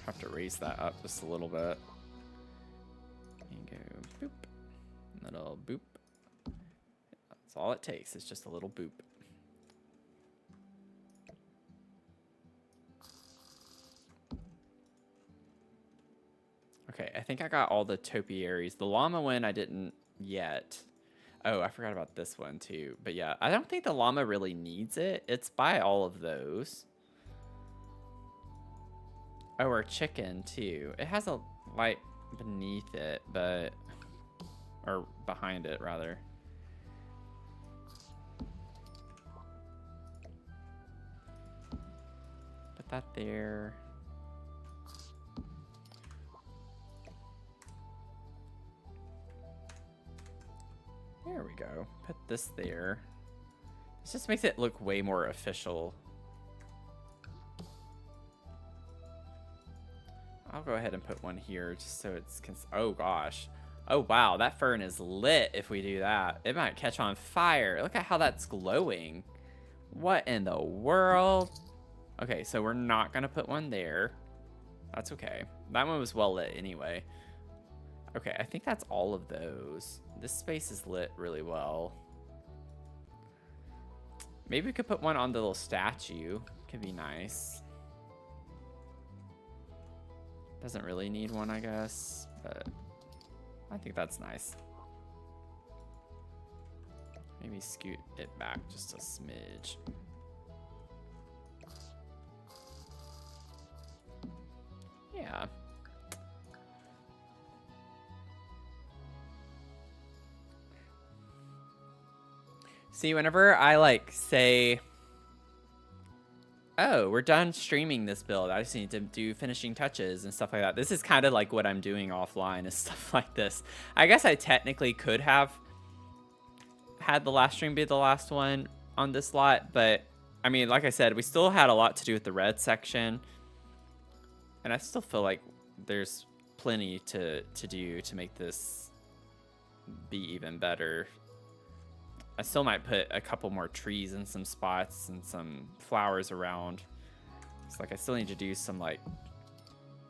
Have to raise that up just a little bit. And go boop. Little boop. That's all it takes. It's just a little boop. Okay, I think I got all the topiaries. The llama one I didn't yet. Oh, I forgot about this one too. But yeah, I don't think the llama really needs it. It's by all of those. Oh, or chicken too. It has a light beneath it, but... or behind it, rather. Put that there. There we go. Put this there. This just makes it look way more official. I'll go ahead and put one here just so it's... oh, gosh. Oh, wow. That fern is lit if we do that. It might catch on fire. Look at how that's glowing. What in the world? Okay, so we're not going to put one there. That's okay. That one was well lit anyway. Okay, I think that's all of those. This space is lit really well. Maybe we could put one on the little statue. Could be nice. Doesn't really need one, I guess, but I think that's nice. Maybe scoot it back just a smidge. Yeah. See, whenever I like say, oh, we're done streaming this build, I just need to do finishing touches and stuff like that. This is kind of like what I'm doing offline is stuff like this. I guess I technically could have had the last stream be the last one on this lot, but I mean, like I said, we still had a lot to do with the red section. And I still feel like there's plenty to do to make this be even better. I still might put a couple more trees in some spots and some flowers around. It's like I still need to do some like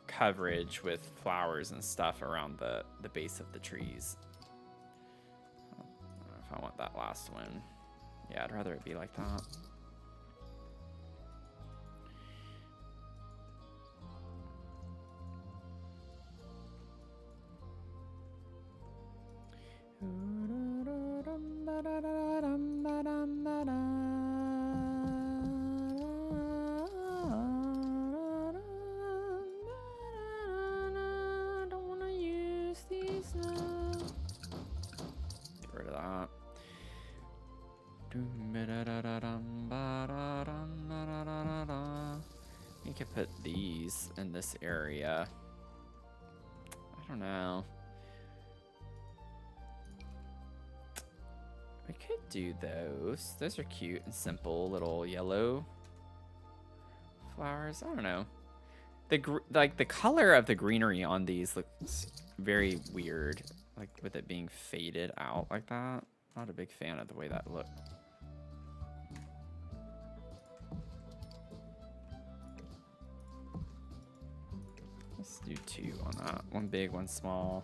coverage with flowers and stuff around the base of the trees. I don't know if I want that last one. Yeah, I'd rather it be like that. Don't want to use these now. Get rid of that. You could put these in this area. I don't know. We could do those. Those are cute and simple little yellow flowers. I don't know. Like the color of the greenery on these looks very weird, like with it being faded out like that. Not a big fan of the way that looked. Let's do 2 on that. 1 big, 1 small.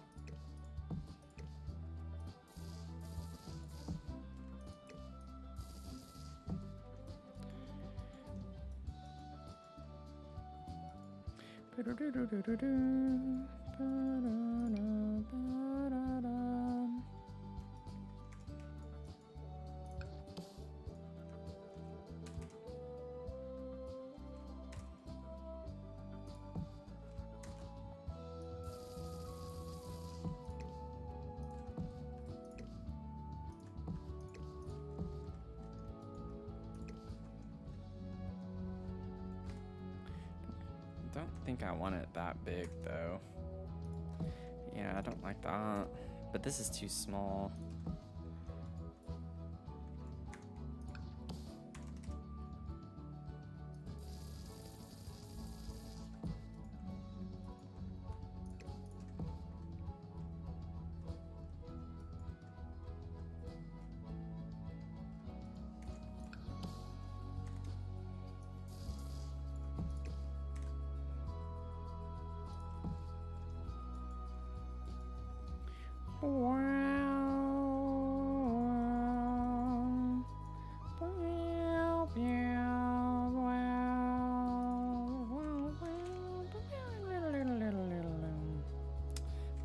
Don't think I want it that big though. Yeah, I don't like that. But this is too small.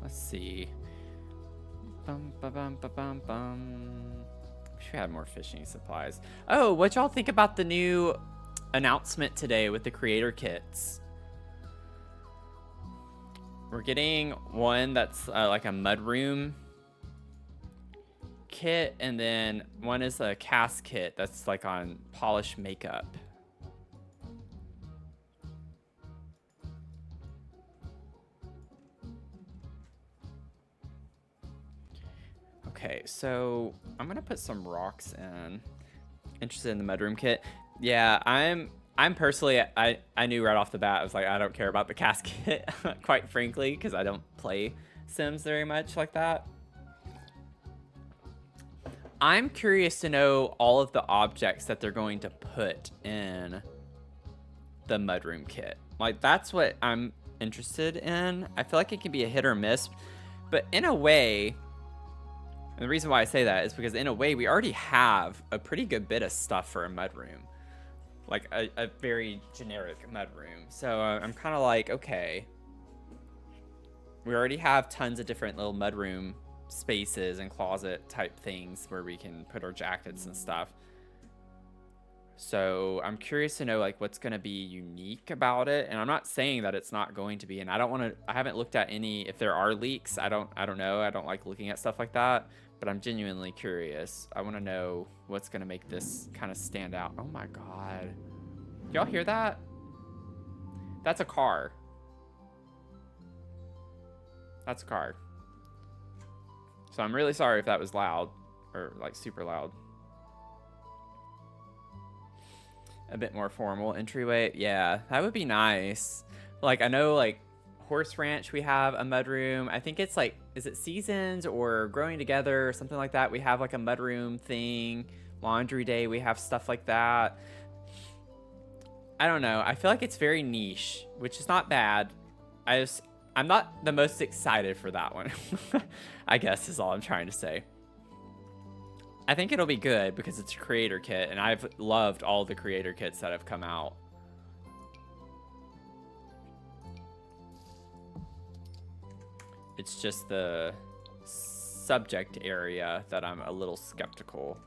Let's see. Bum, ba, bum, ba, bum, bum. Wish we had more fishing supplies. Oh, what y'all think about the new announcement today with the creator kits? We're getting one that's like a mudroom kit, and then one is a cast kit that's like on polish makeup. Okay, so I'm gonna put some rocks in. Interested in the mudroom kit. Yeah, I'm personally, I knew right off the bat, I was like, I don't care about the cast kit, quite frankly, because I don't play Sims very much like that. I'm curious to know all of the objects that they're going to put in the mudroom kit. Like, that's what I'm interested in. I feel like it can be a hit or miss, but in a way, and the reason why I say that is because in a way, we already have a pretty good bit of stuff for a mudroom. Like a very generic mudroom. So I'm kind of like, okay. We already have tons of different little mudroom spaces and closet type things where we can put our jackets and stuff. So I'm curious to know like what's going to be unique about it. And I'm not saying that it's not going to be, and I haven't looked at any, if there are leaks, I don't know. I don't like looking at stuff like that, but I'm genuinely curious. I want to know what's going to make this kind of stand out. Oh my God. Y'all hear that? That's a car. That's a car. So I'm really sorry if that was loud or like super loud. A bit more formal entryway. Yeah, that would be nice. Like, I know, like, Horse Ranch, we have a mudroom. I think it's like, is it Seasons or Growing Together or something like that? We have like a mudroom thing. Laundry Day, we have stuff like that. I don't know. I feel like it's very niche, which is not bad. I'm not the most excited for that one, I guess is all I'm trying to say. I think it'll be good because it's a creator kit, and I've loved all the creator kits that have come out. It's just the subject area that I'm a little skeptical.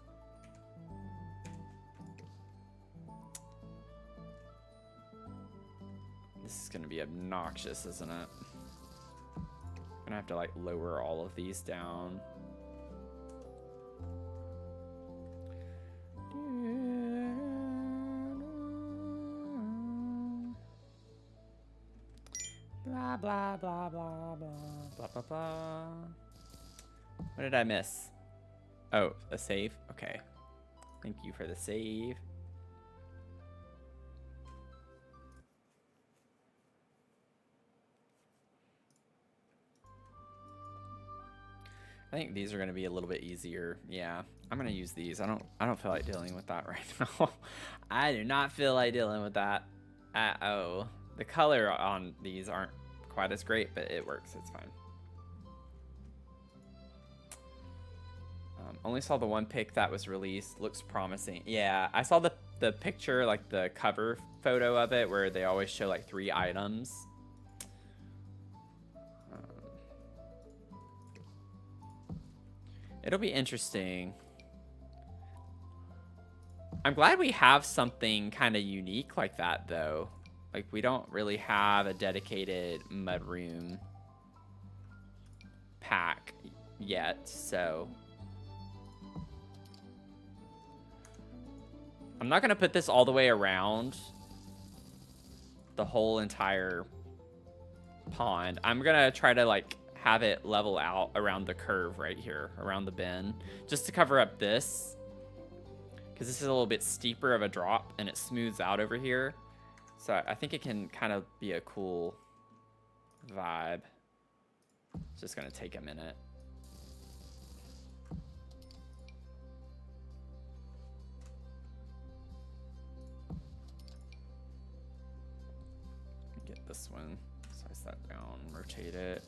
This is gonna be obnoxious, isn't it? I'm gonna have to like lower all of these down. Blah, blah, blah, blah, blah, blah, blah, blah. What did I miss? Oh, a save? Okay. Thank you for the save. I think these are going to be a little bit easier. Yeah, I'm going to use these. I don't feel like dealing with that right now. I do not feel like dealing with that. Oh, the color on these aren't quite as great, but it works. It's fine. Only saw the one pic that was released. Looks promising. Yeah, I saw the picture, like the cover photo of it, where they always show like 3 items. It'll be interesting. I'm glad we have something kind of unique like that, though. Like, we don't really have a dedicated mudroom pack yet, so... I'm not going to put this all the way around the whole entire pond. I'm going to try to, like, have it level out around the curve right here, around the bend, just to cover up this. Because this is a little bit steeper of a drop, and it smooths out over here. So I think it can kind of be a cool vibe. It's just going to take a minute. Get this one, size that down, rotate it.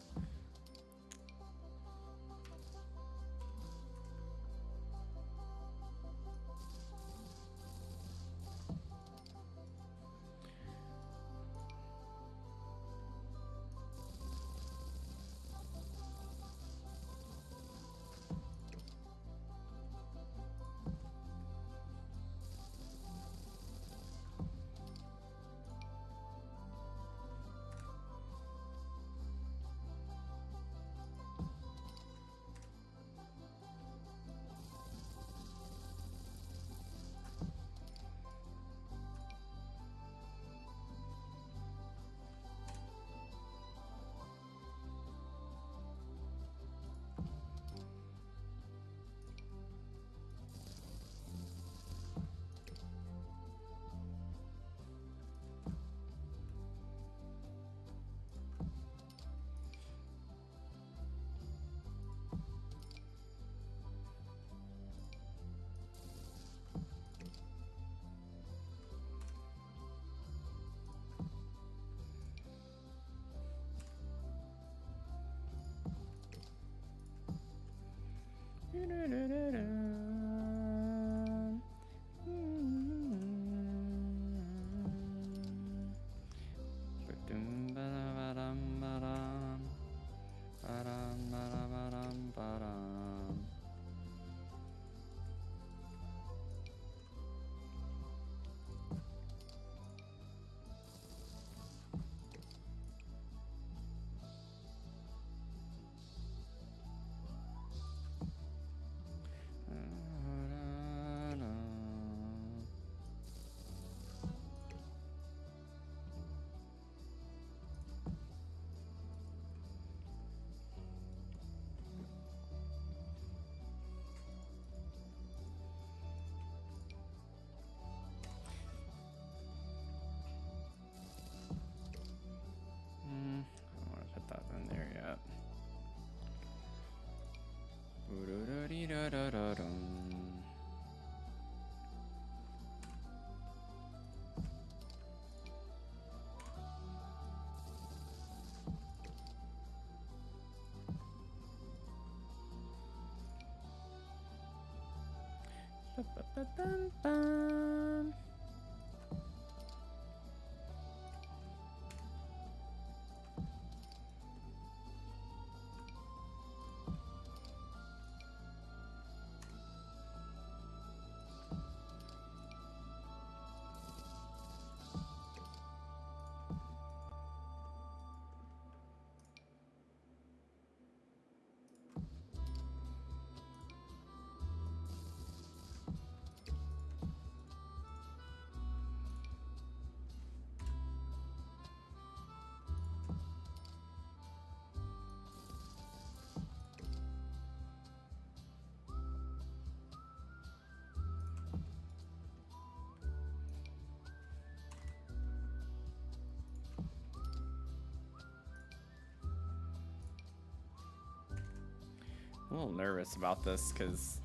little nervous about this because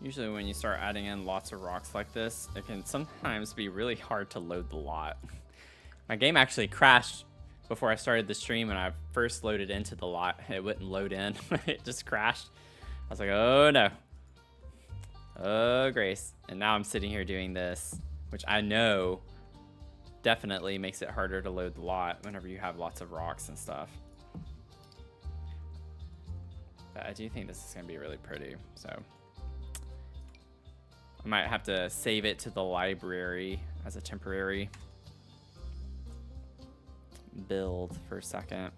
usually when you start adding in lots of rocks like this, it can sometimes be really hard to load the lot. My game actually crashed before I started the stream when I first loaded into the lot. It wouldn't load in. It just crashed. I was like, oh no. Oh, Grace. And now I'm sitting here doing this, which I know definitely makes it harder to load the lot whenever you have lots of rocks and stuff. But I do think this is going to be really pretty, so I might have to save it to the library as a temporary build for a second.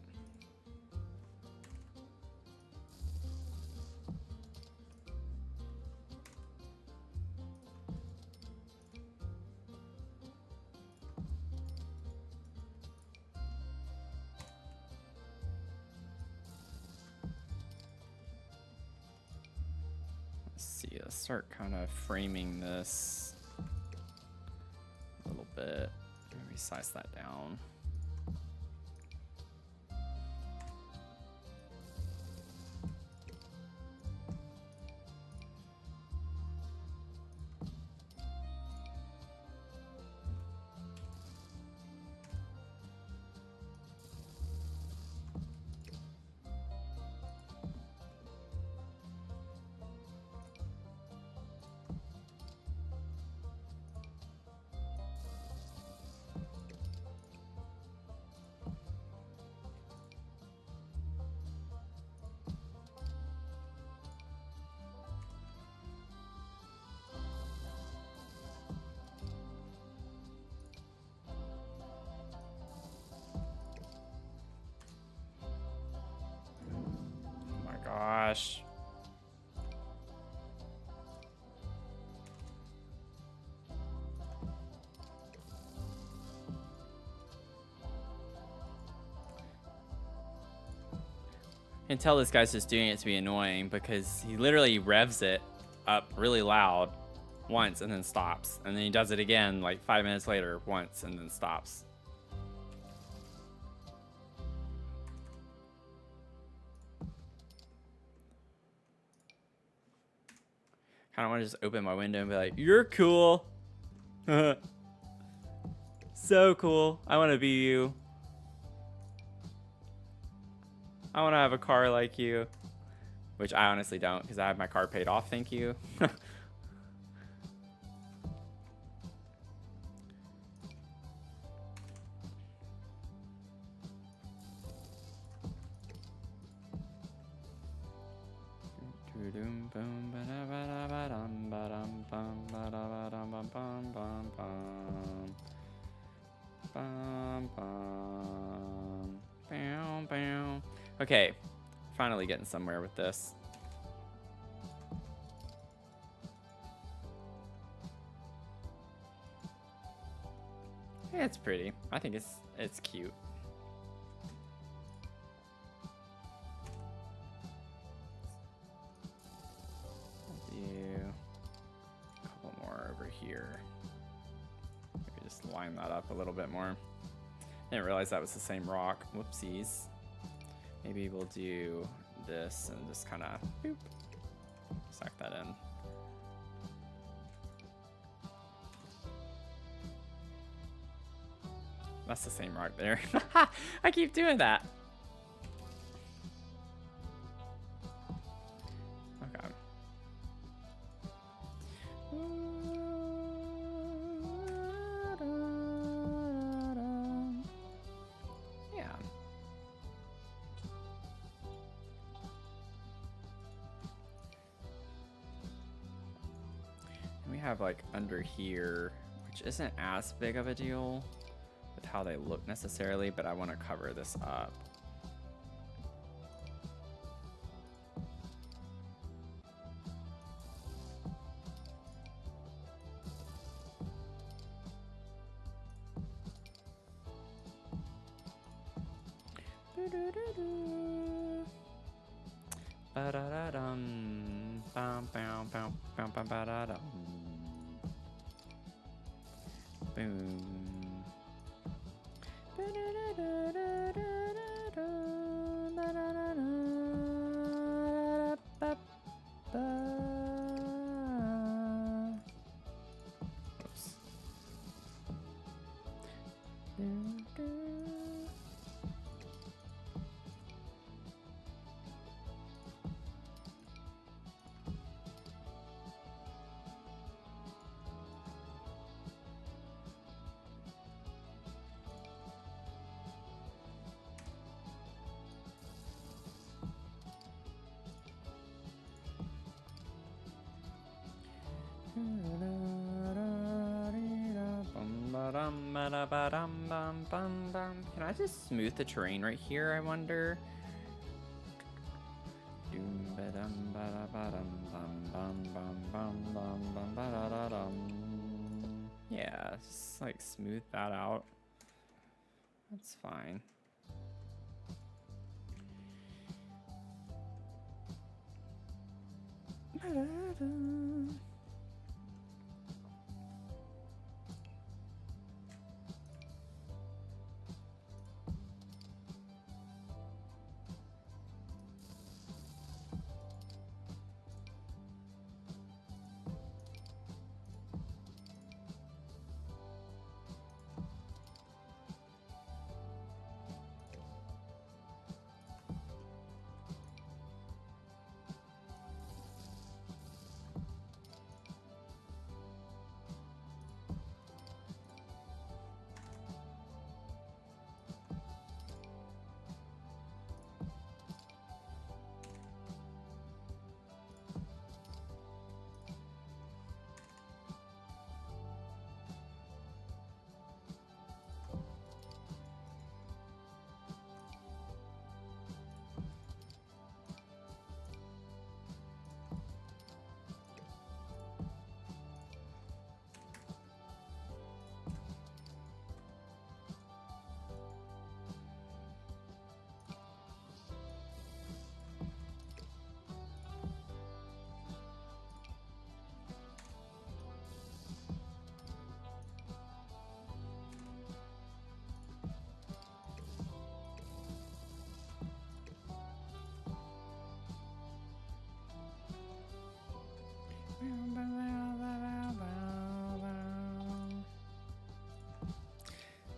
Let's start kind of framing this a little bit. Maybe size that down. Gosh. I can tell this guy's just doing it to be annoying because he literally revs it up really loud once and then stops. And then he does it again like 5 minutes later once and then stops. Kind of want to just open my window and be like, you're cool. So cool. I want to be you. I want to have a car like you. Which I honestly don't because I have my car paid off, thank you. Okay, finally getting somewhere with this. Yeah, it's pretty. I think it's cute. A couple more over here. Maybe just line that up a little bit more. Didn't realize that was the same rock. Whoopsies. Maybe we'll do this and just kind of suck that in. That's the same rock there. I keep doing that. Okay. Yeah. And we have like under here, which isn't as big of a deal with how they look necessarily, but I want to cover this up. Ba-da-da-dum, bam, bam, bam, bam, bam, ba-da-dum. Boom. Can I just smooth the terrain right here, I wonder? Yeah, just like smooth that out. That's fine.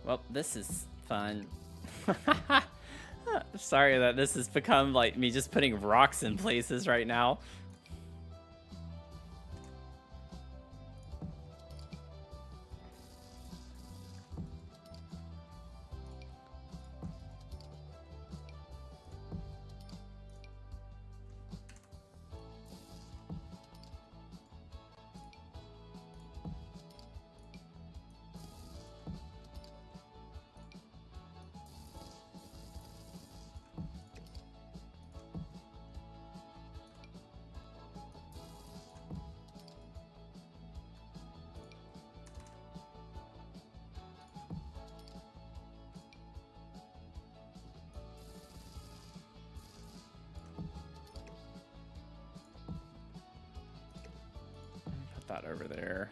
Well, this is fun. Sorry that this has become like me just putting rocks in places right now. That over there.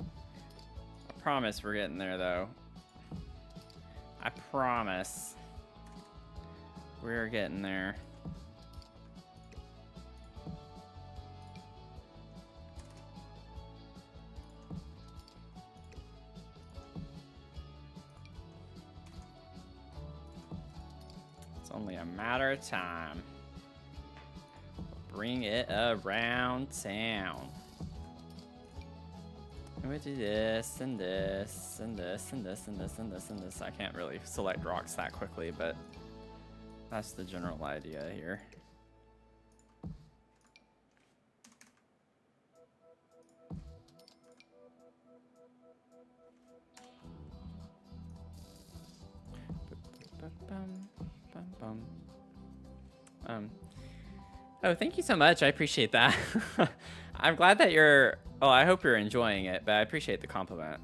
I promise we're getting there though. I promise we're getting there. It's only a matter of time. Bring it around town. We do this and this and this and this and this and this and this. I can't really select rocks that quickly, but that's the general idea here. Oh, thank you so much. I appreciate that. I'm glad that you're... Oh, I hope you're enjoying it, but I appreciate the compliment.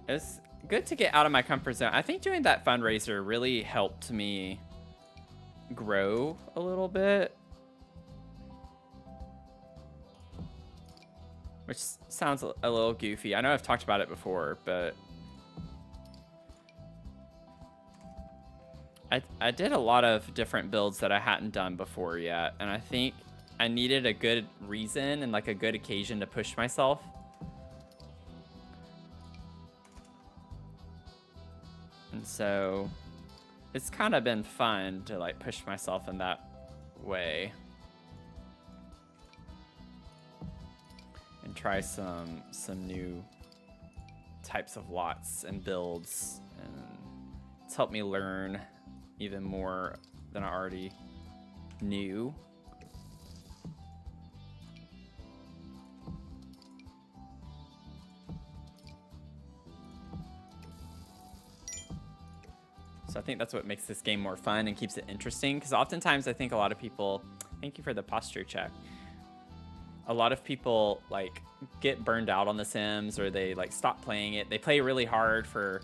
It's good to get out of my comfort zone. I think doing that fundraiser really helped me grow a little bit. Which sounds a little goofy. I know I've talked about it before, but... I did a lot of different builds that I hadn't done before yet, and I think I needed a good reason and like a good occasion to push myself. And so it's kind of been fun to like push myself in that way and try some new types of lots and builds, and it's helped me learn even more than I already knew. So I think that's what makes this game more fun and keeps it interesting, because oftentimes I think a lot of people, thank you for the posture check, a lot of people like get burned out on The Sims, or they like stop playing it. They play really hard for,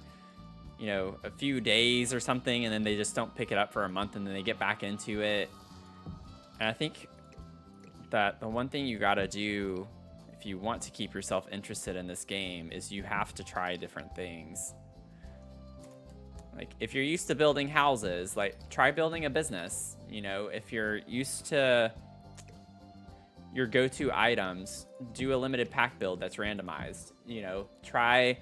you know, a few days or something, and then they just don't pick it up for a month, and then they get back into it. And I think that the one thing you gotta do if you want to keep yourself interested in this game is you have to try different things. Like, if you're used to building houses, like, try building a business. You know, if you're used to your go-to items, do a limited pack build that's randomized. You know, try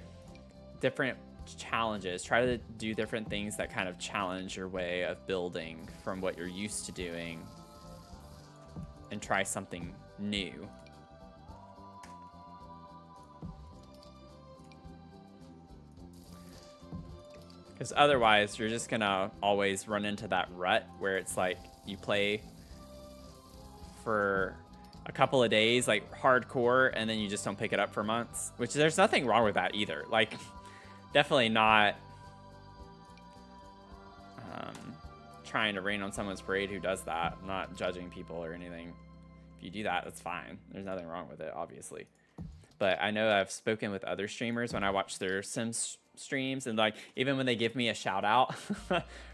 different challenges. Try to do different things that kind of challenge your way of building from what you're used to doing, and try something new. Because otherwise, you're just gonna always run into that rut where it's like you play for a couple of days, like hardcore, and then you just don't pick it up for months. Which there's nothing wrong with that either. Like, definitely not trying to rain on someone's parade who does that. I'm not judging people or anything. If you do that, that's fine. There's nothing wrong with it, obviously. But I know I've spoken with other streamers when I watch their Sims streams, and like even when they give me a shout out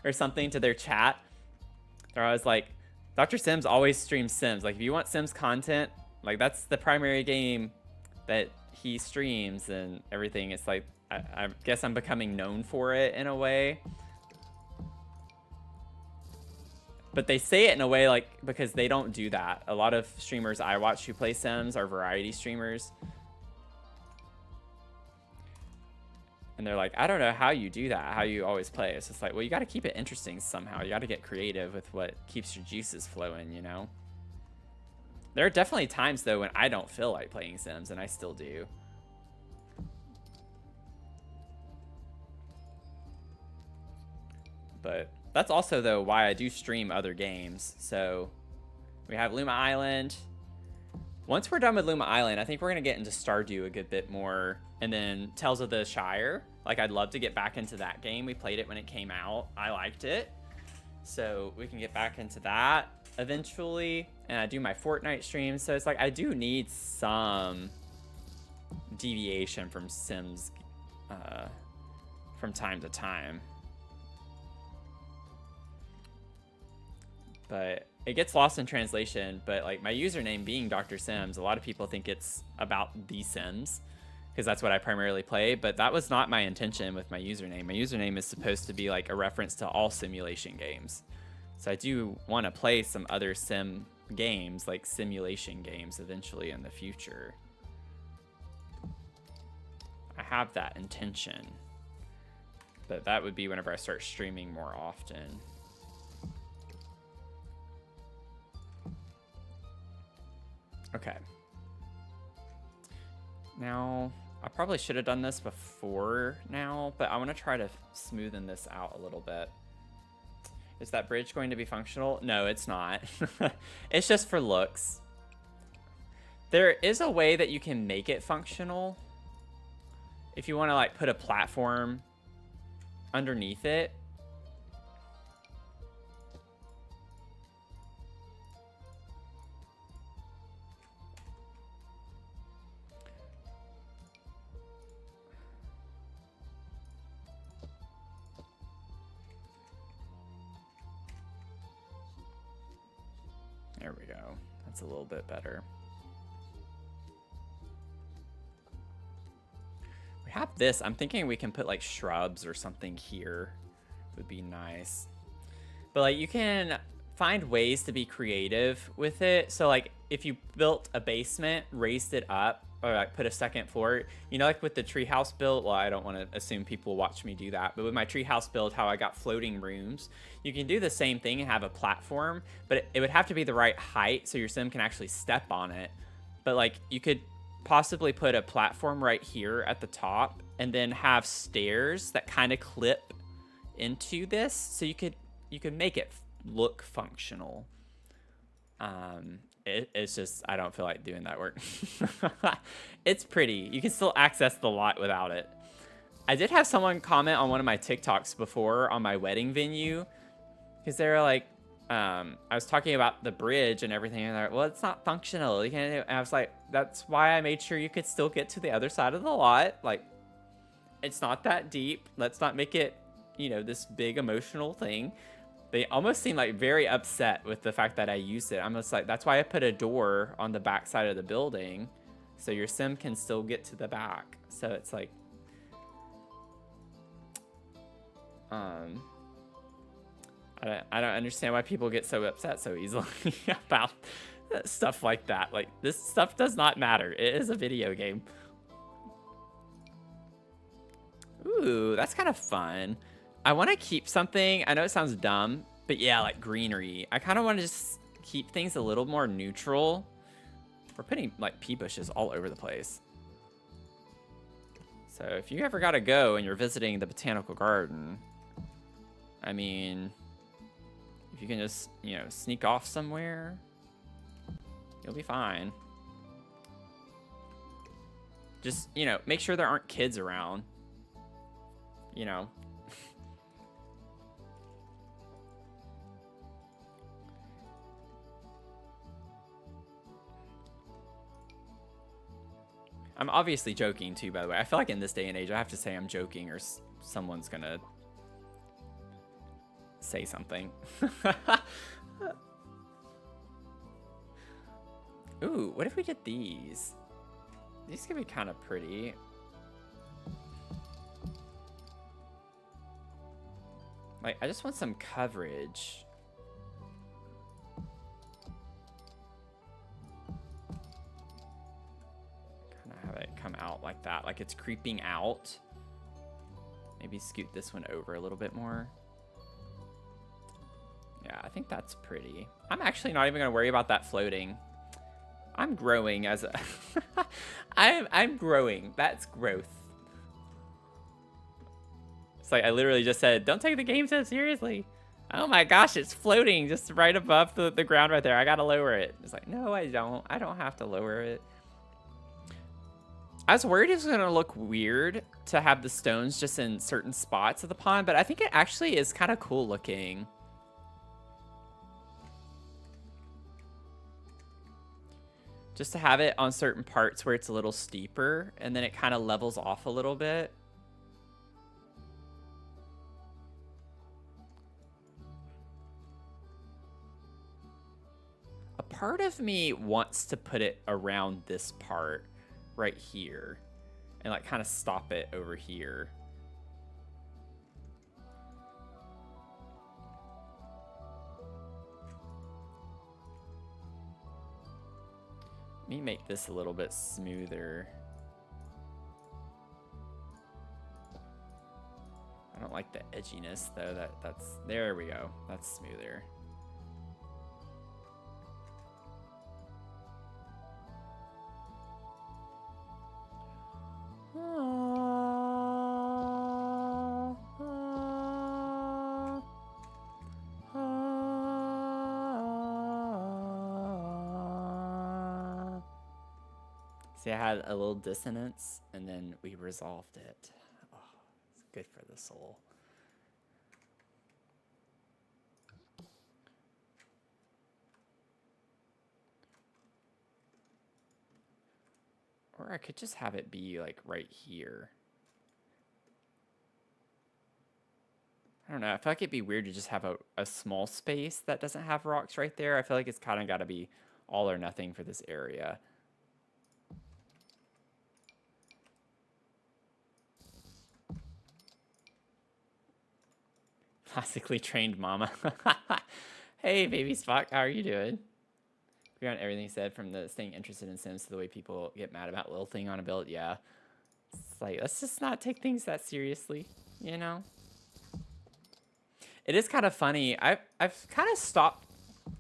or something to their chat, they're always like, Dr. Sims always streams Sims. Like, if you want Sims content, like that's the primary game that he streams and everything. It's like, I guess I'm becoming known for it in a way. But they say it in a way like, because they don't do that. A lot of streamers I watch who play Sims are variety streamers. And they're like, I don't know how you do that, how you always play. It's just like, well, you got to keep it interesting somehow. You got to get creative with what keeps your juices flowing, you know? There are definitely times, though, when I don't feel like playing Sims, and I still do. But that's also, though, why I do stream other games. So we have Luma Island. Once we're done with Luma Island, I think we're going to get into Stardew a good bit more. And then Tales of the Shire. Like, I'd love to get back into that game. We played it when it came out. I liked it. So we can get back into that eventually. And I do my Fortnite streams. So it's like, I do need some deviation from Sims from time to time. But it gets lost in translation. But like, my username being Dr. Sims, a lot of people think it's about The Sims, because that's what I primarily play. But that was not my intention with my username. My username is supposed to be like a reference to all simulation games. So I do want to play some other sim games, like simulation games, eventually in the future. I have that intention. But that would be whenever I start streaming more often. Okay. Now, I probably should have done this before now, but I want to try to smoothen this out a little bit. Is that bridge going to be functional? No, it's not. It's just for looks. There is a way that you can make it functional. If you want to like put a platform underneath it. There we go. That's a little bit better. We have this. I'm thinking we can put like shrubs or something here. Would be nice. But like, you can find ways to be creative with it. So like, if you built a basement, raised it up, or like put a second floor. You know, like with the treehouse build. Well, I don't want to assume people watch me do that, but with my treehouse build, how I got floating rooms, you can do the same thing and have a platform, but it would have to be the right height so your sim can actually step on it. But like you could possibly put a platform right here at the top, and then have stairs that kind of clip into this, so you could make it look functional. It's just, I don't feel like doing that work. It's pretty. You can still access the lot without it. I did have someone comment on one of my TikToks before on my wedding venue, because they were like, I was talking about the bridge and everything, and they're like, well, it's not functional. You can't. And I was like, that's why I made sure you could still get to the other side of the lot. Like, it's not that deep. Let's not make it, you know, this big emotional thing. They almost seem like very upset with the fact that I used it. I'm just like, that's why I put a door on the back side of the building, so your sim can still get to the back. So it's like, I don't understand why people get so upset so easily about stuff like that. Like, this stuff does not matter. It is a video game. Ooh, that's kind of fun. I want to keep something. I know it sounds dumb, but yeah, like greenery. I kind of want to just keep things a little more neutral. We're putting like pea bushes all over the place. So if you ever got to go and you're visiting the botanical garden, I mean, if you can just, you know, sneak off somewhere, you'll be fine. Just, you know, make sure there aren't kids around. You know. I'm obviously joking too, by the way. I feel like in this day and age, I have to say I'm joking or someone's gonna say something. Ooh, what if we did these? These could be kind of pretty. Like, I just want some coverage. Have it come out like that, like it's creeping out. Maybe scoot this one over a little bit more. Yeah, I think that's pretty. I'm actually not even gonna worry about that floating. I'm growing as a I'm growing. That's growth. It's like I literally just said, don't take the game so seriously. Oh my gosh, it's floating just right above the ground right there. I gotta lower it. It's like, no, I don't. I don't have to lower it. I was worried it was going to look weird to have the stones just in certain spots of the pond, but I think it actually is kind of cool looking. Just to have it on certain parts where it's a little steeper, and then it kind of levels off a little bit. A part of me wants to put it around this part right here and like kind of stop it over here. Let me make this a little bit smoother. I don't like the edginess though. That's there we go. That's smoother. See, I had a little dissonance, and then we resolved it. Oh, it's good for the soul. Or I could just have it be like right here. I don't know. I feel like it'd be weird to just have a small space that doesn't have rocks right there. I feel like it's kind of got to be all or nothing for this area. Classically trained mama. Hey, baby Spock, how are you doing? Agree on everything said, from the staying interested in Sims to the way people get mad about little thing on a build. Yeah. It's like, let's just not take things that seriously, you know? It is kind of funny. I've kind of stopped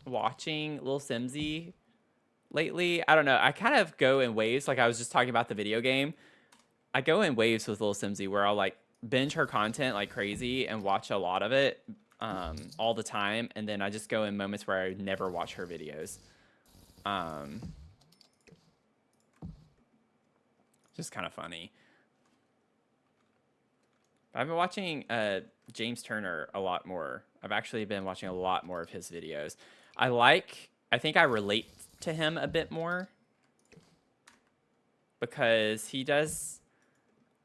watching Lil Simsy lately. I don't know. I kind of go in waves. Like I was just talking about the video game. I go in waves with Lil Simsy where I'll like binge her content like crazy and watch a lot of it all the time. And then I just go in moments where I never watch her videos. Just kind of funny. I've been watching James Turner a lot more. I've actually been watching a lot more of his videos. I think I relate to him a bit more because he does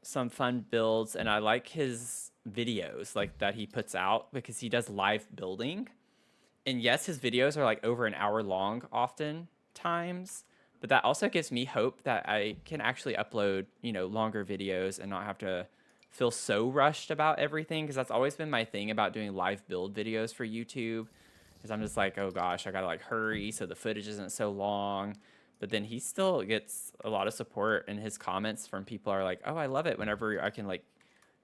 some fun builds, and I like his videos like that he puts out because he does live building. And yes, his videos are like over an hour long often times, but that also gives me hope that I can actually upload, you know, longer videos and not have to feel so rushed about everything, because that's always been my thing about doing live build videos for YouTube, is I'm just like, oh gosh, I gotta like hurry so the footage isn't so long. But then he still gets a lot of support, and his comments from people are like, oh, I love it whenever I can like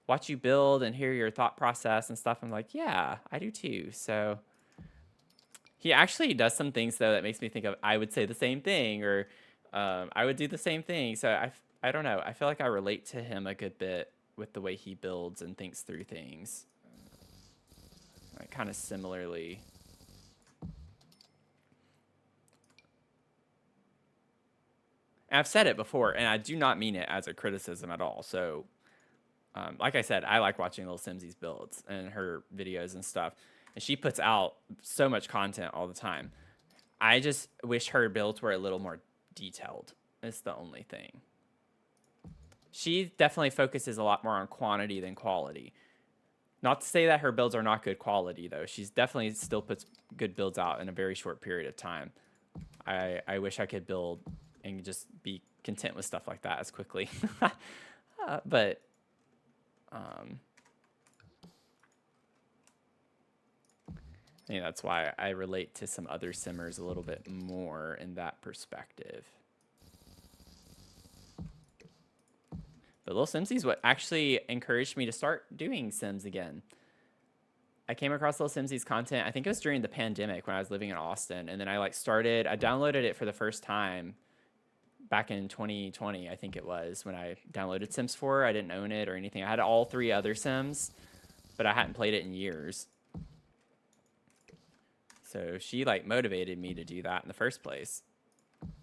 watch you build and hear your thought process and stuff. I'm like, yeah, I do too. So he actually does some things though that makes me think of, I would say the same thing, or I would do the same thing. So I don't know. I feel like I relate to him a good bit with the way he builds and thinks through things. Like, kind of similarly. And I've said it before, and I do not mean it as a criticism at all. So, like I said, I like watching Lil Simsy's builds and her videos and stuff. And she puts out so much content all the time. I just wish her builds were a little more detailed. It's the only thing. She definitely focuses a lot more on quantity than quality. Not to say that her builds are not good quality, though. She's definitely still puts good builds out in a very short period of time. I wish I could build and just be content with stuff like that as quickly. But I think that's why I relate to some other simmers a little bit more in that perspective. But Lil Simsy's what actually encouraged me to start doing Sims again. I came across Lil Simsy's content, I think it was during the pandemic when I was living in Austin. And then I downloaded it for the first time back in 2020, I think it was, when I downloaded Sims 4. I didn't own it or anything. I had all 3 other Sims, but I hadn't played it in years. So she like motivated me to do that in the first place.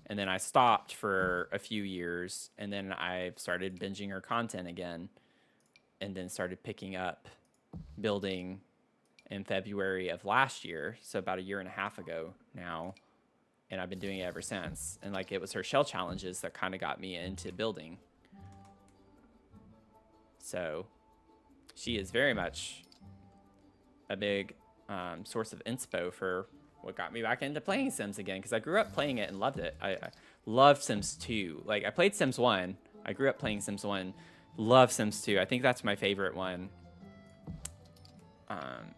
And then I stopped for a few years, and then I started binging her content again, and then started picking up building in February of last year, so about a year and a half ago now, and I've been doing it ever since. And like, it was her shell challenges that kind of got me into building. So she is very much a big source of inspo for what got me back into playing Sims again, because I grew up playing it and loved it. I loved Sims 2. Like, I played Sims 1. I grew up playing Sims 1. Love Sims 2. I think that's my favorite one.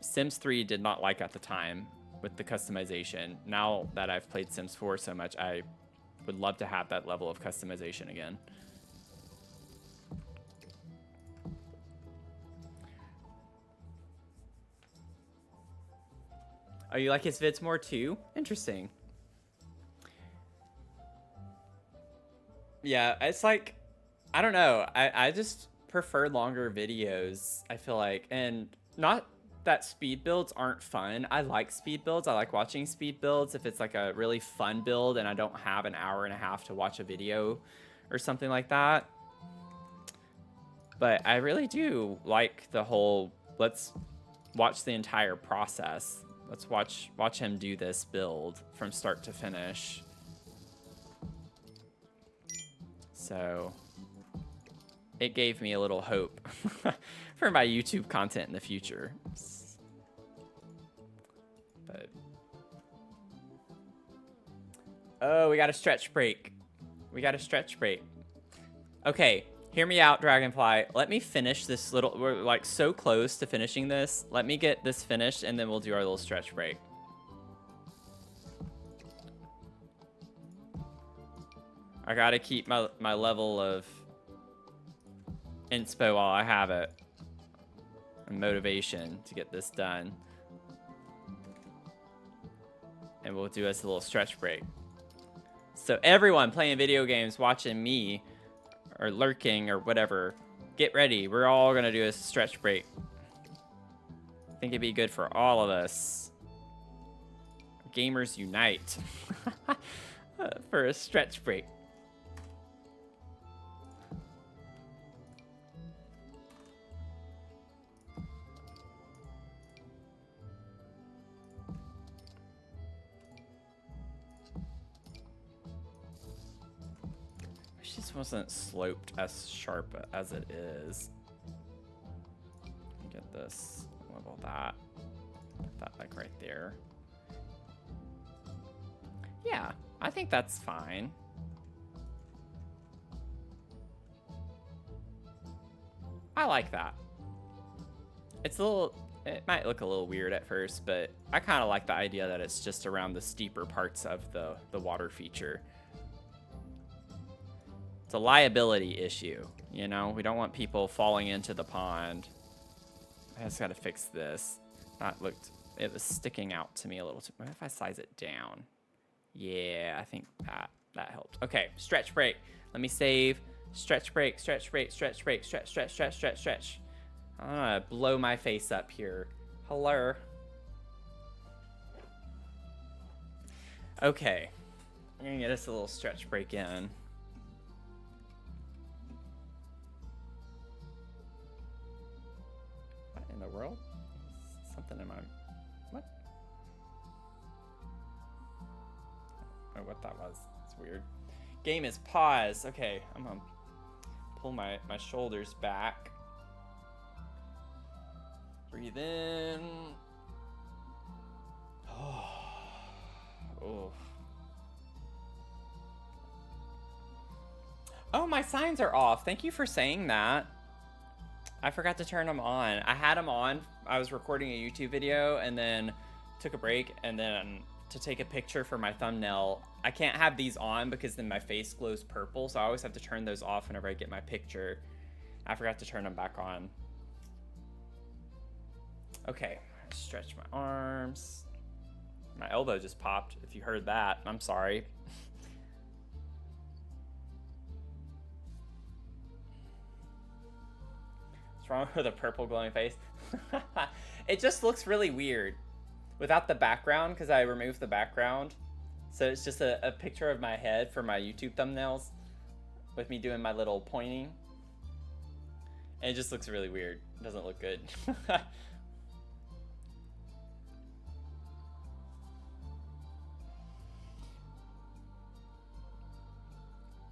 Sims 3 did not like at the time with the customization. Now that I've played Sims 4 so much, I would love to have that level of customization again. Oh, you like his vids more too? Interesting. Yeah, it's like, I don't know. I just prefer longer videos, I feel like. And not that speed builds aren't fun. I like speed builds. I like watching speed builds if it's like a really fun build and I don't have an hour and a half to watch a video or something like that. But I really do like the whole, let's watch the entire process. Let's watch him do this build from start to finish. So it gave me a little hope for my YouTube content in the future. But oh, we got a stretch break. We got a stretch break. Okay, hear me out, Dragonfly. Let me finish this little, we're like so close to finishing this. Let me get this finished and then we'll do our little stretch break. I gotta keep my level of inspo while I have it. And motivation to get this done. And we'll do us a little stretch break. So everyone playing video games, watching me, or lurking, or whatever, get ready. We're all gonna do a stretch break. I think it'd be good for all of us. Gamers unite. For a stretch break. This wasn't sloped as sharp as it is. Get this, level that. Put that like right there. Yeah, I think that's fine. I like that. It's a little, it might look a little weird at first, but I kind of like the idea that it's just around the steeper parts of the water feature. It's a liability issue, you know? We don't want people falling into the pond. I just gotta fix this. That looked, it was sticking out to me a little too. What if I size it down? Yeah, I think that helped. Okay, stretch break. Let me save. Stretch break, stretch break, stretch break, stretch, stretch, stretch, stretch, stretch. I'm gonna blow my face up here. Hello. Okay, I'm gonna get us a little stretch break in. In the world? Something in my... What? Oh, what that was. It's weird. Game is paused. Okay, I'm gonna pull my shoulders back. Breathe in. Oh. Oh, my signs are off. Thank you for saying that. I forgot to turn them on. I had them on. I was recording a YouTube video and then took a break, and then to take a picture for my thumbnail, I can't have these on because then my face glows purple, so I always have to turn those off whenever I get my picture. I forgot to turn them back on. Okay, stretch my arms. My elbow just popped, if you heard that. I'm sorry. Wrong with a purple glowing face? It just looks really weird without the background, because I removed the background, so it's just a picture of my head for my YouTube thumbnails with me doing my little pointing, and it just looks really weird. It doesn't look good.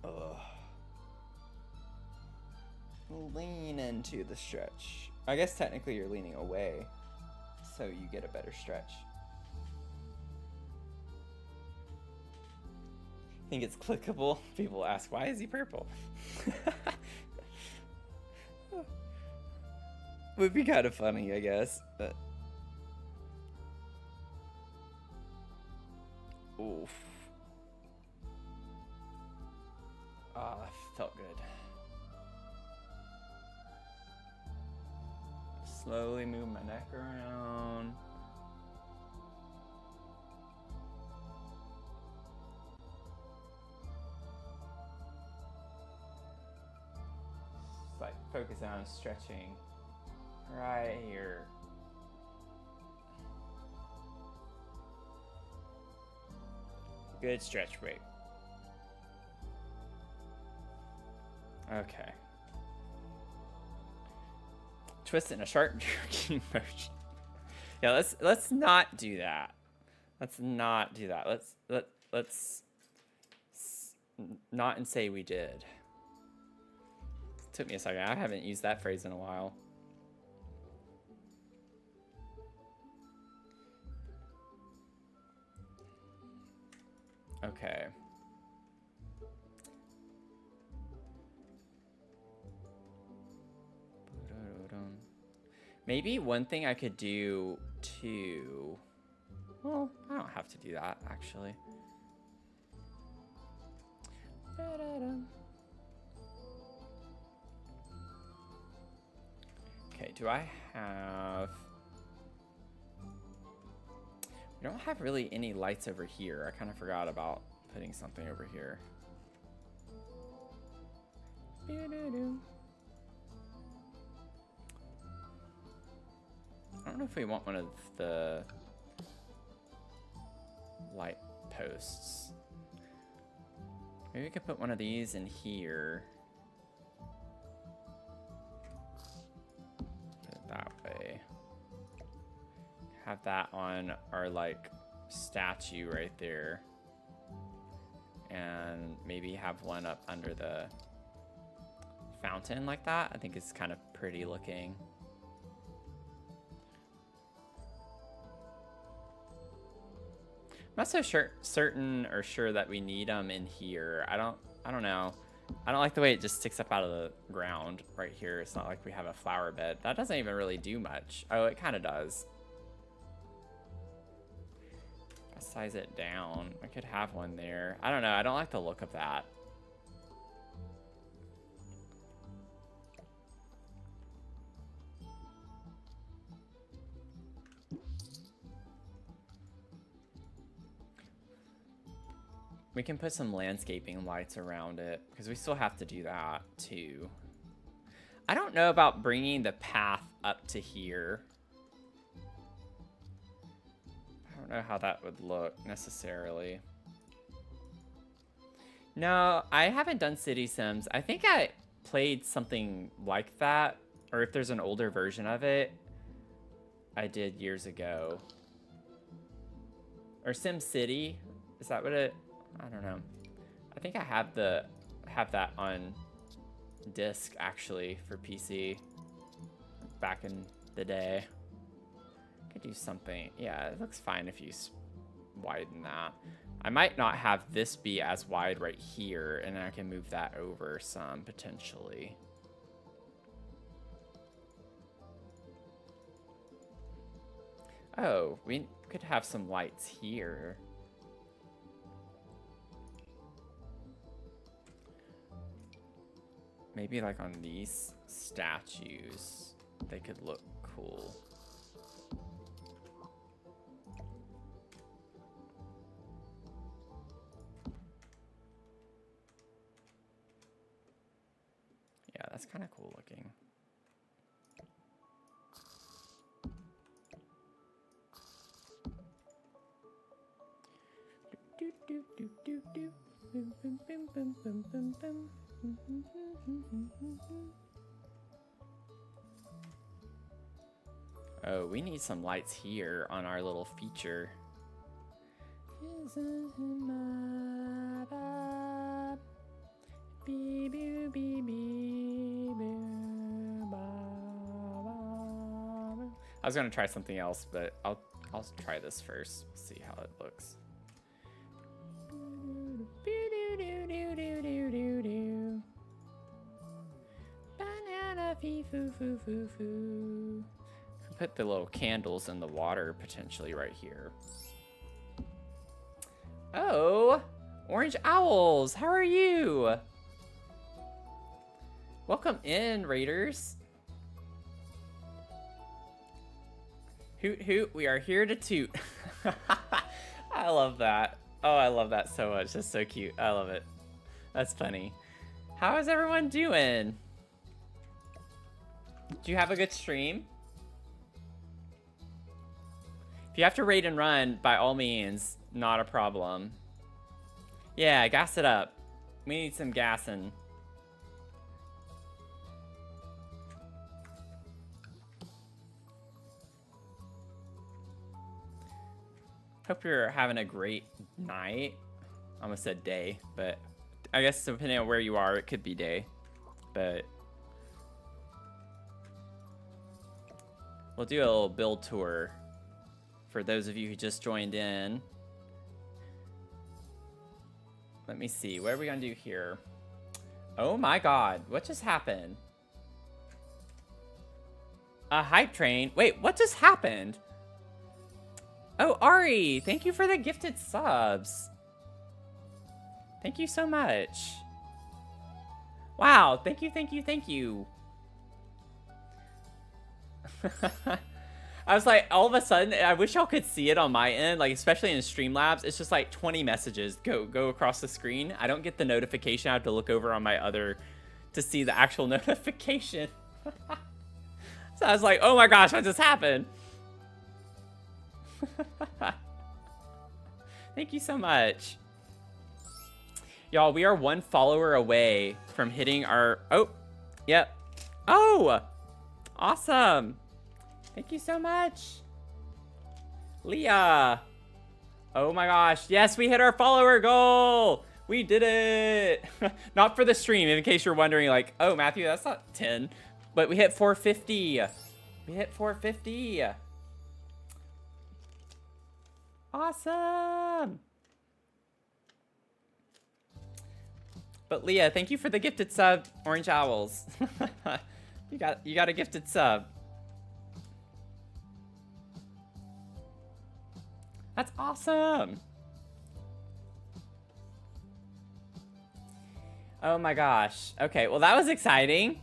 Ugh. Lean into the stretch. I guess technically you're leaning away, so you get a better stretch. Think it's clickable? People ask, why is he purple? Would be kind of funny, I guess, but... Oof. Ah, felt good. Slowly move my neck around. Just like focus on stretching right here. Good stretch break. Okay. Twist in a sharp jerky motion. Yeah, let's not do that. Let's not do that. Let's not and say we did. Took me a second. I haven't used that phrase in a while. Okay. Maybe one thing I could do too. Well, I don't have to do that actually. Okay, do I have... We don't have really any lights over here. I kind of forgot about putting something over here. I don't know if we want one of the light posts. Maybe we could put one of these in here. Put it that way. Have that on our like statue right there. And maybe have one up under the fountain like that. I think it's kind of pretty looking. I'm not so certain that we need them in here. I don't know. I don't like the way it just sticks up out of the ground right here. It's not like we have a flower bed. That doesn't even really do much. Oh, it kind of does. I'll size it down. I could have one there. I don't know. I don't like the look of that. We can put some landscaping lights around it because we still have to do that too. I don't know about bringing the path up to here. I don't know how that would look necessarily. No, I haven't done City Sims. I think I played something like that, or if there's an older version of it, I did years ago. Or Sim City, is that what it? I don't know. I think I have that on disc actually for PC back in the day. I could do something. Yeah, it looks fine if you widen that. I might not have this be as wide right here, and I can move that over some potentially. Oh, we could have some lights here. Maybe like on these statues, they could look cool. Yeah, that's kind of cool looking. Do, do, do, do, do. Boom, boom, boom, boom, boom, boom, boom. Oh, we need some lights here on our little feature. I was gonna try something else, but I'll try this first. See how it looks. Banana fee foo foo foo foo. Put the little candles in the water potentially right here. Oh, Orange Owls, how are you? Welcome in, Raiders. Hoot hoot, we are here to toot. I love that. Oh, I love that so much. That's so cute. I love it. That's funny. How is everyone doing? Do you have a good stream? If you have to raid and run, by all means, not a problem. Yeah, gas it up. We need some gassing. Hope you're having a great night. I almost said day, but I guess depending on where you are, it could be day. But we'll do a little build tour for those of you who just joined in. Let me see. What are we gonna do here? Oh my god, what just happened? A hype train? Wait, what just happened? Oh, Ari, thank you for the gifted subs. Thank you so much. Wow, thank you, thank you, thank you. I was like, all of a sudden, I wish y'all could see it on my end, like especially in Streamlabs, it's just like 20 messages go across the screen. I don't get the notification. I have to look over on my other to see the actual notification. So I was like, oh my gosh, what just happened? Thank you so much. Y'all, we are 1 follower away from hitting our... Oh, yep. Oh, awesome. Thank you so much. Leah. Oh my gosh. Yes, we hit our follower goal. We did it. Not for the stream, in case you're wondering, like, oh, Matthew, that's not 10. But we hit 450. We hit 450. Awesome. But Leah, thank you for the gifted sub, Orange Owls. you got a gifted sub. That's awesome. Oh my gosh. Okay, well that was exciting.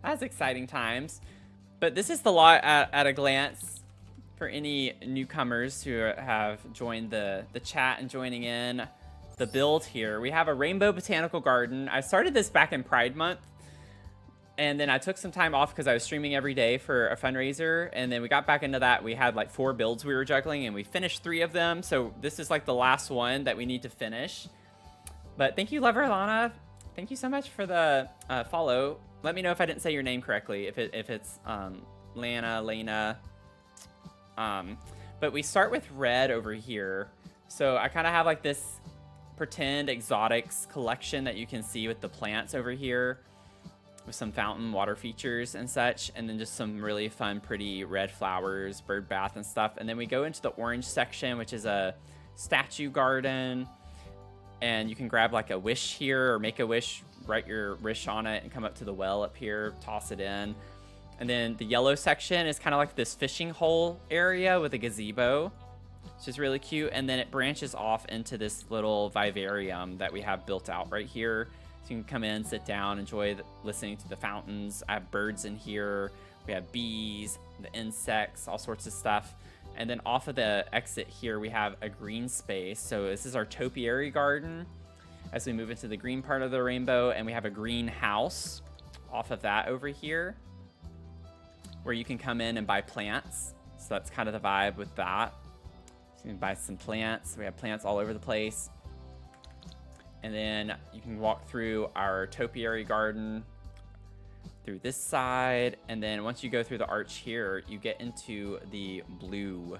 That was exciting times. But this is the lot at a glance for any newcomers who have joined the chat and joining in the build here. We have a rainbow botanical garden. I started this back in Pride Month. And then I took some time off because I was streaming every day for a fundraiser. And then we got back into that. We had like 4 builds we were juggling and we finished 3 of them. So this is like the last one that we need to finish. But thank you, Lover Lana. Thank you so much for the follow. Let me know if I didn't say your name correctly. If it's Lena. But we start with red over here. So I kind of have like this pretend exotics collection that you can see with the plants over here, with some fountain water features and such, and then just some really fun, pretty red flowers, bird bath and stuff. And then we go into the orange section, which is a statue garden, and you can grab like a wish here or make a wish, write your wish on it, and come up to the well up here, toss it in. And then the yellow section is kind of like this fishing hole area with a gazebo, which is really cute. And then it branches off into this little vivarium that we have built out right here. So you can come in, sit down, enjoy listening to the fountains. I have birds in here. We have bees, the insects, all sorts of stuff. And then off of the exit here, we have a green space. So this is our topiary garden as we move into the green part of the rainbow. And we have a green house off of that over here, where you can come in and buy plants. So that's kind of the vibe with that. So you can buy some plants. We have plants all over the place. And then you can walk through our topiary garden through this side. And then once you go through the arch here, you get into the blue.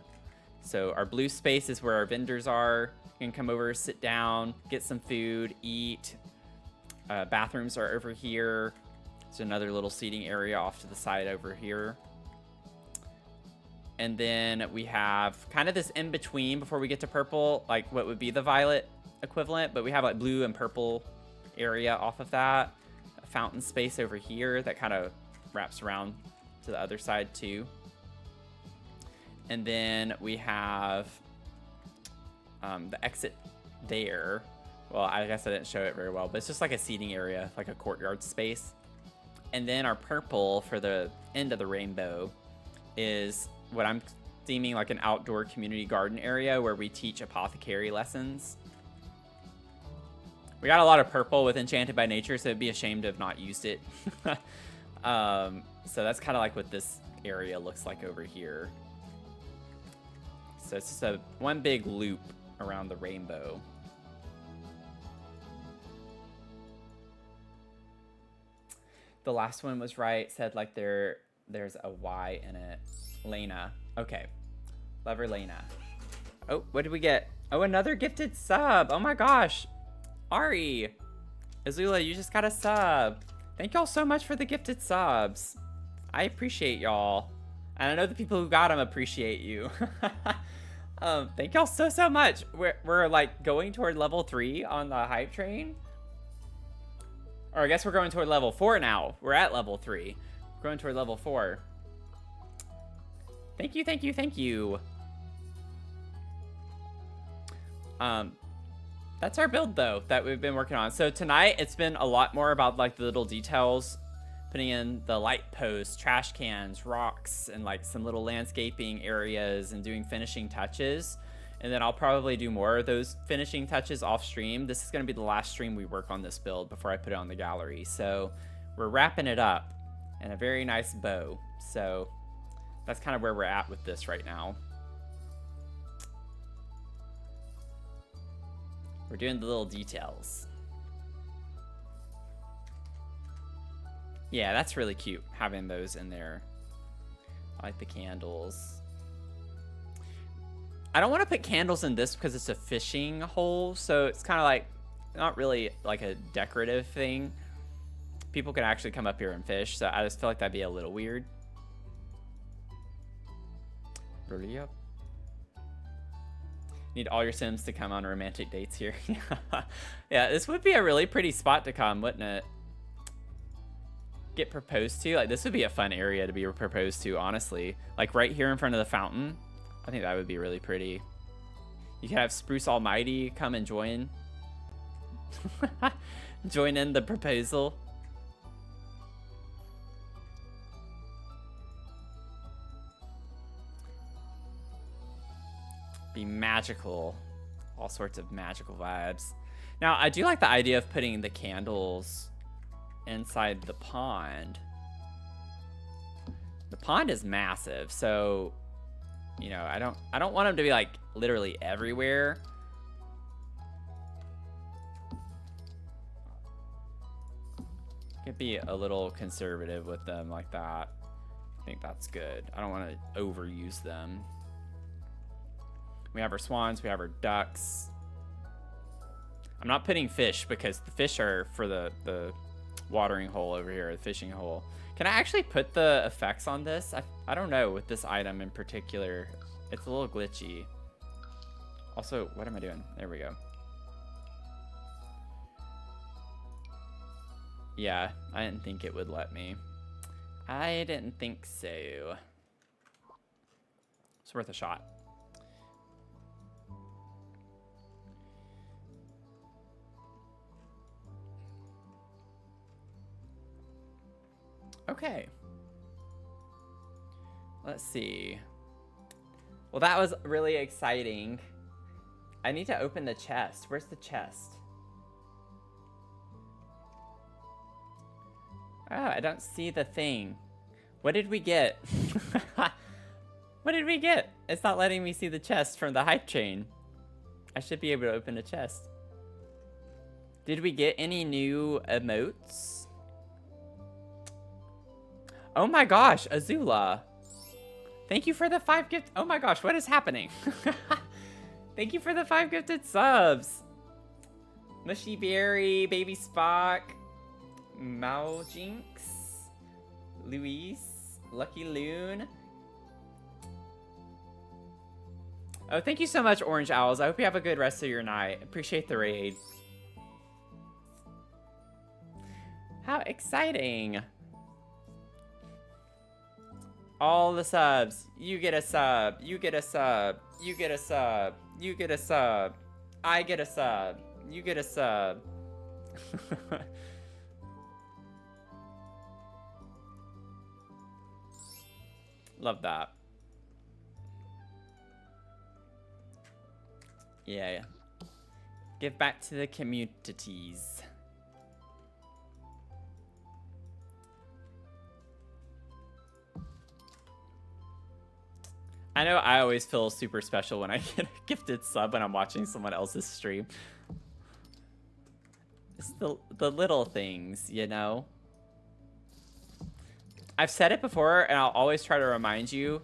So our blue space is where our vendors are. You can come over, sit down, get some food, eat. Bathrooms are over here. There's another little seating area off to the side over here. And then we have kind of this in between before we get to purple, like what would be the violet equivalent, but we have like blue and purple area off of that. A fountain space over here that kind of wraps around to the other side too. And then we have the exit there. Well, I guess I didn't show it very well, but it's just like a seating area, like a courtyard space. And then our purple for the end of the rainbow is what I'm deeming like an outdoor community garden area where we teach apothecary lessons. We got a lot of purple with Enchanted by Nature, so it'd be a shame to have not used it. So that's kind of like what this area looks like over here. So it's just a one big loop around the rainbow. The last one was right. Said like there's a Y in it. Lena. Okay. Lover Lena. Oh, what did we get? Oh, another gifted sub. Oh my gosh. Ari. Azula, you just got a sub. Thank y'all so much for the gifted subs. I appreciate y'all. And I know the people who got them appreciate you. Thank y'all so much. We're like going toward level 3 on the hype train. Or I guess we're going toward level 4 now. We're at level 3. We're going toward level 4. Thank you, thank you, thank you. that's our build though that we've been working on. So tonight it's been a lot more about like the little details, putting in the light posts, trash cans, rocks, and like some little landscaping areas and doing finishing touches. And then I'll probably do more of those finishing touches off stream. This is going to be the last stream we work on this build before I put it on the gallery. So we're wrapping it up in a very nice bow. So that's kind of where we're at with this right now. We're doing the little details. Yeah, that's really cute, having those in there. I like the candles. I don't want to put candles in this because it's a fishing hole, so it's kind of like, not really like a decorative thing. People can actually come up here and fish, so I just feel like that'd be a little weird. Really up. Need all your Sims to come on romantic dates here. Yeah, this would be a really pretty spot to come, wouldn't it? Get proposed to. Like, this would be a fun area to be proposed to, honestly. Like, right here in front of the fountain. I think that would be really pretty. You could have Spruce Almighty come and join. Join in the proposal. Be magical. All sorts of magical vibes. Now, I do like the idea of putting the candles inside the pond. The pond is massive, so you know, I don't want them to be like literally everywhere. Could be a little conservative with them like that. I think that's good. I don't want to overuse them. We have our swans, we have our ducks. I'm not putting fish because the fish are for the watering hole over here, the fishing hole. Can I actually put the effects on this? I don't know with this item in particular. It's a little glitchy. Also, what am I doing? There we go. Yeah, I didn't think it would let me. I didn't think so. It's worth a shot. Okay. Let's see. Well, that was really exciting. I need to open the chest. Where's the chest? Oh, I don't see the thing. What did we get? What did we get? It's not letting me see the chest from the hype chain. I should be able to open a chest. Did we get any new emotes? Oh my gosh, Azula. Thank you for the 5 gift. Oh my gosh, what is happening? Thank you for the 5 gifted subs. Mushy Berry, Baby Spock, Maujinx, Luis, Lucky Loon. Oh, thank you so much, Orange Owls. I hope you have a good rest of your night. Appreciate the raid. How exciting. All the subs. You get a sub. You get a sub. You get a sub. You get a sub. I get a sub. You get a sub. Love that. Yeah. Give back to the communities. I know I always feel super special when I get a gifted sub when I'm watching someone else's stream. It's the little things, you know? I've said it before, and I'll always try to remind you,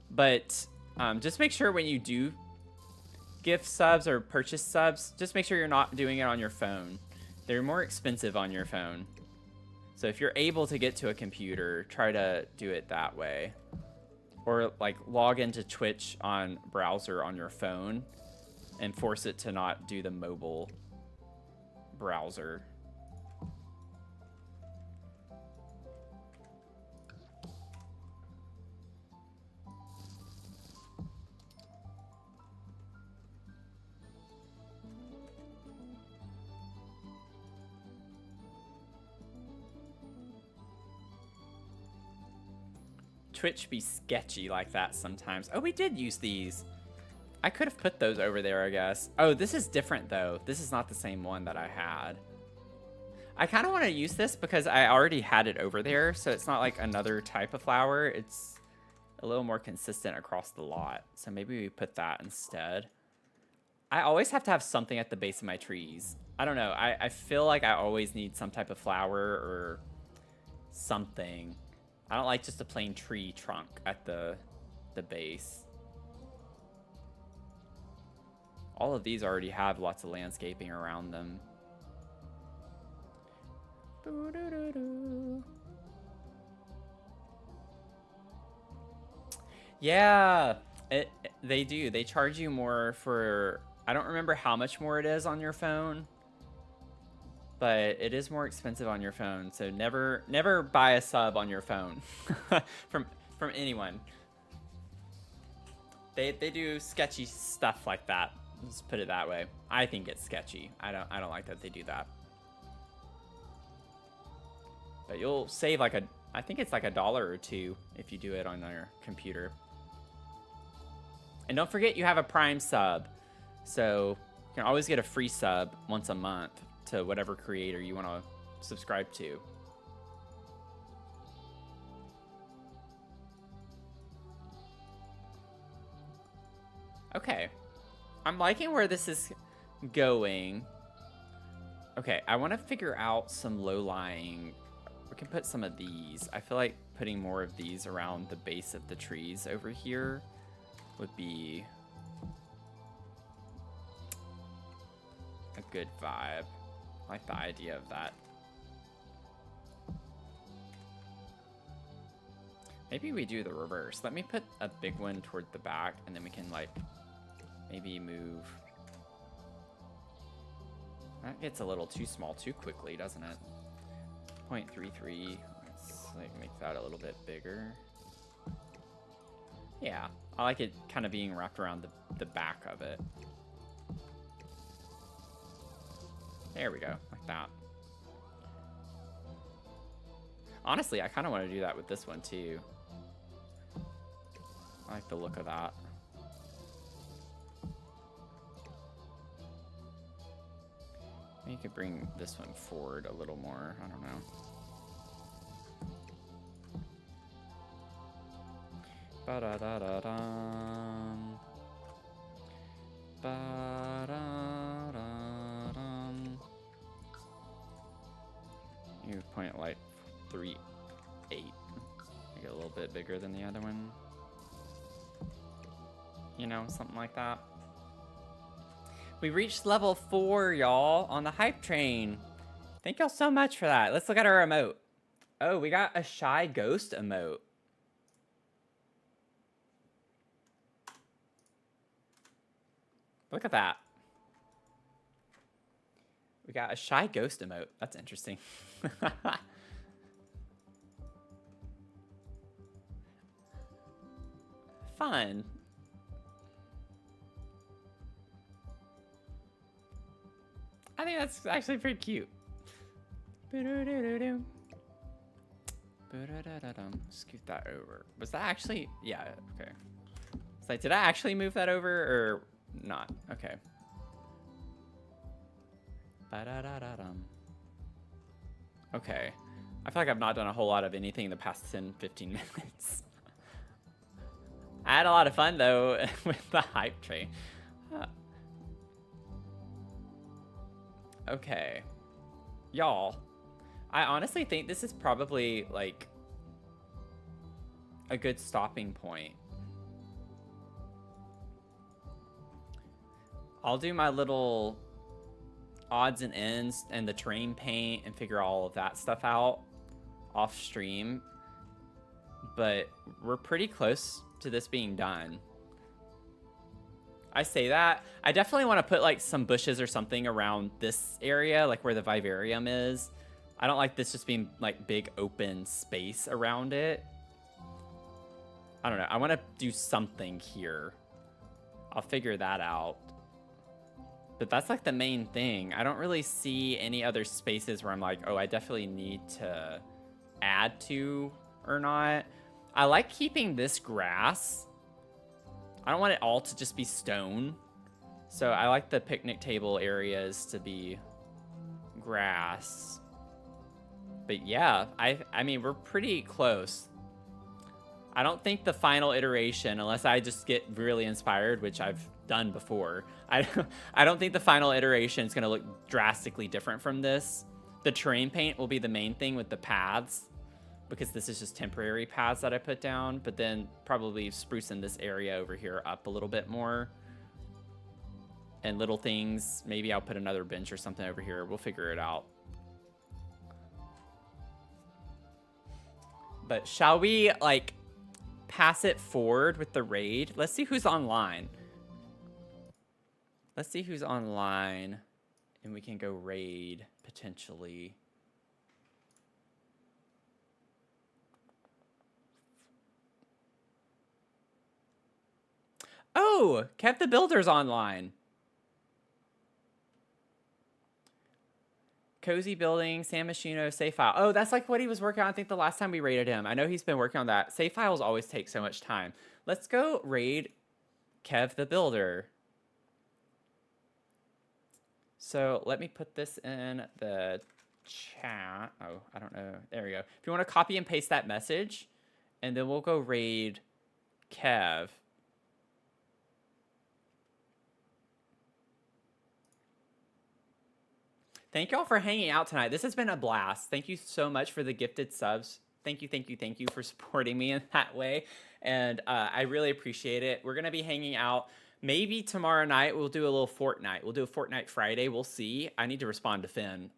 but just make sure when you do gift subs or purchase subs, just make sure you're not doing it on your phone. They're more expensive on your phone. So if you're able to get to a computer, try to do it that way. Or like log into Twitch on browser on your phone and force it to not do the mobile browser. Twitch be sketchy like that sometimes. Oh, we did use these. I could have put those over there, I guess. Oh, this is different, though. This is not the same one that I had. I kind of want to use this because I already had it over there, so it's not like another type of flower. It's a little more consistent across the lot. So maybe we put that instead. I always have to have something at the base of my trees. I don't know. I feel like I always need some type of flower or something. I don't like just a plain tree trunk at the base. All of these already have lots of landscaping around them. Yeah, they do. They charge you more for... I don't remember how much more it is on your phone, but it is more expensive on your phone. So never buy a sub on your phone from anyone. They do sketchy stuff like that. Let's put it that way. I think it's sketchy. I don't like that they do that. But you'll save like I think it's like $1 or $2 if you do it on your computer. And don't forget you have a Prime sub. So you can always get a free sub once a month to whatever creator you want to subscribe to. Okay. I'm liking where this is going. Okay, I want to figure out some low-lying... We can put some of these. I feel like putting more of these around the base of the trees over here would be a good vibe. I like the idea of that. Maybe we do the reverse. Let me put a big one toward the back, and then we can, like, maybe move. That gets a little too small too quickly, doesn't it? 0.33. Let's like make that a little bit bigger. Yeah, I like it kind of being wrapped around the back of it. There we go, like that. Honestly, I kind of want to do that with this one too. I like the look of that. You could bring this one forward a little more. I don't know. Ba-da-da-da-dum. Ba-da-da-dum. You point it like 3.8. Make it a little bit bigger than the other one. You know, something like that. We reached level 4, y'all, on the hype train. Thank y'all so much for that. Let's look at our emote. Oh, we got a shy ghost emote. Look at that. We got a shy ghost emote. That's interesting. Fun. I think that's actually pretty cute. Scoot that over. Was that actually? Yeah, okay. It's like, did I actually move that over or not? Okay. Okay. I feel like I've not done a whole lot of anything in the past 10-15 minutes. I had a lot of fun though with the hype train. Okay. Y'all, I honestly think this is probably like a good stopping point. I'll do my little odds and ends and the terrain paint and figure all of that stuff out off stream. But we're pretty close to this being done. I say that. I definitely want to put like some bushes or something around this area, like where the vivarium is. I don't like this just being like big open space around it. I don't know. I want to do something here. I'll figure that out. But that's like the main thing. I don't really see any other spaces where I'm like, oh, I definitely need to add to or not. I like keeping this grass. I don't want it all to just be stone. So I like the picnic table areas to be grass. But yeah, I mean, we're pretty close. I don't think the final iteration, unless I just get really inspired, which I've done before, I don't think the final iteration is going to look drastically different from this. The terrain paint will be the main thing with the paths, because this is just temporary paths that I put down, but then probably sprucing this area over here up a little bit more. And little things, maybe I'll put another bench or something over here. We'll figure it out. But shall we, like, pass it forward with the raid? Let's see who's online. Let's see who's online, and we can go raid, potentially. Oh, Kev the Builder's online. Cozy Building, Sam Machino, Save File. Oh, that's like what he was working on, I think, the last time we raided him. I know he's been working on that. Save files always take so much time. Let's go raid Kev the Builder. So let me put this in the chat. Oh, I don't know. There we go. If you want to copy and paste that message, and then we'll go raid Kev. Thank y'all for hanging out tonight. This has been a blast. Thank you so much for the gifted subs. Thank you for supporting me in that way. And I really appreciate it. We're going to be hanging out. Maybe tomorrow night we'll do a little Fortnite. We'll do a Fortnite Friday. We'll see. I need to respond to Finn.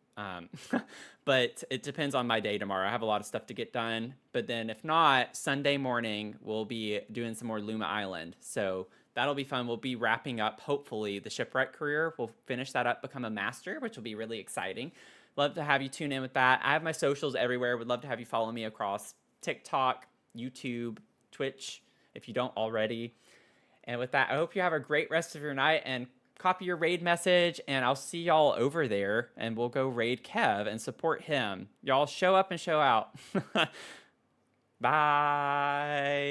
But it depends on my day tomorrow. I have a lot of stuff to get done. But then if not, Sunday morning, we'll be doing some more Luma Island. So that'll be fun. We'll be wrapping up, hopefully, the shipwreck career. We'll finish that up, become a master, which will be really exciting. Love to have you tune in with that. I have my socials everywhere. Would love to have you follow me across TikTok, YouTube, Twitch, if you don't already. And with that, I hope you have a great rest of your night, and copy your raid message, and I'll see y'all over there, and we'll go raid Kev and support him. Y'all show up and show out. Bye.